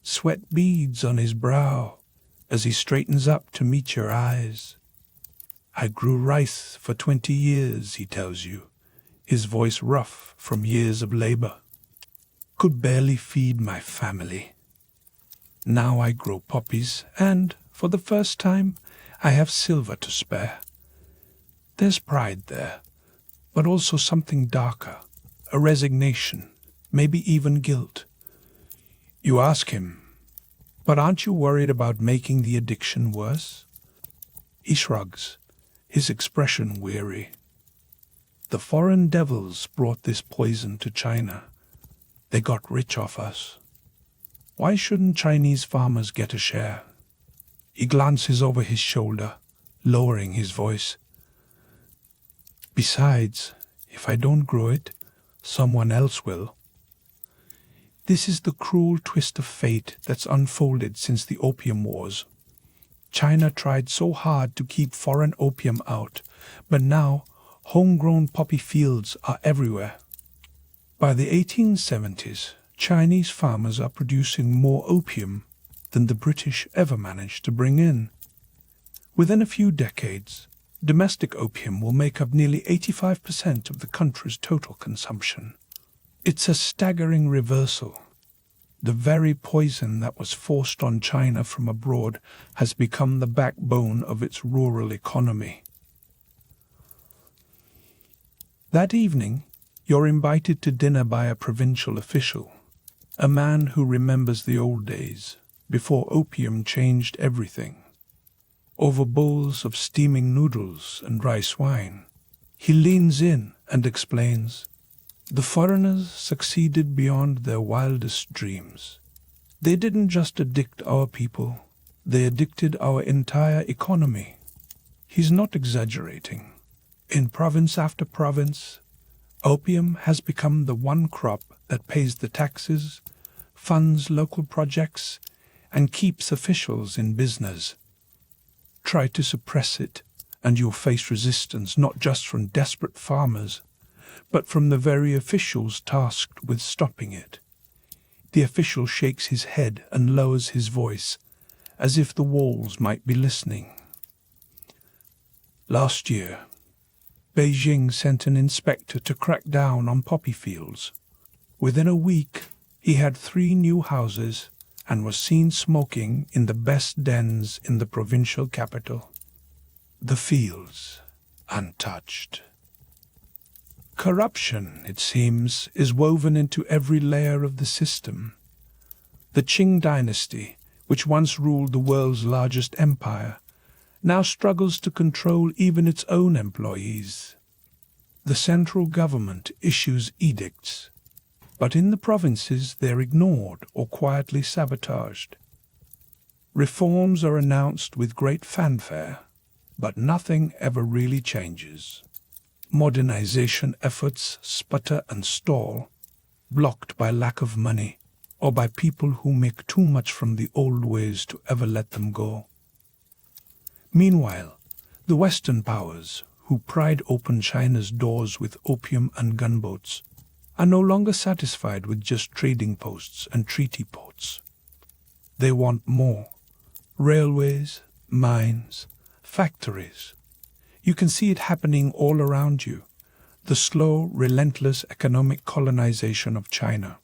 Sweat beads on his brow as he straightens up to meet your eyes. "I grew rice for 20 years, he tells you, his voice rough from years of labor. "Could barely feed my family. Now I grow poppies, and, for the first time, I have silver to spare." There's pride there, but also something darker, a resignation, maybe even guilt. You ask him, "But aren't you worried about making the addiction worse?" He shrugs, his expression weary. "The foreign devils brought this poison to China. They got rich off us. Why shouldn't Chinese farmers get a share?" He glances over his shoulder, lowering his voice. "Besides, if I don't grow it, someone else will." This is the cruel twist of fate that's unfolded since the Opium Wars. China tried so hard to keep foreign opium out, but now homegrown poppy fields are everywhere. By the 1870s, Chinese farmers are producing more opium than the British ever managed to bring in. Within a few decades, domestic opium will make up nearly 85% of the country's total consumption. It's a staggering reversal. The very poison that was forced on China from abroad has become the backbone of its rural economy. That evening, you're invited to dinner by a provincial official, a man who remembers the old days, before opium changed everything. Over bowls of steaming noodles and rice wine, he leans in and explains, "The foreigners succeeded beyond their wildest dreams. They didn't just addict our people, They addicted our entire economy. He's not exaggerating. In province after province, opium has become the one crop that pays the taxes, funds local projects, and keeps officials in business. Try to suppress it, and you'll face resistance not just from desperate farmers, but from the very officials tasked with stopping it. The official shakes his head and lowers his voice, as if the walls might be listening. Last year, Beijing sent an inspector to crack down on poppy fields. Within a week, he had 3 new houses and was seen smoking in the best dens in the provincial capital. The fields, untouched. Corruption, it seems, is woven into every layer of the system. The Qing dynasty, which once ruled the world's largest empire, now struggles to control even its own employees. The central government issues edicts, but in the provinces they're ignored or quietly sabotaged. Reforms are announced with great fanfare, but nothing ever really changes. Modernization efforts sputter and stall, blocked by lack of money or by people who make too much from the old ways to ever let them go. Meanwhile, the Western powers, who pried open China's doors with opium and gunboats, are no longer satisfied with just trading posts and treaty ports. They want more. Railways, mines, factories. You can see it happening all around you, the slow, relentless economic colonization of China.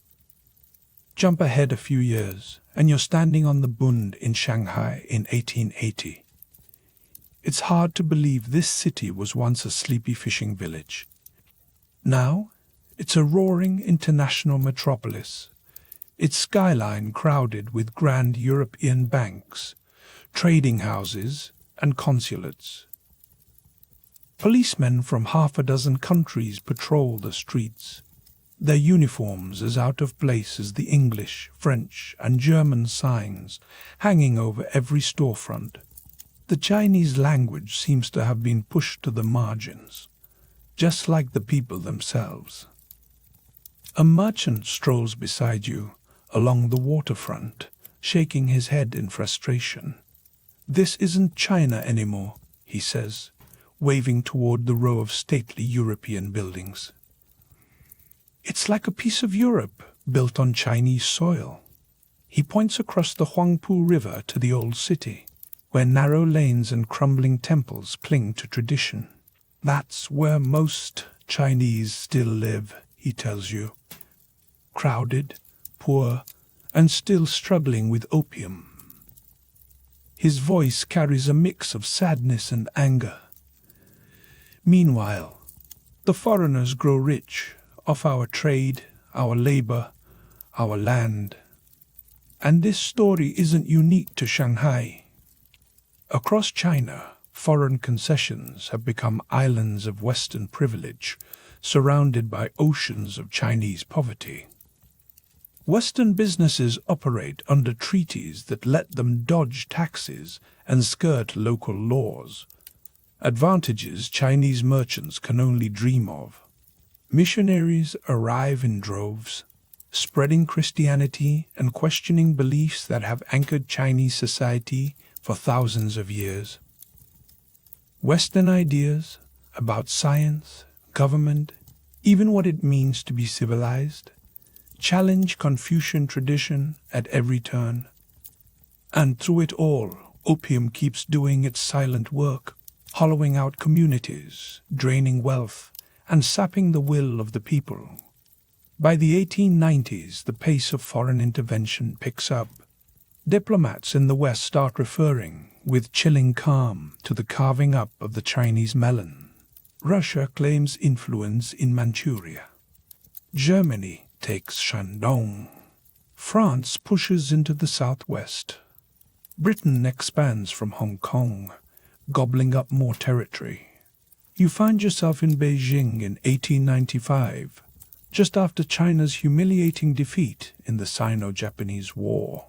Jump ahead a few years, and you're standing on the Bund in Shanghai in 1880. It's hard to believe this city was once a sleepy fishing village. Now, it's a roaring international metropolis, its skyline crowded with grand European banks, trading houses, and consulates. Policemen from 6 countries patrol the streets, their uniforms as out of place as the English, French, and German signs hanging over every storefront. The Chinese language seems to have been pushed to the margins, just like the people themselves. A merchant strolls beside you along the waterfront, shaking his head in frustration. "This isn't China anymore," he says, waving toward the row of stately European buildings. "It's like a piece of Europe built on Chinese soil." He points across the Huangpu River to the old city, where narrow lanes and crumbling temples cling to tradition. "That's where most Chinese still live," he tells you. Crowded, poor, and still struggling with opium. His voice carries a mix of sadness and anger. Meanwhile, the foreigners grow rich off our trade, our labor, our land. And this story isn't unique to Shanghai. Across China, foreign concessions have become islands of Western privilege, surrounded by oceans of Chinese poverty. Western businesses operate under treaties that let them dodge taxes and skirt local laws, advantages Chinese merchants can only dream of. Missionaries arrive in droves, spreading Christianity and questioning beliefs that have anchored Chinese society for thousands of years. Western ideas about science, government, even what it means to be civilized, challenge Confucian tradition at every turn. And through it all, opium keeps doing its silent work, hollowing out communities, draining wealth, and sapping the will of the people. By the 1890s, the pace of foreign intervention picks up. Diplomats in the West start referring, with chilling calm, to the carving up of the Chinese melon. Russia claims influence in Manchuria. Germany takes Shandong. France pushes into the southwest. Britain expands from Hong Kong, gobbling up more territory. You find yourself in Beijing in 1895, just after China's humiliating defeat in the Sino-Japanese War.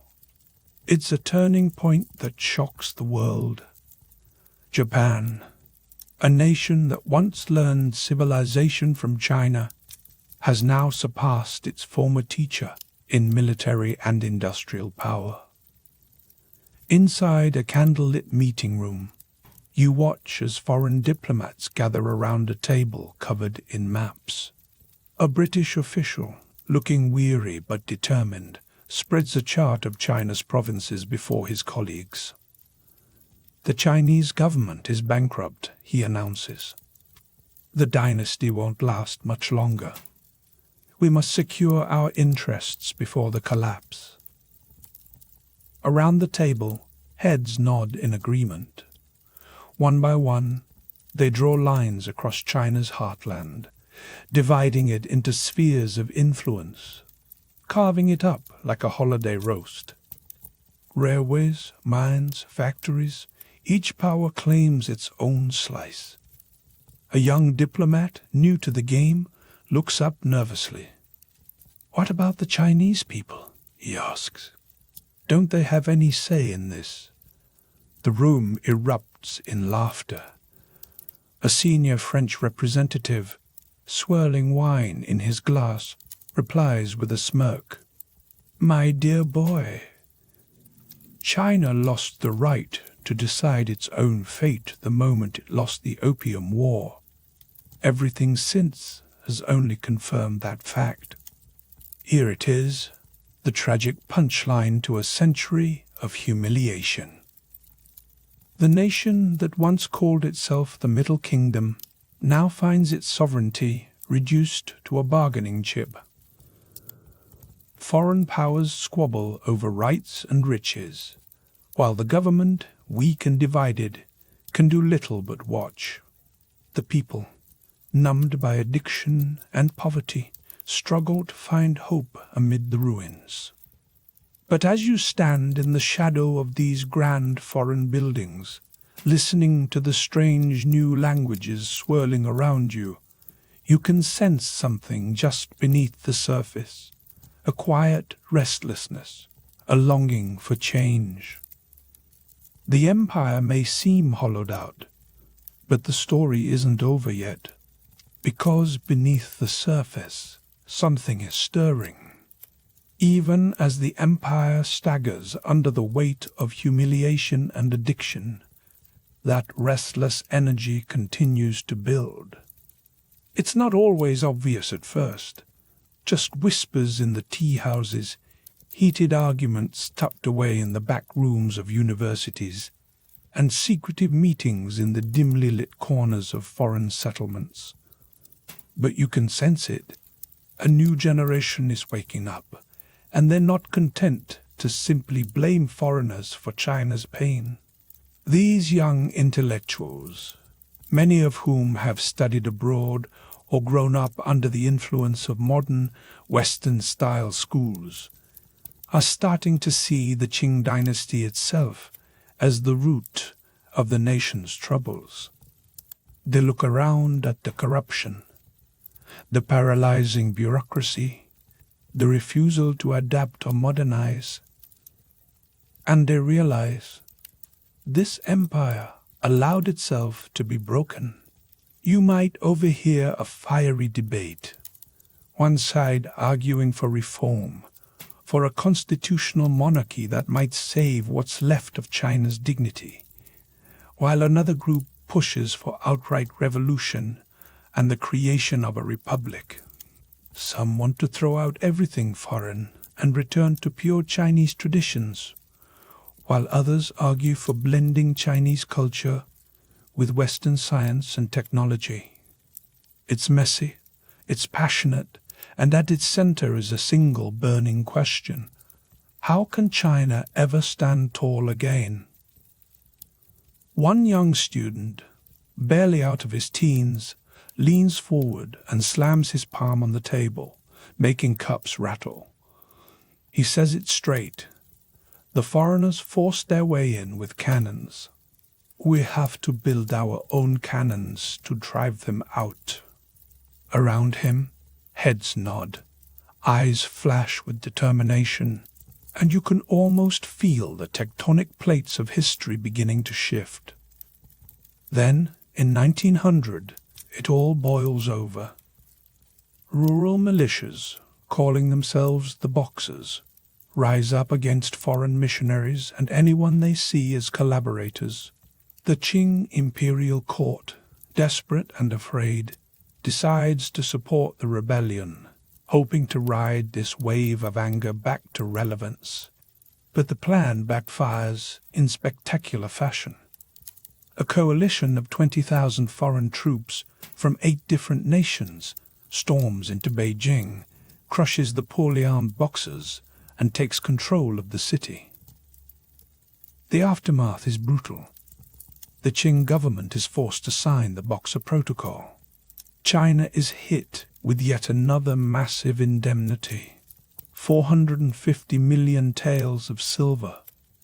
It's a turning point that shocks the world. Japan, a nation that once learned civilization from China, has now surpassed its former teacher in military and industrial power. Inside a candlelit meeting room, you watch as foreign diplomats gather around a table covered in maps. A British official, looking weary but determined, spreads a chart of China's provinces before his colleagues. The Chinese government is bankrupt, he announces. The dynasty won't last much longer. We must secure our interests before the collapse. Around the table, heads nod in agreement. One by one, they draw lines across China's heartland, dividing it into spheres of influence, carving it up like a holiday roast. Railways, mines, factories, each power claims its own slice. A young diplomat, new to the game, looks up nervously. "What about the Chinese people?" he asks. "Don't they have any say in this?" The room erupts in laughter. A senior French representative, swirling wine in his glass, replies with a smirk, "My dear boy, China lost the right to decide its own fate the moment it lost the Opium War. Everything since has only confirmed that fact. Here it is, the tragic punchline to a century of humiliation." The nation that once called itself the Middle Kingdom now finds its sovereignty reduced to a bargaining chip. Foreign powers squabble over rights and riches, while the government, weak and divided, can do little but watch. The people, numbed by addiction and poverty, struggle to find hope amid the ruins. But as you stand in the shadow of these grand foreign buildings, listening to the strange new languages swirling around you, you can sense something just beneath the surface, a quiet restlessness, a longing for change. The empire may seem hollowed out, but the story isn't over yet, because beneath the surface something is stirring. Even as the empire staggers under the weight of humiliation and addiction, that restless energy continues to build. It's not always obvious at first, just whispers in the tea houses, heated arguments tucked away in the back rooms of universities, and secretive meetings in the dimly lit corners of foreign settlements. But you can sense it. A new generation is waking up, and they're not content to simply blame foreigners for China's pain. These young intellectuals, many of whom have studied abroad or grown up under the influence of modern Western-style schools, are starting to see the Qing dynasty itself as the root of the nation's troubles. They look around at the corruption, the paralyzing bureaucracy, the refusal to adapt or modernize, and they realize this empire allowed itself to be broken. You might overhear a fiery debate, one side arguing for reform, for a constitutional monarchy that might save what's left of China's dignity, while another group pushes for outright revolution and the creation of a republic. Some want to throw out everything foreign and return to pure Chinese traditions, while others argue for blending Chinese culture with Western science and technology. It's messy, it's passionate, and at its center is a single burning question: how can China ever stand tall again? One young student, barely out of his teens, leans forward and slams his palm on the table, making cups rattle. He says it straight. The foreigners forced their way in with cannons. We have to build our own cannons to drive them out. Around him, heads nod, eyes flash with determination. and you can almost feel the tectonic plates of history beginning to shift. Then, in 1900, it all boils over. Rural militias, calling themselves the Boxers, rise up against foreign missionaries and anyone they see as collaborators. The Qing imperial court, desperate and afraid, decides to support the rebellion, hoping to ride this wave of anger back to relevance. But the plan backfires in spectacular fashion. A coalition of 20,000 foreign troops from 8 different nations storms into Beijing, crushes the poorly armed Boxers, and takes control of the city. The aftermath is brutal. The Qing government is forced to sign the Boxer Protocol. China is hit with yet another massive indemnity. 450 million taels of silver,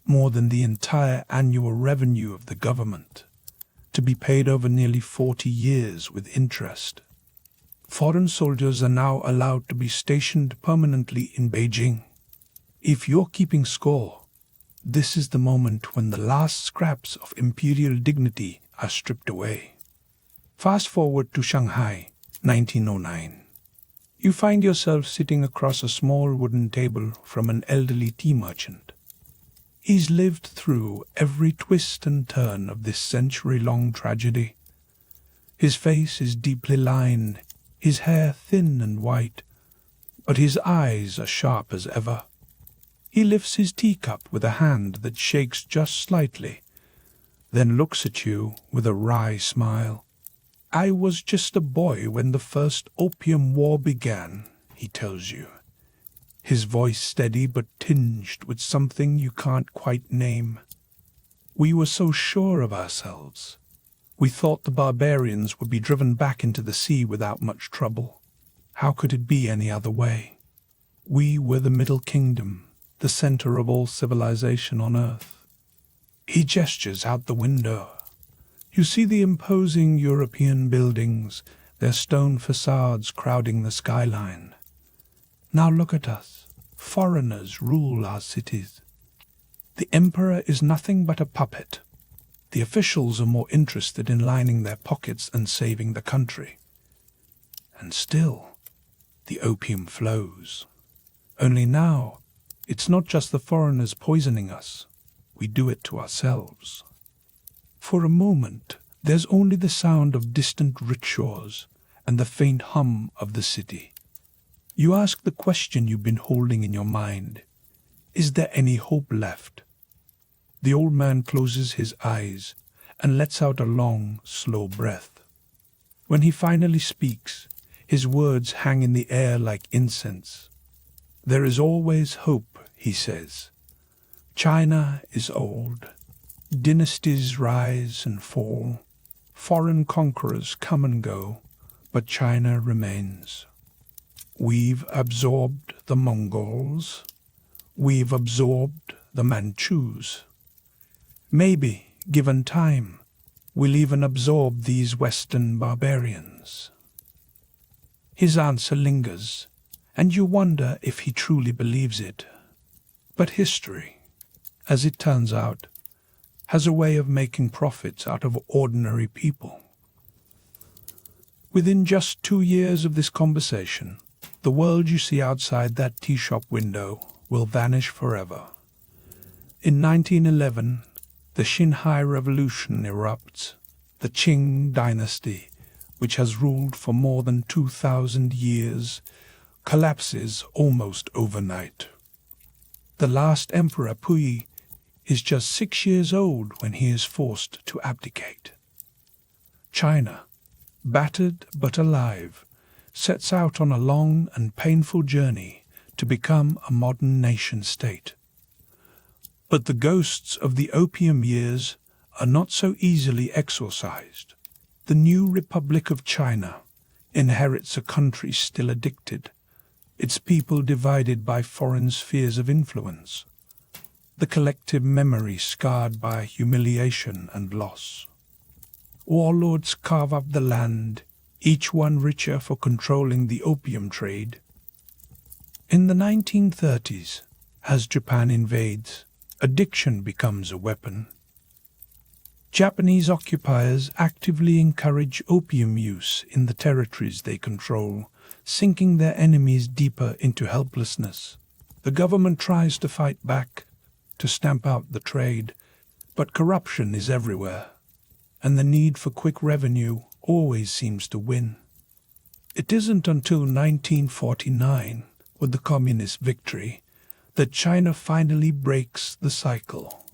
more than the entire annual revenue of the government, to be paid over nearly 40 years with interest. Foreign soldiers are now allowed to be stationed permanently in Beijing. If you're keeping score, this is the moment when the last scraps of imperial dignity are stripped away. Fast forward to Shanghai, 1909. You find yourself sitting across a small wooden table from an elderly tea merchant. He's lived through every twist and turn of this century-long tragedy. His face is deeply lined, his hair thin and white, but his eyes are sharp as ever. He lifts his teacup with a hand that shakes just slightly, then looks at you with a wry smile. "I was just a boy when the first Opium War began," he tells you, his voice steady but tinged with something you can't quite name. "We were so sure of ourselves. We thought the barbarians would be driven back into the sea without much trouble. How could it be any other way? We were the Middle Kingdom, the center of all civilization on Earth." He gestures out the window. You see the imposing European buildings, their stone facades crowding the skyline. Now look at us. Foreigners rule our cities. The emperor is nothing but a puppet. The officials are more interested in lining their pockets and saving the country. And still, the opium flows. Only now, it's not just the foreigners poisoning us. We do it to ourselves. For a moment, there's only the sound of distant rickshaws and the faint hum of the city. You ask the question you've been holding in your mind. Is there any hope left? The old man closes his eyes and lets out a long, slow breath. When he finally speaks, his words hang in the air like incense. "There is always hope," he says. "China is old. Dynasties rise and fall. Foreign conquerors come and go, but China remains. We've absorbed the Mongols. We've absorbed the Manchus. Maybe, given time, we'll even absorb these Western barbarians." His answer lingers, and you wonder if he truly believes it. But history, as it turns out, has a way of making profits out of ordinary people. Within just 2 years of this conversation, the world you see outside that tea shop window will vanish forever. In 1911, the Xinhai Revolution erupts. The Qing dynasty, which has ruled for more than 2,000 years, collapses almost overnight. The last emperor, Puyi, is just 6 years old when he is forced to abdicate. China, battered but alive, sets out on a long and painful journey to become a modern nation-state. But the ghosts of the opium years are not so easily exorcised. The new Republic of China inherits a country still addicted, its people divided by foreign spheres of influence, the collective memory scarred by humiliation and loss. Warlords carve up the land, each one richer for controlling the opium trade. In the 1930s, As Japan invades, addiction becomes a weapon. Japanese occupiers actively encourage opium use in the territories they control, sinking their enemies deeper into helplessness. The government tries to fight back, to stamp out the trade, but corruption is everywhere, and the need for quick revenue always seems to win. It isn't until 1949, with the communist victory, that China finally breaks the cycle.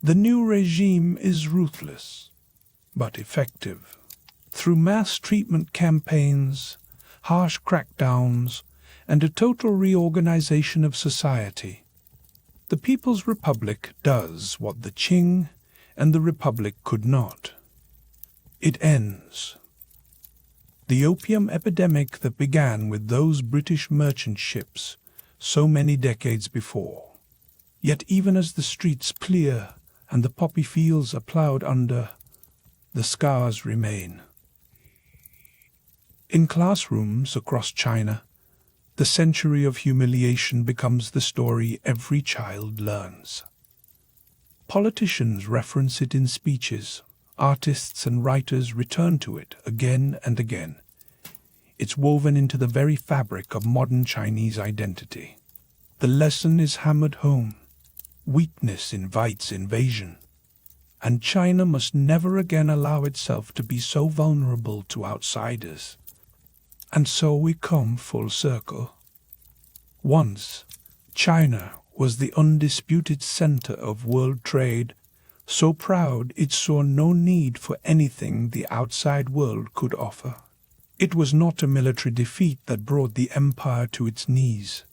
The new regime is ruthless, but effective. Through mass treatment campaigns, harsh crackdowns, and a total reorganization of society, the People's Republic does what the Qing and the Republic could not. It ends. The opium epidemic that began with those British merchant ships so many decades before. Yet even as the streets clear and the poppy fields are ploughed under, the scars remain. In classrooms across China, the century of humiliation becomes the story every child learns. Politicians reference it in speeches. Artists and writers return to it again and again. It's woven into the very fabric of modern Chinese identity. The lesson is hammered home. Weakness invites invasion, and China must never again allow itself to be so vulnerable to outsiders. And so we come full circle. Once, China was the undisputed center of world trade, so proud it saw no need for anything the outside world could offer. It was not a military defeat that brought the empire to its knees,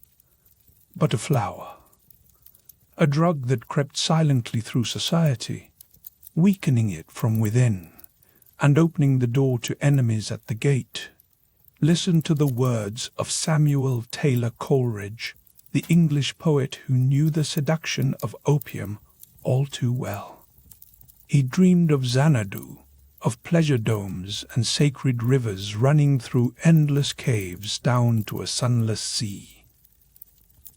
but a flower, a drug that crept silently through society, weakening it from within and opening the door to enemies at the gate. Listen to the words of Samuel Taylor Coleridge, the English poet who knew the seduction of opium all too well. He dreamed of Xanadu, of pleasure domes and sacred rivers running through endless caves down to a sunless sea.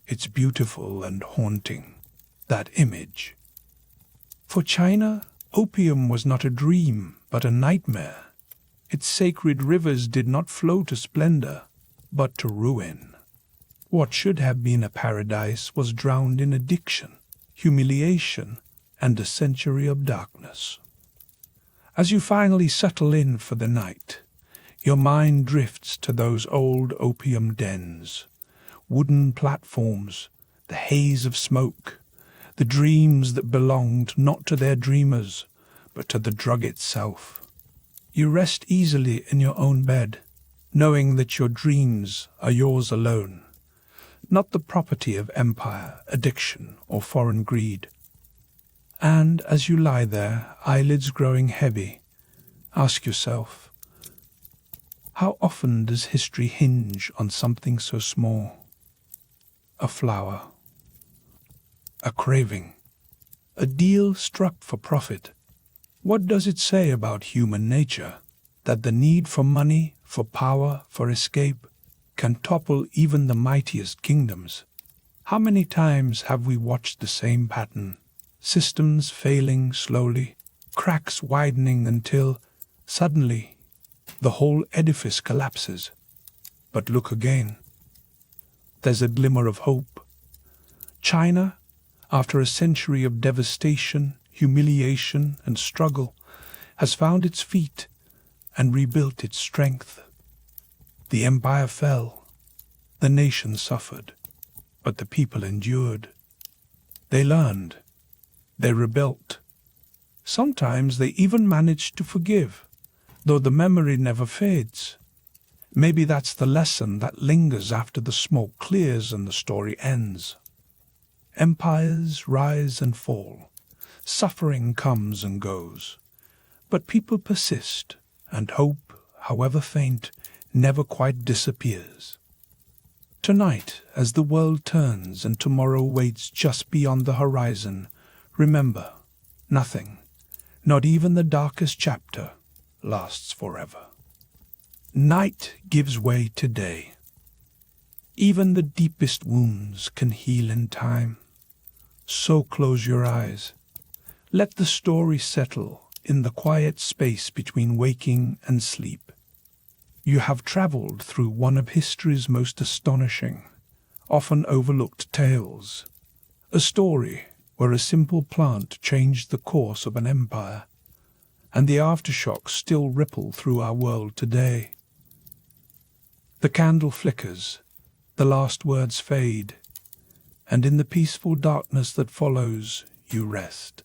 It's beautiful and haunting, that image. For China, opium was not a dream, but a nightmare. Its sacred rivers did not flow to splendor, but to ruin. What should have been a paradise was drowned in addiction, humiliation, and a century of darkness. As you finally settle in for the night, your mind drifts to those old opium dens, wooden platforms, the haze of smoke, the dreams that belonged not to their dreamers, but to the drug itself. You rest easily in your own bed, knowing that your dreams are yours alone, not the property of empire, addiction, or foreign greed. And as you lie there, eyelids growing heavy, ask yourself, how often does history hinge on something so small? A flower, a craving, a deal struck for profit. What does it say about human nature that the need for money, for power, for escape can topple even the mightiest kingdoms? How many times have we watched the same pattern? Systems failing slowly, cracks widening until, suddenly, the whole edifice collapses. But look again. There's a glimmer of hope. China, after a century of devastation, humiliation, and struggle, has found its feet and rebuilt its strength. The empire fell, the nation suffered, but the people endured. They learned. They rebuilt. Sometimes they even managed to forgive, though the memory never fades. Maybe that's the lesson that lingers after the smoke clears and the story ends. Empires rise and fall. Suffering comes and goes. But people persist, and hope, however faint, never quite disappears. Tonight, as the world turns and tomorrow waits just beyond the horizon, remember, nothing, not even the darkest chapter, lasts forever. Night gives way to day. Even the deepest wounds can heal in time. So close your eyes. Let the story settle in the quiet space between waking and sleep. You have traveled through one of history's most astonishing, often overlooked tales. A story where a simple plant changed the course of an empire, and the aftershocks still ripple through our world today. The candle flickers, the last words fade, and in the peaceful darkness that follows, you rest.